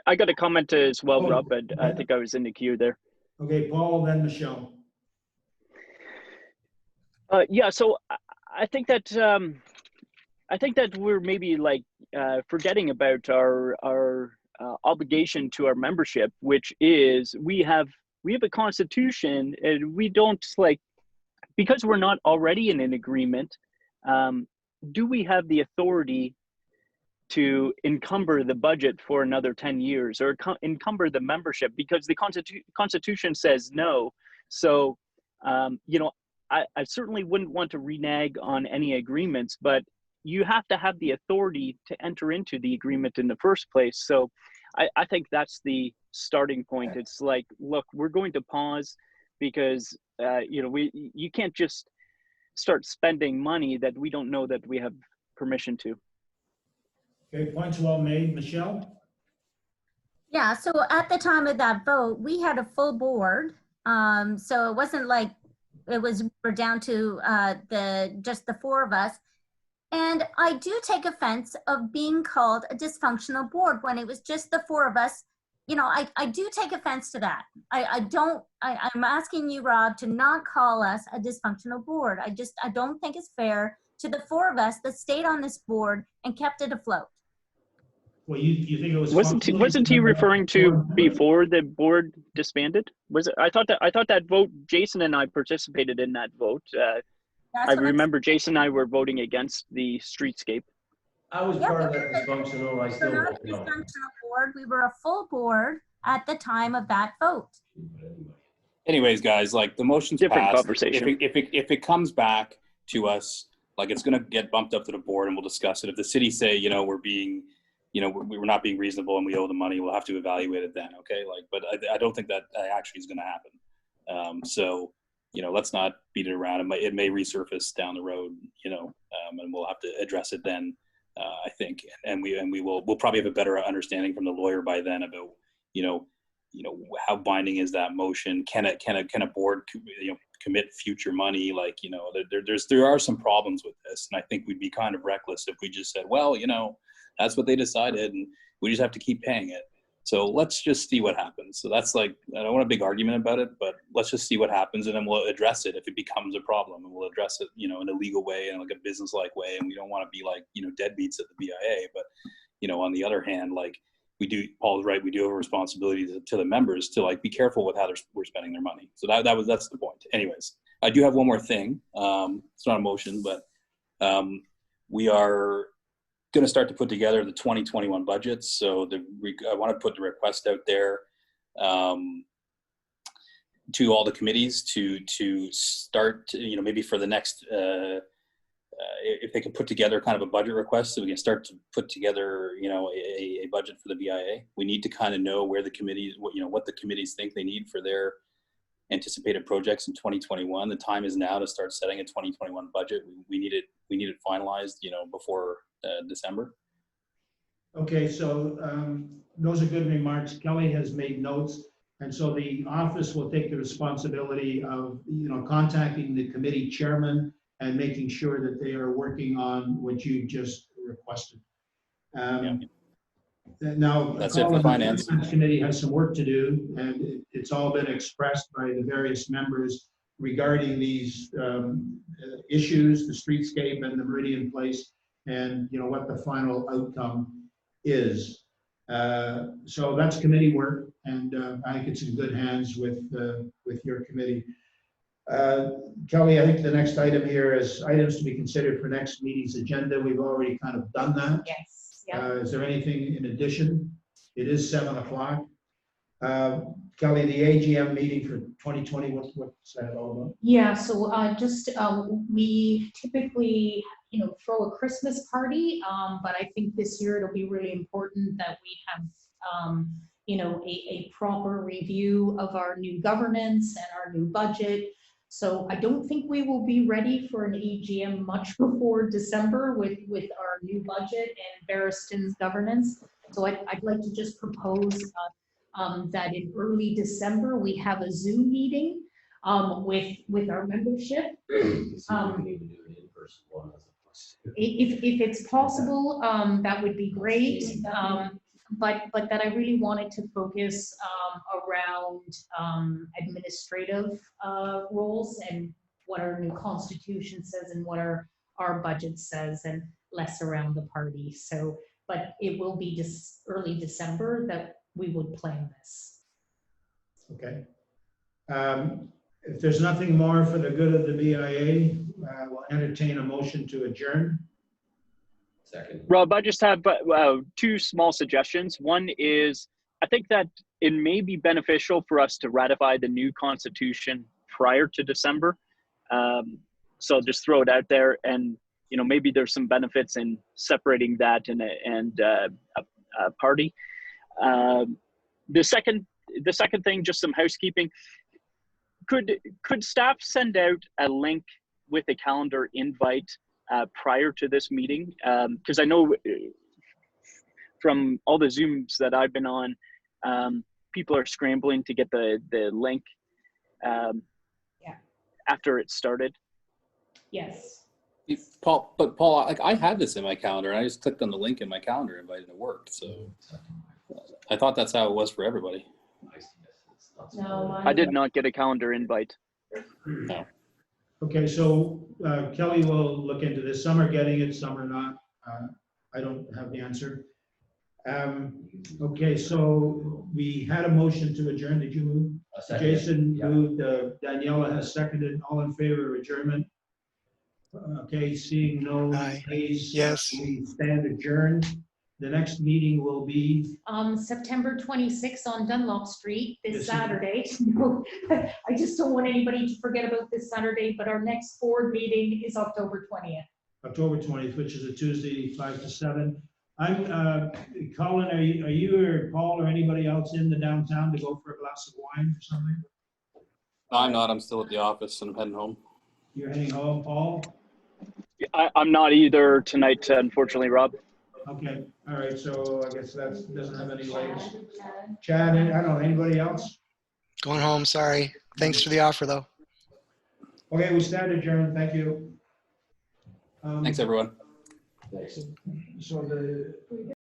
I got a comment as well, Oh, Rob, but I think I was in the queue there. Okay, Paul, then Michelle. Yeah, so I think that we're maybe like forgetting about our obligation to our membership, which is we have a constitution, and we don't, like, because we're not already in an agreement, do we have the authority to encumber the budget for another 10 years or encumber the membership? Because the Constitution says no. So, you know, I certainly wouldn't want to renege on any agreements, but you have to have the authority to enter into the agreement in the first place. So I think that's the starting point. It's like, look, we're going to pause because, you know, you can't just start spending money that we don't know that we have permission to. Okay, points well made. Michelle? Yeah, so at the time of that vote, we had a full board. So it wasn't like we're down to just the 4 of us. And I do take offense of being called a dysfunctional board when it was just the 4 of us. You know, I do take offense to that. I'm asking you, Rob, to not call us a dysfunctional board. I don't think it's fair to the 4 of us that stayed on this board and kept it afloat. Well, you think it was wasn't he referring to before the board disbanded? Was it? I thought that vote, Jason and I participated in that vote. I remember Jason and I were voting against the streetscape. I was part of that dysfunctional. I still We're not vote a no. dysfunctional board. We were a full board at the time of that vote. Anyways, guys, like the motion's Different passed. conversation. If it comes back to us, like it's going to get bumped up to the board and we'll discuss it. If the city say, you know, we're we're not being reasonable and we owe the money, we'll have to evaluate it then. Okay. Like, but I don't think that actually is going to happen. So, you know, let's not beat it around. It may resurface down the road, you know, and we'll have to address it then, I think. And we'll probably have a better understanding from the lawyer by then about, you know, how binding is that motion? Can a board, you know, commit future money? Like, you know, there are some problems with this, and I think we'd be kind of reckless if we just said, well, you know, That's what they decided, and we just have to keep paying it. So let's just see what happens. So that's like, I don't want a big argument about it, but let's just see what happens, and then we'll address it if it becomes a problem, and we'll address it, in a legal way and like a business-like way. And we don't want to be like, deadbeats at the BIA, but, on the other hand, like Paul's right, we do have a responsibility to the members to like be careful with how we're spending their money. So that's the point. Anyways, I do have one more thing. It's not a motion, but we are going to start to put together the 2021 budgets. So I want to put the request out there to all the committees to start, maybe for the next, if they can put together kind of a budget request, so we can start to put together, a budget for the BIA. We need to kind of know where the committees, what the committees think they need for their anticipated projects in 2021. The time is now to start setting a 2021 budget. We need it finalized, before December. Okay, so those are good remarks. Kelly has made notes. And so the office will take the responsibility of, contacting the committee chairman and making sure that they are working on what you just requested. Now, that's it for finance. The committee has some work to do, and it's all been expressed by the various members regarding these issues, the streetscape and the Meridian Place, and what the final outcome is. So that's committee work, and I think it's in good hands with your committee. Kelly, I think the next item here is items to be considered for next meeting's agenda. We've already kind of done that. Yes. Yeah. Is there anything in addition? It is 7 o'clock. Kelly, the AGM meeting for 2020, what's that all about? Yeah, so we typically, throw a Christmas party, but I think this year it'll be really important that we have, a proper review of our new governance and our new budget. So I don't think we will be ready for an AGM much before December with our new budget and Barriston's governance. So I'd like to just propose that in early December, we have a Zoom meeting with our membership. If it's possible, that would be great. But that I really wanted to focus around administrative roles and what our new constitution says and what our budget says, and less around the party. So, but it will be just early December that we would plan this. Okay. If there's nothing more for the good of the BIA, we'll entertain a motion to adjourn. Second. Rob, I just have two small suggestions. One is, I think that it may be beneficial for us to ratify the new constitution prior to December. So just throw it out there, and maybe there's some benefits in separating that and a party. The second thing, just some housekeeping. Could staff send out a link with a calendar invite prior to this meeting? Because I know from all the Zooms that I've been on, people are scrambling to get the link after it started. Yes. Paul, like I had this in my calendar, and I just clicked on the link in my calendar invite, and it worked. So I thought that's how it was for everybody. No, I did not get a calendar invite. No. Okay, so Kelly will look into this. Some are getting it, some are not. I don't have the answer. Okay, so we had a motion to adjourn. Did you move? Jason moved. Daniela has seconded. All in favor of adjournment? Okay, seeing no nays, yes, we stand adjourned. The next meeting will be September 26th on Dunlop Street this Yes, Saturday. No, I just don't want anybody to forget about this Saturday, but our next board meeting is October 20th. October 20th, which is a Tuesday, 5 to 7. I'm Colin, are you or Paul or anybody else in the downtown to go for a glass of wine or something? No, I'm not. I'm still at the office and I'm heading home. You're heading home, Paul? I'm not either tonight, unfortunately, Rob. Okay, all right, so I guess that doesn't have any legs. Chad, I don't know, anybody else? going home. Sorry. Thanks for the offer, though. Okay, we stand adjourned. Thank you. Thanks, everyone. Thanks. So the